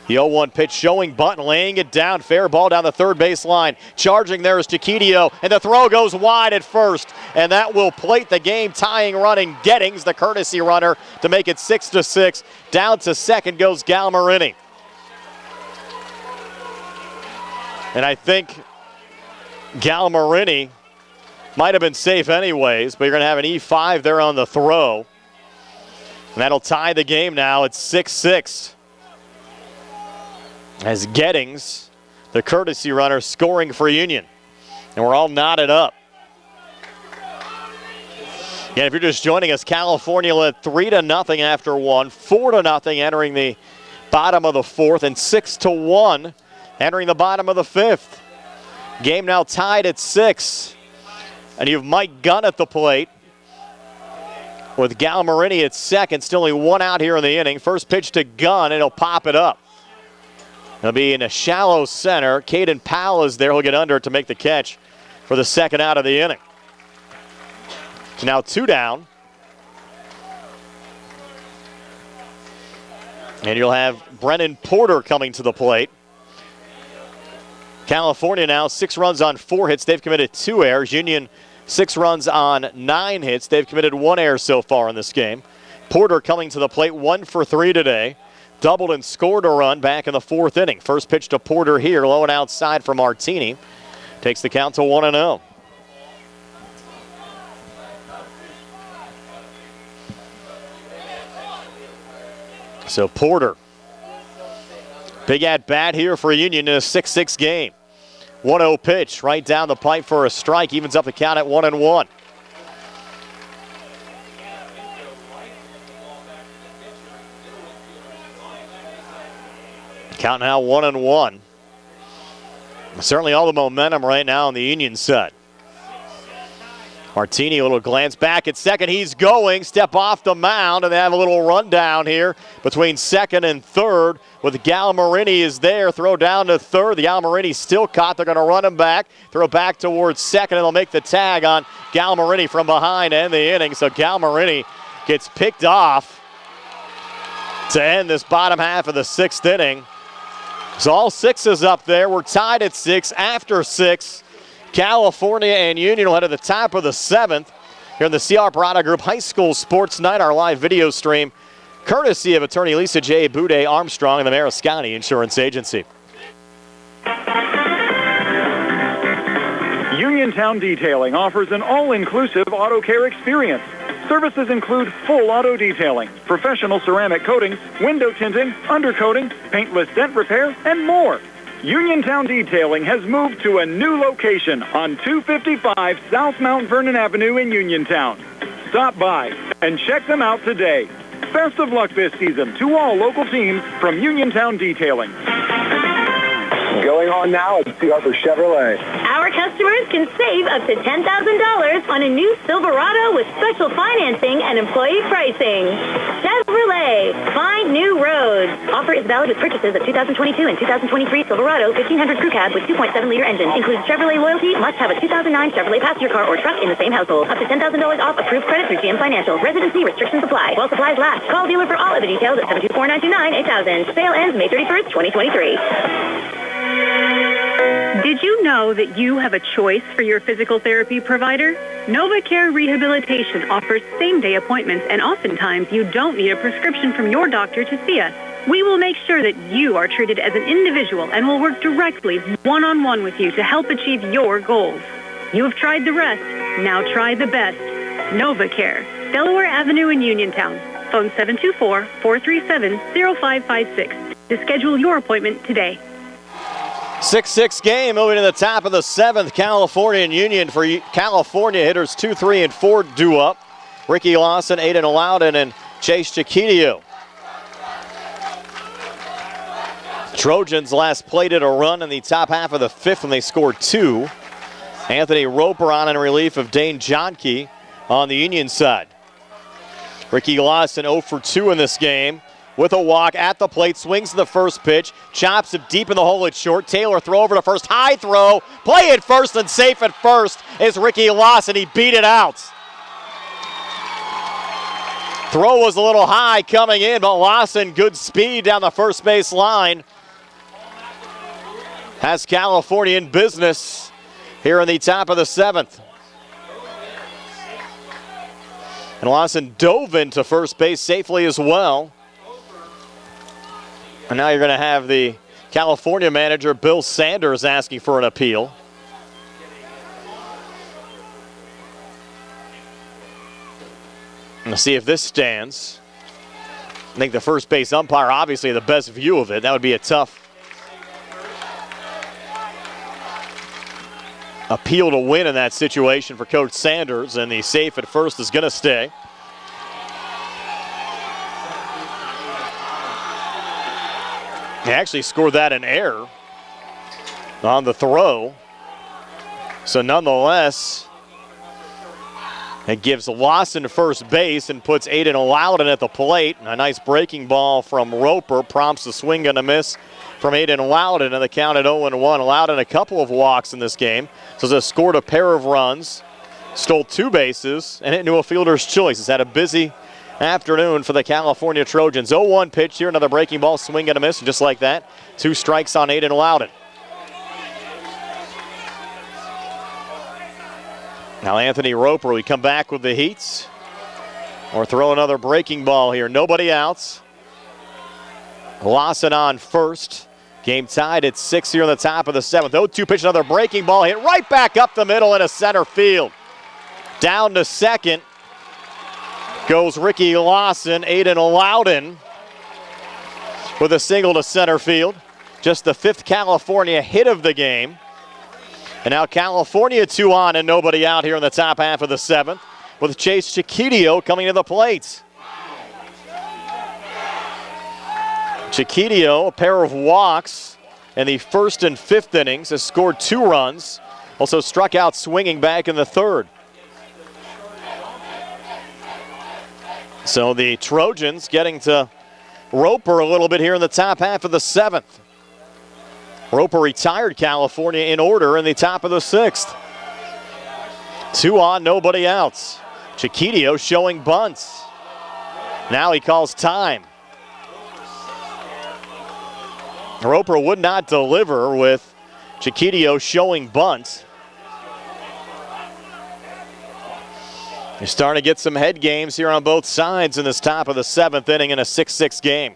The 0-1 pitch showing Button laying it down. Fair ball down the 3rd base line. Charging there is Chiquitio, and the throw goes wide at first. And that will plate the game. Tying run in Gettings, the courtesy runner, to make it 6-6. Down to second goes Gal Marini. And I think Gal Marini might have been safe anyways, but you're going to have an E5 there on the throw. And that'll tie the game now. It's 6-6. As Gettings, the courtesy runner, scoring for Union. And we're all knotted up. Yeah, if you're just joining us, California led 3-0 after 1, 4-0 entering the bottom of the 4th, and 6-1 entering the bottom of the 5th. Game now tied at 6. And you have Mike Gunn at the plate with Gal Marini at second. Still only 1 out here in the inning. First pitch to Gunn, and he'll pop it up. He'll be in a shallow center. Caden Powell is there. He'll get under it to make the catch for the 2nd out of the inning. So now 2 down. And you'll have Brennan Porter coming to the plate. California now 6 runs on 4 hits. They've committed 2 errors. Union 6 runs on 9 hits. They've committed 1 error so far in this game. Porter coming to the plate, 1 for 3 today. Doubled and scored a run back in the 4th inning. First pitch to Porter here, low and outside for Martini. Takes the count to 1-0. So Porter, big at bat here for Union in a 6-6 game. 1-0 pitch right down the pipe for a strike. Evens up the count at 1-1. Count now 1-1. Certainly all the momentum right now on the Union side. Martini, a little glance back at second. He's going. Step off the mound, and they have a little rundown here between second and third with Galmarini is there. Throw down to third. The Galmarini still caught. They're going to run him back. Throw back towards second, and they'll make the tag on Galmarini from behind to end the inning. So Galmarini gets picked off to end this bottom half of the sixth inning. So all sixes up there. We're tied at 6 after 6. California and Union will head to the top of the 7th here in the C.R. Parada Group High School Sports Night, our live video stream, courtesy of attorney Lisa J. Boudet Armstrong and the Mariscani Insurance Agency. Uniontown Detailing offers an all-inclusive auto care experience. Services include full auto detailing, professional ceramic coatings, window tinting, undercoating, paintless dent repair, and more. Uniontown Detailing has moved to a new location on 255 South Mount Vernon Avenue in Uniontown. Stop by and check them out today. Best of luck this season to all local teams from Uniontown Detailing. Going on now at C. Harper Chevrolet. Our customers can save up to $10,000 on a new Silverado with special financing and employee pricing. Chevrolet, find new roads. Offer is valid with purchases of 2022 and 2023 Silverado 1500 Crew Cab with 2.7-liter engine. Includes Chevrolet loyalty. Must have a 2009 Chevrolet passenger car or truck in the same household. Up to $10,000 off approved credit through GM Financial. Residency restrictions apply. While supplies last. Call dealer for all other details at 724-929-8000. Sale ends May 31st, 2023. Did you know that you have a choice for your physical therapy provider? NovaCare Rehabilitation offers same-day appointments, and oftentimes you don't need a prescription from your doctor to see us. We will make sure that you are treated as an individual and will work directly one-on-one with you to help achieve your goals. You have tried the rest. Now try the best. NovaCare, Delaware Avenue in Uniontown. Phone 724-437-0556 to schedule your appointment today. 6-6 game, moving to the top of the 7th. California and Union. For California, hitters 2, 3, and 4 due up. Ricky Lawson, Aiden Loudon, and Chase Chiquinio. Trojans last plated a run in the top half of the 5th when they scored 2. Anthony Roper on in relief of Dane Johnke on the Union side. Ricky Lawson 0 for 2 in this game. With a walk at the plate, swings to the first pitch, chops it deep in the hole at short. Taylor throw over to first, high throw, play at first and safe at first is Ricky Lawson. He beat it out. Throw was a little high coming in, but Lawson, good speed down the first base line. Has California in business here in the top of the 7th. And Lawson dove into first base safely as well. And now you're going to have the California manager, Bill Sanders, asking for an appeal. Let's see if this stands. I think the first base umpire, obviously, the best view of it. That would be a tough appeal to win in that situation for Coach Sanders, and the safe at first is going to stay. He actually scored that in error on the throw. So nonetheless, it gives Lawson first base and puts Aiden Loudon at the plate. A nice breaking ball from Roper prompts the swing and a miss from Aiden Loudon, and the count at 0-1. Loudon a couple of walks in this game. So has scored a pair of runs, stole 2 bases, and hit into a fielder's choice. He's had a busy afternoon for the California Trojans. 0-1 pitch here, another breaking ball, swing and a miss, and just like that, 2 strikes on Aiden Loudon. Now Anthony Roper, we come back with the heats, or throw another breaking ball here. Nobody outs. Lawson on first. Game tied at 6 here on the top of the 7th. 0-2 pitch, another breaking ball hit right back up the middle into center field. Down to second goes Ricky Lawson. Aiden Loudon with a single to center field. Just the 5th California hit of the game. And now California 2 on and nobody out here in the top half of the 7th with Chase Chiquinio coming to the plate. Chiquinio, a pair of walks in the 1st and 5th innings, has scored 2 runs. Also struck out swinging back in the 3rd. So the Trojans getting to Roper a little bit here in the top half of the 7th. Roper retired California in order in the top of the 6th. 2 on, nobody outs. Chiquitio showing bunts. Now he calls time. Roper would not deliver with Chiquitio showing bunts. You're starting to get some head games here on both sides in this top of the 7th inning in a 6-6 game.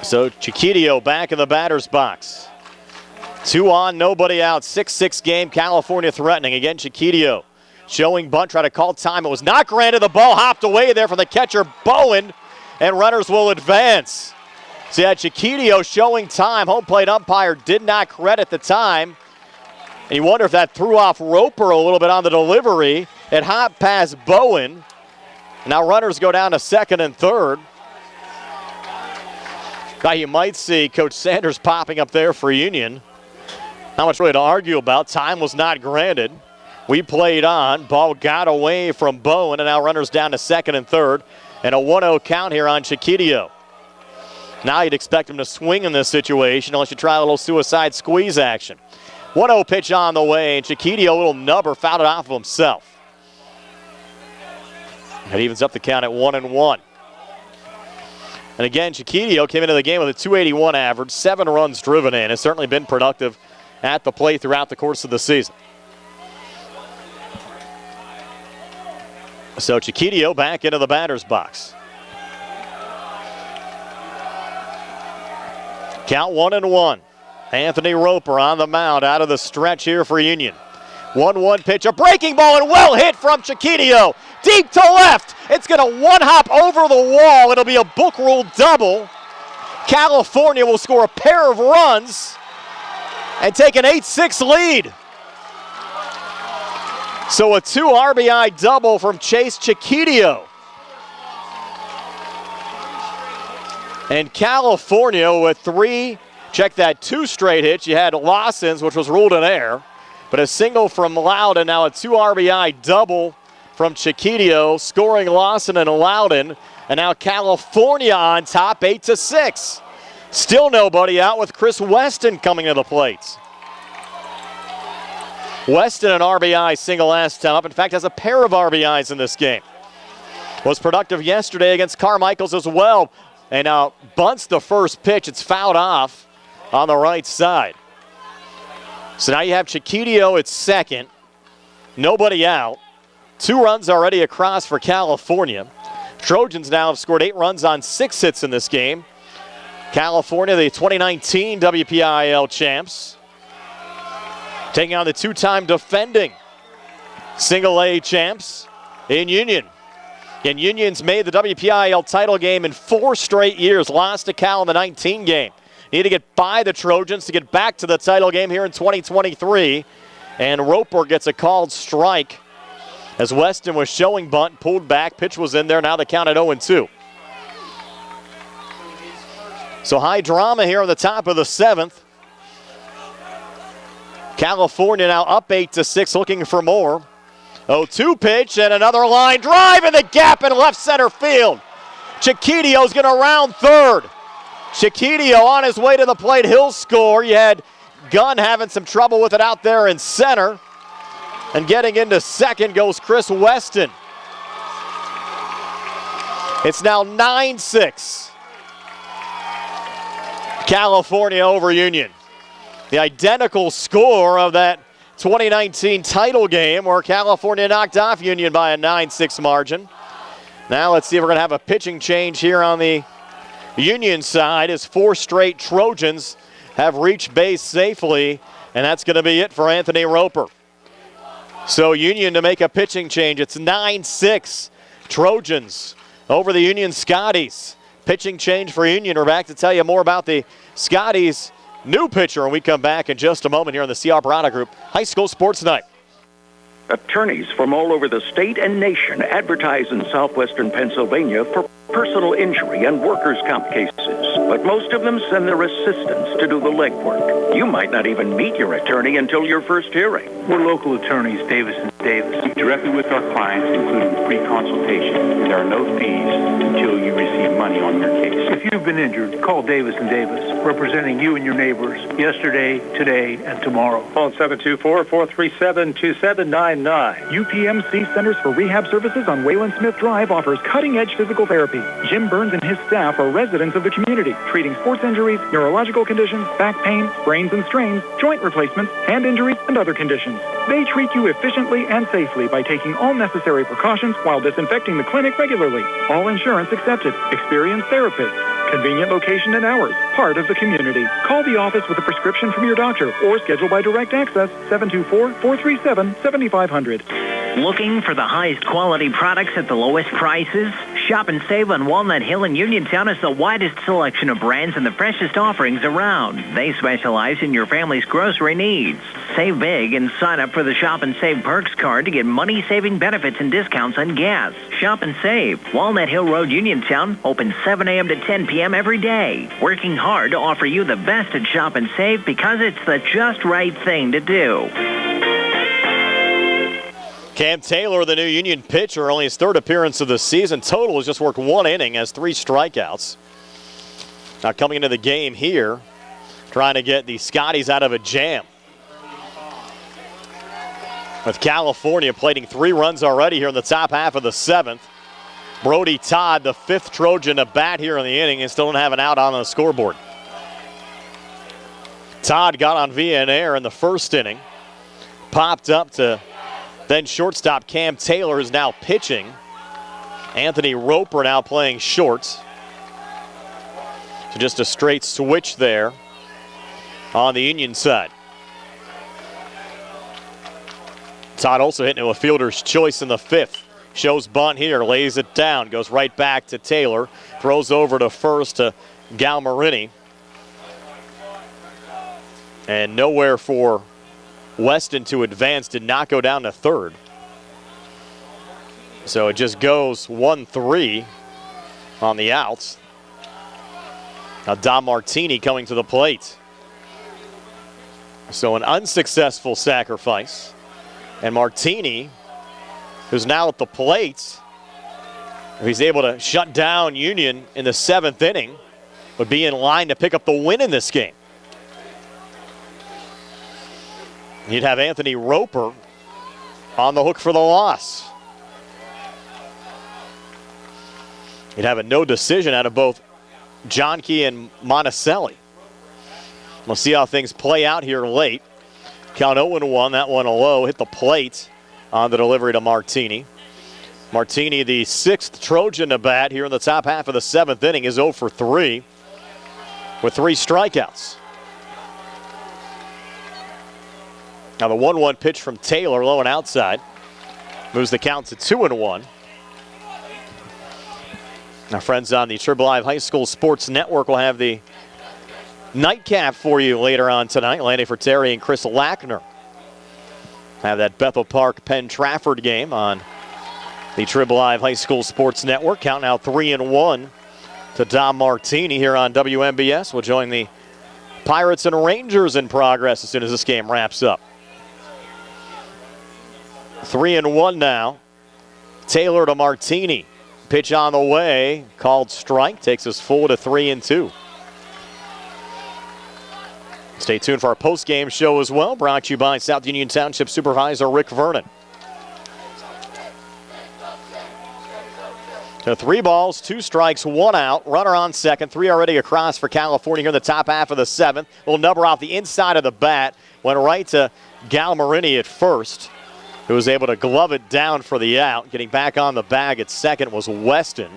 So Chiquitio back in the batter's box. 2 on, nobody out. 6-6 game, California threatening. Again, Chiquitio showing bunt, try to call time. It was not granted. The ball hopped away there from the catcher, Bowen, and runners will advance. So yeah, Chiquitio showing time. Home plate umpire did not credit the time. And you wonder if that threw off Roper a little bit on the delivery. It hopped past Bowen. Now runners go down to second and third. Now you might see Coach Sanders popping up there for Union. Not much really to argue about. Time was not granted. We played on. Ball got away from Bowen, and now runners down to second and third. And a 1-0 count here on Chiquitio. Now you'd expect him to swing in this situation unless you try a little suicide squeeze action. 1-0 pitch on the way, and Chiquitio, a little nubber, fouled it off of himself. That evens up the count at 1-1. And again, Chiquitio came into the game with a .281 average, 7 runs driven in. Has certainly been productive at the plate throughout the course of the season. So Chiquitio back into the batter's box. Count 1-1. Anthony Roper on the mound out of the stretch here for Union. 1-1 pitch, a breaking ball, and well hit from Chiquitio. Deep to left. It's going to one-hop over the wall. It'll be a book rule double. California will score a pair of runs and take an 8-6 lead. So a 2 RBI double from Chase Chiquitio. And California with 3, check that, 2 straight hits. You had Lawson's, which was ruled an error, but a single from Loudon, now a 2 RBI double from Chiquitio, scoring Lawson and Loudon, and now California on top, 8-6. Still nobody out with Chris Weston coming to the plate. Weston an RBI single last time up. In fact, has a pair of RBIs in this game. Was productive yesterday against Carmichaels as well. And now bunts the first pitch. It's fouled off on the right side. So now you have Chiquitio at second. Nobody out. 2 runs already across for California. Trojans now have scored 8 runs on 6 hits in this game. California, the 2019 WPIAL champs, taking on the 2-time defending single-A champs in Union. And Union's made the WPIAL title game in 4 straight years, lost to Cal in the 19 game. Need to get by the Trojans to get back to the title game here in 2023. And Roper gets a called strike as Weston was showing bunt, pulled back, pitch was in there, now the count at 0-2. So high drama here on the top of the 7th. California now up 8-6, looking for more. 0-2 pitch and another line drive in the gap in left center field. Chiquitio's going to round third. Chiquitio on his way to the plate. He'll score. You had Gunn having some trouble with it out there in center. And getting into second goes Chris Weston. It's now 9-6. California over Union. The identical score of that 2019 title game where California knocked off Union by a 9-6 margin. Now let's see if we're going to have a pitching change here on the Union side as 4 straight Trojans have reached base safely, and that's going to be it for Anthony Roper. So Union to make a pitching change. It's 9-6 Trojans over the Union Scotties. Pitching change for Union. We're back to tell you more about the Scotties' new pitcher when we come back in just a moment here on the C.R. Barada Group High School Sports Night. Attorneys from all over the state and nation advertise in southwestern Pennsylvania for personal injury and workers' comp cases. But most of them send their assistants to do the legwork. You might not even meet your attorney until your first hearing. We're local attorneys, Davis & Davis. Speak directly with our clients, including free consultation, and there are no fees until you receive money on your case. If you've been injured, call Davis & Davis, representing you and your neighbors yesterday, today, and tomorrow. Phone 724-437-2799. UPMC Centers for Rehab Services on Wayland Smith Drive offers cutting-edge physical therapy. Jim Burns and his staff are residents of the community, treating sports injuries, neurological conditions, back pain, sprains and strains, joint replacements, hand injuries, and other conditions. They treat you efficiently and safely by taking all necessary precautions while disinfecting the clinic regularly. All insurance accepted. Experienced therapists. Convenient location and hours. Part of the community. Call the office with a prescription from your doctor or schedule by direct access 724-437-7500. Looking for the highest quality products at the lowest prices? Shop and save on Walnut Hill in Uniontown has the widest selection of brands and the freshest offerings around. They specialize in your family's grocery needs. Save big and sign up for the Shop and Save Perks card to get money-saving benefits and discounts on gas. Shop and save. Walnut Hill Road, Uniontown, open 7 a.m. to 10 p.m. every day. Working hard to offer you the best at Shop and Save because it's the just right thing to do. Cam Taylor, the new Union pitcher, only his third appearance of the season. Total has just worked 1 inning, has 3 strikeouts. Now coming into the game here, trying to get the Scotties out of a jam. With California plating 3 runs already here in the top half of the 7th. Brody Todd, the 5th Trojan to bat here in the inning, and still don't have an out on the scoreboard. Todd got on via an error in the first inning. Popped up to then shortstop Cam Taylor is now pitching. Anthony Roper now playing short. So just a straight switch there on the Union side. Todd also hitting to a fielder's choice in the 5th. Shows bunt here, lays it down, goes right back to Taylor. Throws over to first to Galmarini. And nowhere for Weston to advance, did not go down to third. So it just goes 1-3 on the outs. Now Dom Martini coming to the plate. So an unsuccessful sacrifice. And Martini, who's now at the plate, if he's able to shut down Union in the 7th inning, would be in line to pick up the win in this game. You'd have Anthony Roper on the hook for the loss. You'd have a no decision out of both Johnke and Monticelli. We'll see how things play out here late. Count 0-1, that one a low, hit the plate on the delivery to Martini. Martini, the 6th Trojan to bat here in the top half of the 7th inning, is 0 for 3 with 3 strikeouts. Now the 1-1 pitch from Taylor, low and outside. Moves the count to 2-1. Our friends on the Triple Live High School Sports Network will have the nightcap for you later on tonight. Lanny Ferteri and Chris Lackner have that Bethel Park Penn Trafford game on the Triple Live High School Sports Network. Count now 3-1 to Dom Martini here on WMBS. We'll join the Pirates and Rangers in progress as soon as this game wraps up. 3-1 now. Taylor to Martini. Pitch on the way. Called strike. Takes us full to 3-2. Stay tuned for our post-game show as well. Brought to you by South Union Township Supervisor Rick Vernon. So 3 balls, 2 strikes, 1 out. Runner on second. 3 already across for California here in the top half of the 7th. Little number off the inside of the bat. Went right to Galmarini at first, who was able to glove it down for the out. Getting back on the bag at second was Weston.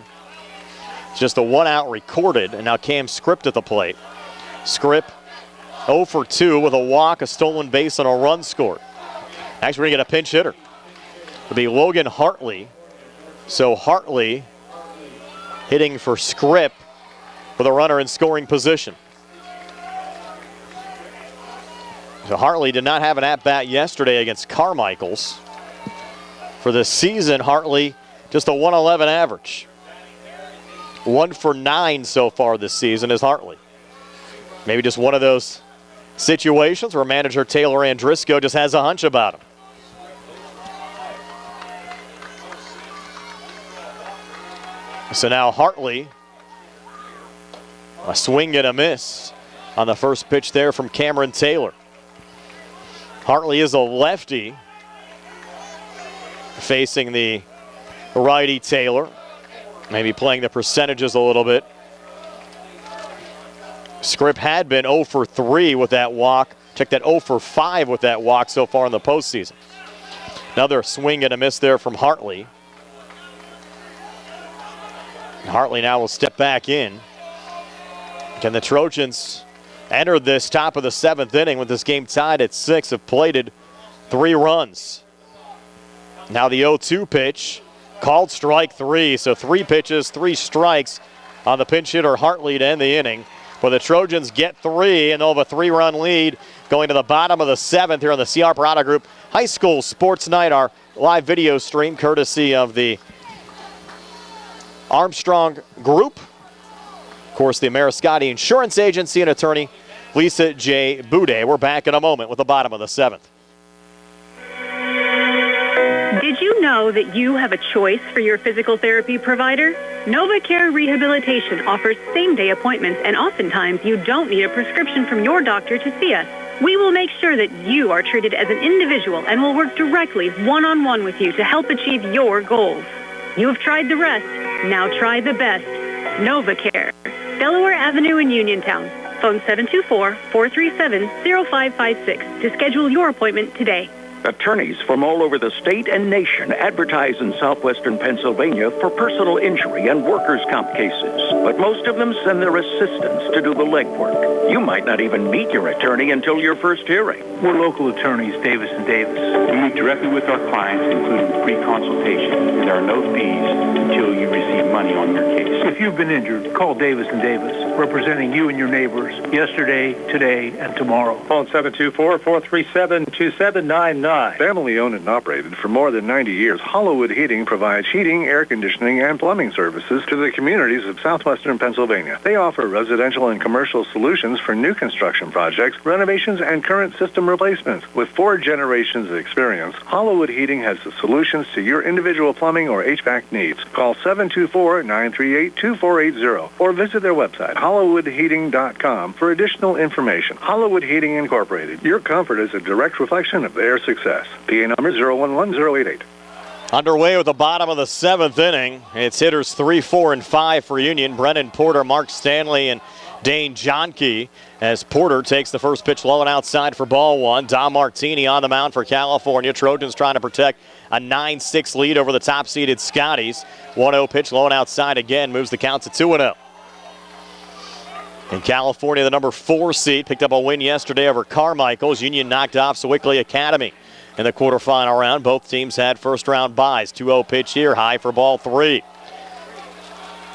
It's just a 1 out recorded, and now Cam Script at the plate. Script 0 for 2 with a walk, a stolen base, and a run scored. Actually, we're going to get a pinch hitter. It'll be Logan Hartley. So Hartley hitting for Script with a runner in scoring position. So Hartley did not have an at-bat yesterday against Carmichael's. For the season, Hartley just a 111 average. 1 for 9 so far this season is Hartley. Maybe just one of those situations where manager Taylor Andrisco just has a hunch about him. So now Hartley, a swing and a miss on the first pitch there from Cameron Taylor. Hartley is a lefty facing the righty Taylor. Maybe playing the percentages a little bit. Scripp had been 0 for 3 with that walk. Check that 0 for 5 with that walk so far in the postseason. Another swing and a miss there from Hartley. Hartley now will step back in. Can the Trojans enter this top of the 7th inning with this game tied at 6, have plated 3 runs. Now the 0-2 pitch, called strike 3, so 3 pitches, 3 strikes on the pinch hitter Hartley to end the inning. But the Trojans get 3, and they'll have a 3-run lead going to the bottom of the 7th here on the C.R. Parada Group High School Sports Night, our live video stream courtesy of the Armstrong Group. Of course, the Mariscotti Insurance Agency and attorney Lisa J. Boudet. We're back in a moment with the bottom of the 7th. Did you know that you have a choice for your physical therapy provider? NovaCare Rehabilitation offers same-day appointments, and oftentimes you don't need a prescription from your doctor to see us. We will make sure that you are treated as an individual and will work directly one-on-one with you to help achieve your goals. You have tried the rest. Now try the best. NovaCare. Delaware Avenue in Uniontown. Phone 724-437-0556 to schedule your appointment today. Attorneys from all over the state and nation advertise in southwestern Pennsylvania for personal injury and workers' comp cases. But most of them send their assistants to do the legwork. You might not even meet your attorney until your first hearing. We're local attorneys, Davis & Davis. We meet directly with our clients, including free consultation, and there are no fees until you receive money on your case. If you've been injured, call Davis & Davis, representing you and your neighbors yesterday, today, and tomorrow. Phone 724-437-2799. Family owned and operated for more than 90 years, Hollywood Heating provides heating, air conditioning, and plumbing services to the communities of southwestern Pennsylvania. They offer residential and commercial solutions for new construction projects, renovations, and current system replacements. With 4 generations of experience, Hollywood Heating has the solutions to your individual plumbing or HVAC needs. Call 724-938-2480 or visit their website, hollywoodheating.com, for additional information. Hollywood Heating Incorporated. Your comfort is a direct reflection of their success. PA number 011088. Underway with the bottom of the 7th inning. It's hitters 3, 4, and 5 for Union. Brennan Porter, Mark Stanley, and Dane Johnke, as Porter takes the first pitch low and outside for ball 1. Dom Martini on the mound for California. Trojans trying to protect a 9-6 lead over the top-seeded Scotties. 1-0 pitch low and outside again, moves the count to 2-0. In California, the number 4 seed picked up a win yesterday over Carmichael's. Union knocked off Sewickley Academy in the quarterfinal round. Both teams had first-round byes. 2-0 pitch here, high for ball 3.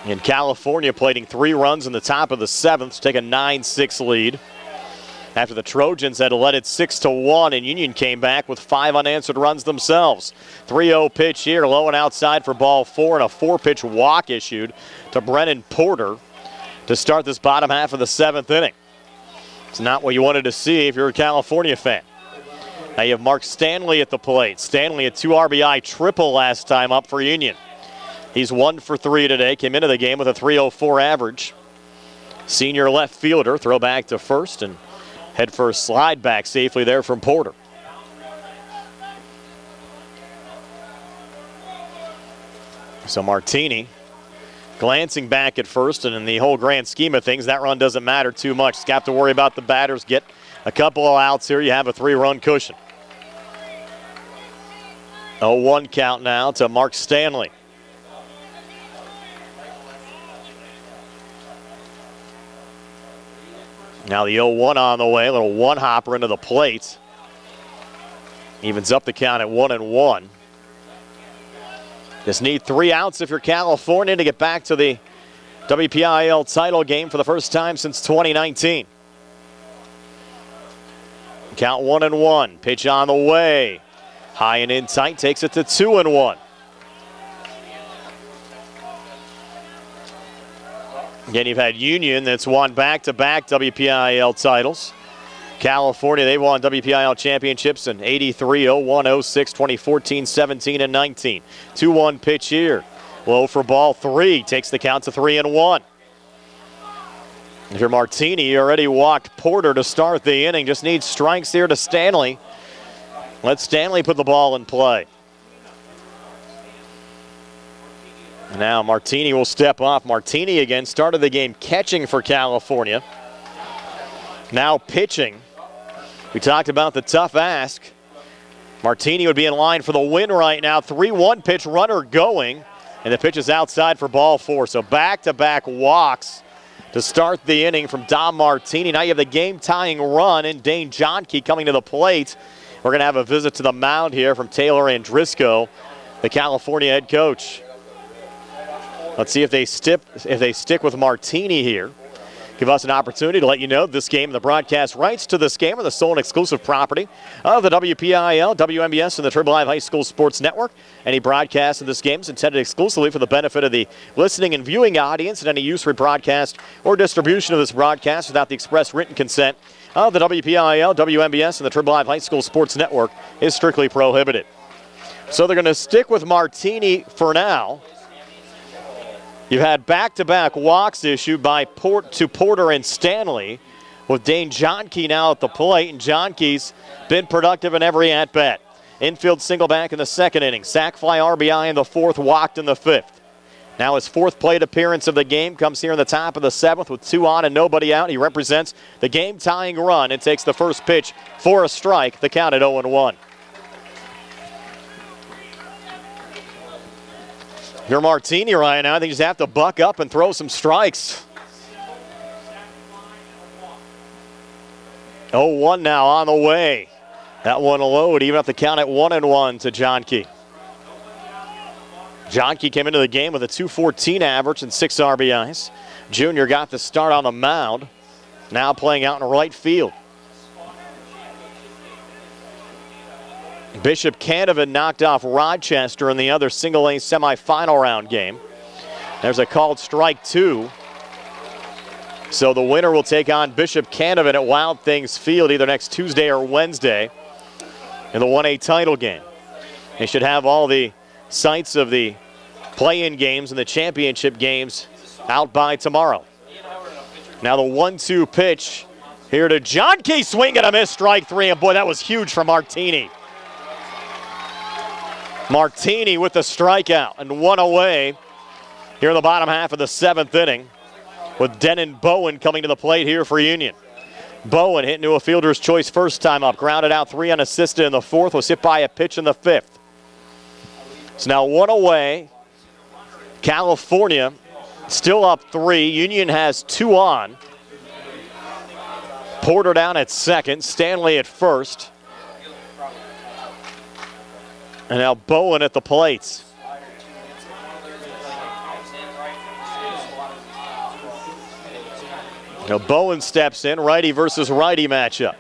In California, plating 3 runs in the top of the 7th to take a 9-6 lead. After the Trojans had led it 6-1, and Union came back with 5 unanswered runs themselves. 3-0 pitch here, low and outside for ball 4, and a 4-pitch walk issued to Brennan Porter to start this bottom half of the 7th inning. It's not what you wanted to see if you're a California fan. Now you have Mark Stanley at the plate. Stanley, a 2 RBI triple last time up for Union. He's 1 for 3 today, came into the game with a 3.04 average. Senior left fielder, throw back to first and head for a slide back safely there from Porter. So Martini glancing back at first, and in the whole grand scheme of things, that run doesn't matter too much. Just have to worry about the batters. Get a couple of outs here, you have a 3-run cushion. 0-1 count now to Mark Stanley. Now the 0-1 on the way, a little one-hopper into the plate. Evens up the count at 1-1. Just need 3 outs if you're California to get back to the WPIAL title game for the first time since 2019. Count 1-1. Pitch on the way. High and in tight, takes it to 2-1. Again, you've had Union that's won back-to-back WPIAL titles. California, they won WPIAL championships in 83, 01, 06, 2014, 17, and 19. 2-1 pitch here. Low for ball 3. Takes the count to 3-1. Here, Martini already walked Porter to start the inning. Just needs strikes here to Stanley. Let Stanley put the ball in play. Now Martini will step off. Martini again started the game catching for California. Now pitching. We talked about the tough ask. Martini would be in line for the win right now. 3-1 pitch, runner going. And the pitch is outside for ball 4. So back-to-back walks to start the inning from Dom Martini. Now you have the game-tying run and Dane Johnke coming to the plate. We're going to have a visit to the mound here from Taylor Andrisco, the California head coach. Let's see if they stick with Martini here. Give us an opportunity to let you know this game and the broadcast rights to this game are the sole and exclusive property of the WPIL, WMBS, and the Triple Live High School Sports Network. Any broadcast of this game is intended exclusively for the benefit of the listening and viewing audience, and any use, rebroadcast, or distribution of this broadcast without the express written consent of the WPIL, WMBS, and the Triple Live High School Sports Network is strictly prohibited. So they're going to stick with Martini for now. You've had back-to-back walks issued by Porter and Stanley, with Dane Johnke now at the plate, and Johnke's been productive in every at-bat. Infield single back in the second inning, sac fly RBI in the fourth, walked in the fifth. Now his fourth plate appearance of the game comes here in the top of the seventh with 2 on and nobody out. He represents the game-tying run and takes the first pitch for a strike, the count at 0-1. You're Martini right now. I think you just have to buck up and throw some strikes. 0-1 now on the way. That one load, even at the count at 1-1 to Johnke. Johnke came into the game with a .214 average and 6 RBIs. Junior got the start on the mound. Now playing out in right field. Bishop Canevin knocked off Rochester in the other single-A semifinal round game. There's a called strike 2. So the winner will take on Bishop Canevin at Wild Things Field either next Tuesday or Wednesday in the 1A title game. They should have all the sites of the play-in games and the championship games out by tomorrow. Now the 1-2 pitch here to Johnke, swing and a miss, strike 3, and boy, that was huge for Martini. Martini with the strikeout and 1 away here in the bottom half of the 7th inning, with Denon Bowen coming to the plate here for Union. Bowen hit into a fielder's choice first time up, grounded out 3 unassisted in the 4th, was hit by a pitch in the 5th. So now 1 away. California still up 3. Union has 2 on. Porter down at second, Stanley at first. And now Bowen at the plate. Now Bowen steps in, righty versus righty matchup.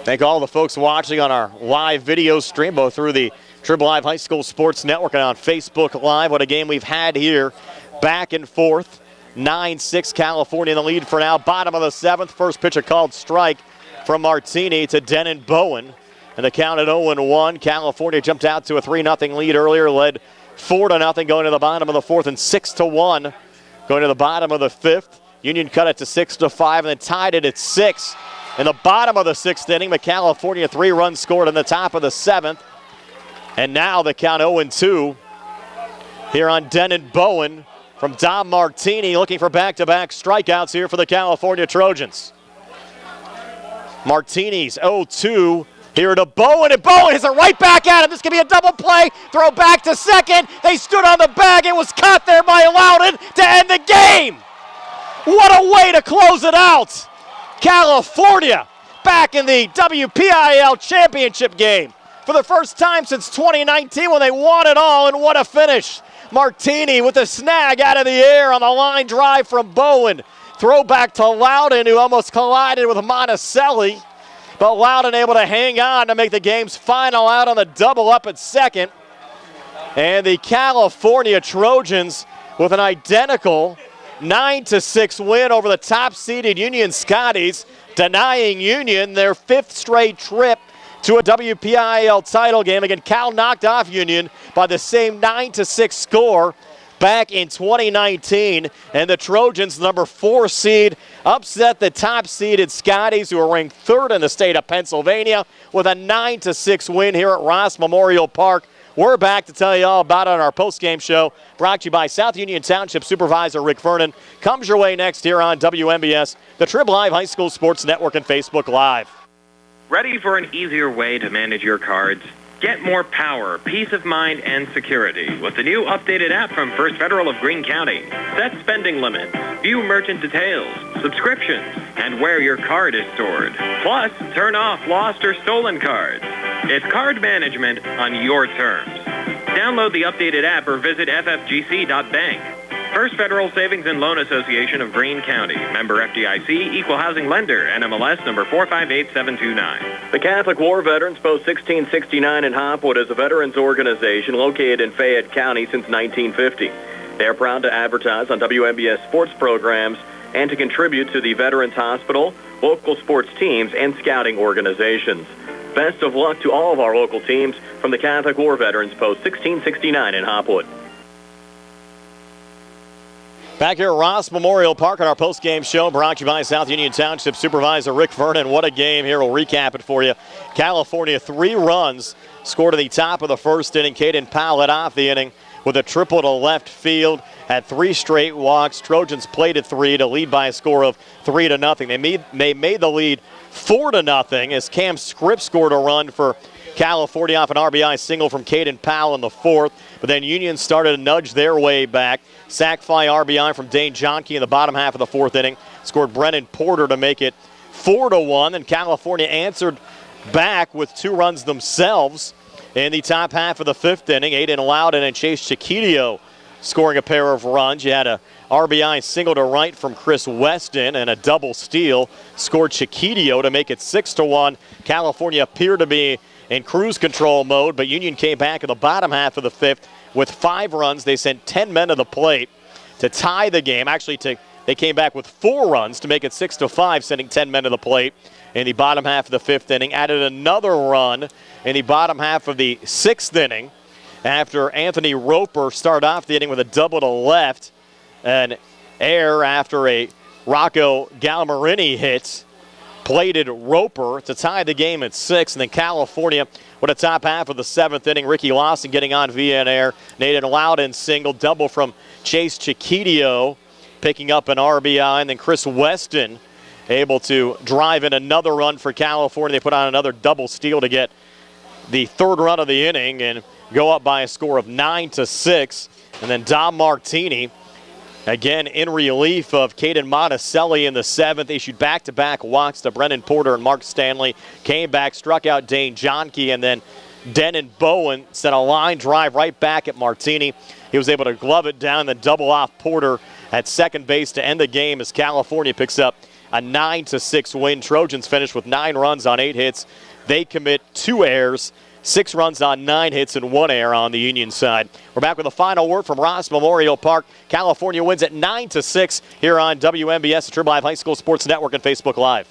Thank all the folks watching on our live video stream, both through the Triple Live High School Sports Network and on Facebook Live. What a game we've had here, back and forth. 9-6, California in the lead for now. Bottom of the 7th, first pitch a called strike from Martini to Denon Bowen. And the count at 0-1. California jumped out to a 3-0 lead earlier, led 4-0 going to the bottom of the 4th, and 6-1 going to the bottom of the 5th. Union cut it to 6-5 and then tied it at 6. In the bottom of the 6th inning, but California 3 runs scored in the top of the 7th. And now the count 0-2 here on Denon Bowen from Dom Martini, looking for back-to-back strikeouts here for the California Trojans. Martini's 0-2. Here to Bowen, and Bowen hits it right back at him. This could be a double play. Throw back to second. They stood on the bag. It was caught there by Loudon to end the game. What a way to close it out. California back in the WPIL championship game for the first time since 2019 when they won it all, and what a finish. Martini with a snag out of the air on the line drive from Bowen. Throw back to Loudon, who almost collided with Monticelli. But Loudon able to hang on to make the game's final out on the double up at second. And the California Trojans with an identical 9-6 win over the top-seeded Union Scotties, denying Union their 5th straight trip to a WPIAL title game. Again, Cal knocked off Union by the same 9-6 score back in 2019, and the Trojans, number 4 seed, upset the top-seeded Scotties, who are ranked 3rd in the state of Pennsylvania, with a 9-6 win here at Ross Memorial Park. We're back to tell you all about it on our post-game show, brought to you by South Union Township Supervisor Rick Vernon. Comes your way next here on WMBS, the Trib Live High School Sports Network, and Facebook Live. Ready for an easier way to manage your cards? Get more power, peace of mind, and security with the new updated app from First Federal of Greene County. Set spending limits, view merchant details, subscriptions, and where your card is stored. Plus, turn off lost or stolen cards. It's card management on your terms. Download the updated app or visit ffgc.bank. First Federal Savings and Loan Association of Greene County. Member FDIC, Equal Housing Lender, NMLS number 458729. The Catholic War Veterans Post 1669 in Hopwood is a veterans organization located in Fayette County since 1950. They are proud to advertise on WMBS sports programs and to contribute to the Veterans Hospital, local sports teams, and scouting organizations. Best of luck to all of our local teams from the Catholic War Veterans Post 1669 in Hopwood. Back here at Ross Memorial Park on our post-game show, brought to you by South Union Township Supervisor Rick Vernon. What a game here. We'll recap it for you. California, 3 runs scored at the top of the first inning. Caden Powell led off the inning with a triple to left field. Had 3 straight walks. Trojans played at 3 to lead by a score of 3-0. They made the lead 4-0 as Cam Scripps scored a run for California off an RBI single from Caden Powell in the 4th. But then Union started to nudge their way back. Sac fly RBI from Dane Johnke in the bottom half of the 4th inning. Scored Brennan Porter to make it 4-1. And California answered back with 2 runs themselves in the top half of the 5th inning. Aiden Loudon and Chase Chiquitio scoring a pair of runs. You had a RBI single to right from Chris Weston and a double steal. Scored Chiquitio to make it 6-1. California appeared to be in cruise control mode, but Union came back in the bottom half of the 5th with 5 runs. They sent 10 men to the plate to tie the game. Actually, they came back with 4 runs to make it 6-5, sending 10 men to the plate in the bottom half of the 5th inning. Added another run in the bottom half of the 6th inning after Anthony Roper started off the inning with a double to left, an error after a Rocco Galmarini hit. Plated Roper to tie the game at 6, and then California with a top half of the 7th inning. Ricky Lawson getting on via an error. Nathan Loudon single, double from Chase Chiquitio, picking up an RBI, and then Chris Weston able to drive in another run for California. They put on another double steal to get the 3rd run of the inning and go up by a score of 9-6. And then Dom Martini, again in relief of Caden Monticelli in the 7th, issued back-to-back walks to Brennan Porter and Mark Stanley. Came back, struck out Dane Johnke, and then Denon Bowen sent a line drive right back at Martini. He was able to glove it down, then double off Porter at second base to end the game as California picks up a 9-6 win. Trojans finish with 9 runs on 8 hits. They commit 2 errors. 6 runs on 9 hits and 1 error on the Union side. We're back with a final word from Ross Memorial Park. California wins at 9-6 here on WMBS, the Trib Live High School Sports Network, and Facebook Live.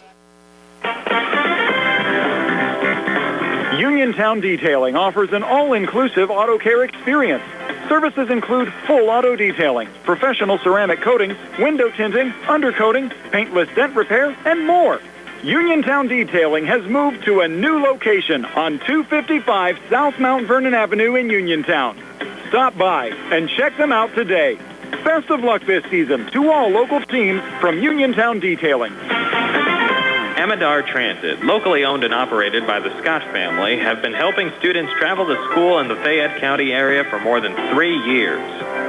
Uniontown Detailing offers an all-inclusive auto care experience. Services include full auto detailing, professional ceramic coatings, window tinting, undercoating, paintless dent repair, and more. Uniontown Detailing has moved to a new location on 255 South Mount Vernon Avenue in Uniontown. Stop by and check them out today. Best of luck this season to all local teams from Uniontown Detailing. Amadar Transit, locally owned and operated by the Scott family, have been helping students travel to school in the Fayette County area for more than 3 years.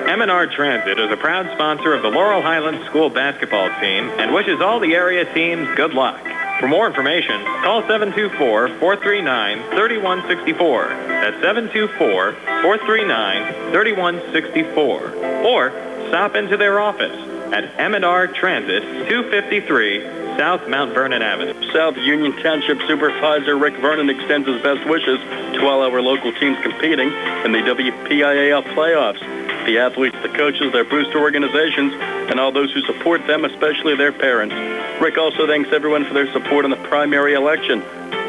Amadar Transit is a proud sponsor of the Laurel Highlands School basketball team and wishes all the area teams good luck. For more information, call 724-439-3164. That's 724-439-3164. Or stop into their office at Amadar Transit, 253 South Mount Vernon Avenue. South Union Township Supervisor Rick Vernon extends his best wishes to all our local teams competing in the WPIAL playoffs. The athletes, the coaches, their booster organizations, and all those who support them, especially their parents. Rick also thanks everyone for their support in the primary election.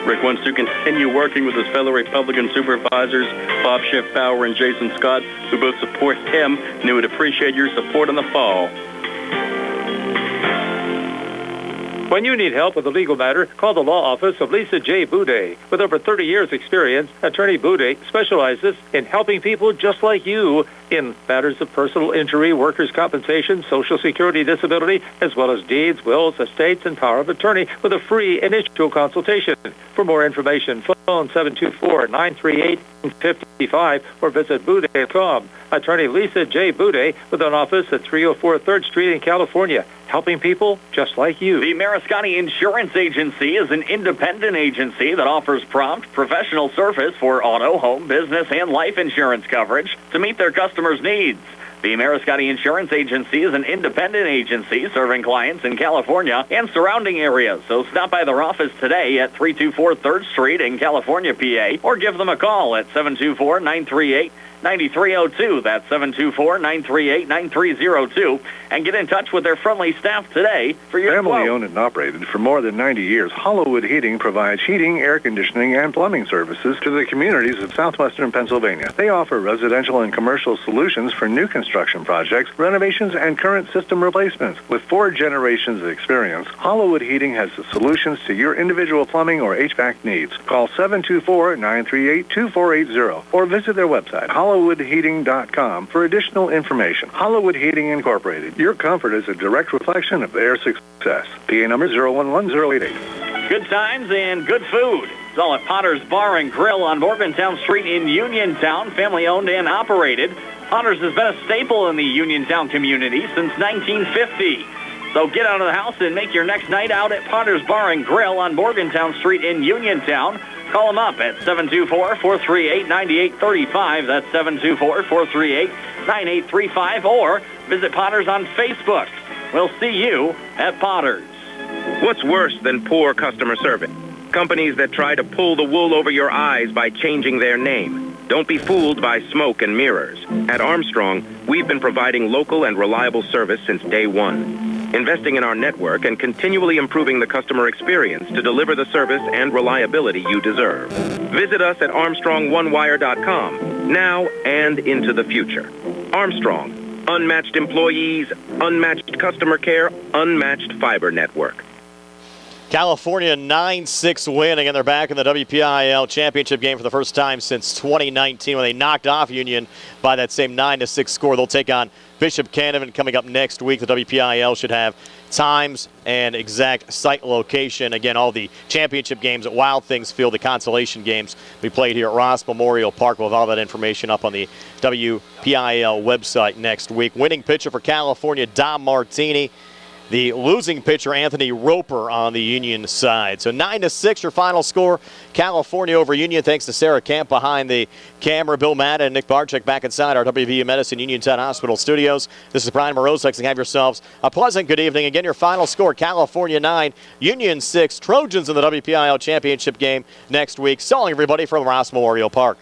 Rick wants to continue working with his fellow Republican supervisors, Bob Schiff-Bauer and Jason Scott, who both support him, and he would appreciate your support in the fall. When you need help with a legal matter, call the law office of Lisa J. Boudet. With over 30 years' experience, Attorney Boudet specializes in helping people just like you in matters of personal injury, workers' compensation, Social Security disability, as well as deeds, wills, estates, and power of attorney with a free initial consultation. For more information, phone 724-938-55 or visit Boudet.com. Attorney Lisa J. Boudet with an office at 304 3rd Street in California, helping people just like you. The Mariscani Insurance Agency is an independent agency that offers prompt, professional service for auto, home, business, and life insurance coverage to meet their customers' needs. The Mariscani Insurance Agency is an independent agency serving clients in California and surrounding areas. So stop by their office today at 324 3rd Street in California, PA, or give them a call at 724-938-9302. That's 724-938-9302. And get in touch with their friendly staff today for your Family quote. owned and operated for more than 90 years, Hollywood Heating provides heating, air conditioning, and plumbing services to the communities of southwestern Pennsylvania. They offer residential and commercial solutions for new construction projects, renovations, and current system replacements. With 4 generations of experience, Hollywood Heating has the solutions to your individual plumbing or HVAC needs. Call 724-938-2480 or visit their website, HollywoodHeating.com, for additional information. Hollywood Heating Incorporated. Your comfort is a direct reflection of their success. PA number 011088. Good times and good food. It's all at Potter's Bar and Grill on Morgantown Street in Uniontown, family owned and operated. Potter's has been a staple in the Uniontown community since 1950. So get out of the house and make your next night out at Potter's Bar and Grill on Morgantown Street in Uniontown. Call them up at 724-438-9835. That's 724-438-9835. Or visit Potter's on Facebook. We'll see you at Potter's. What's worse than poor customer service? Companies that try to pull the wool over your eyes by changing their name. Don't be fooled by smoke and mirrors. At Armstrong, we've been providing local and reliable service since day one. Investing in our network and continually improving the customer experience to deliver the service and reliability you deserve. Visit us at ArmstrongOneWire.com now and into the future. Armstrong, unmatched employees, unmatched customer care, unmatched fiber network. California 9-6 win. Again, they're back in the WPIAL championship game for the first time since 2019 when they knocked off Union by that same 9-6 score. They'll take on Bishop Canevin coming up next week. The WPIAL should have times and exact site location. Again, all the championship games at Wild Things Field, the consolation games we played here at Ross Memorial Park. We'll have all that information up on the WPIAL website next week. Winning pitcher for California, Dom Martini. The losing pitcher, Anthony Roper, on the Union side. So 9-6, your final score. California over Union, thanks to Sarah Camp behind the camera. Bill Madden and Nick Barczyk back inside our WVU Medicine Uniontown Hospital studios. This is Brian Morozek, and have yourselves a pleasant good evening. Again, your final score, California 9, Union 6. Trojans in the WPIAL championship game next week. So long, everybody, from Ross Memorial Park.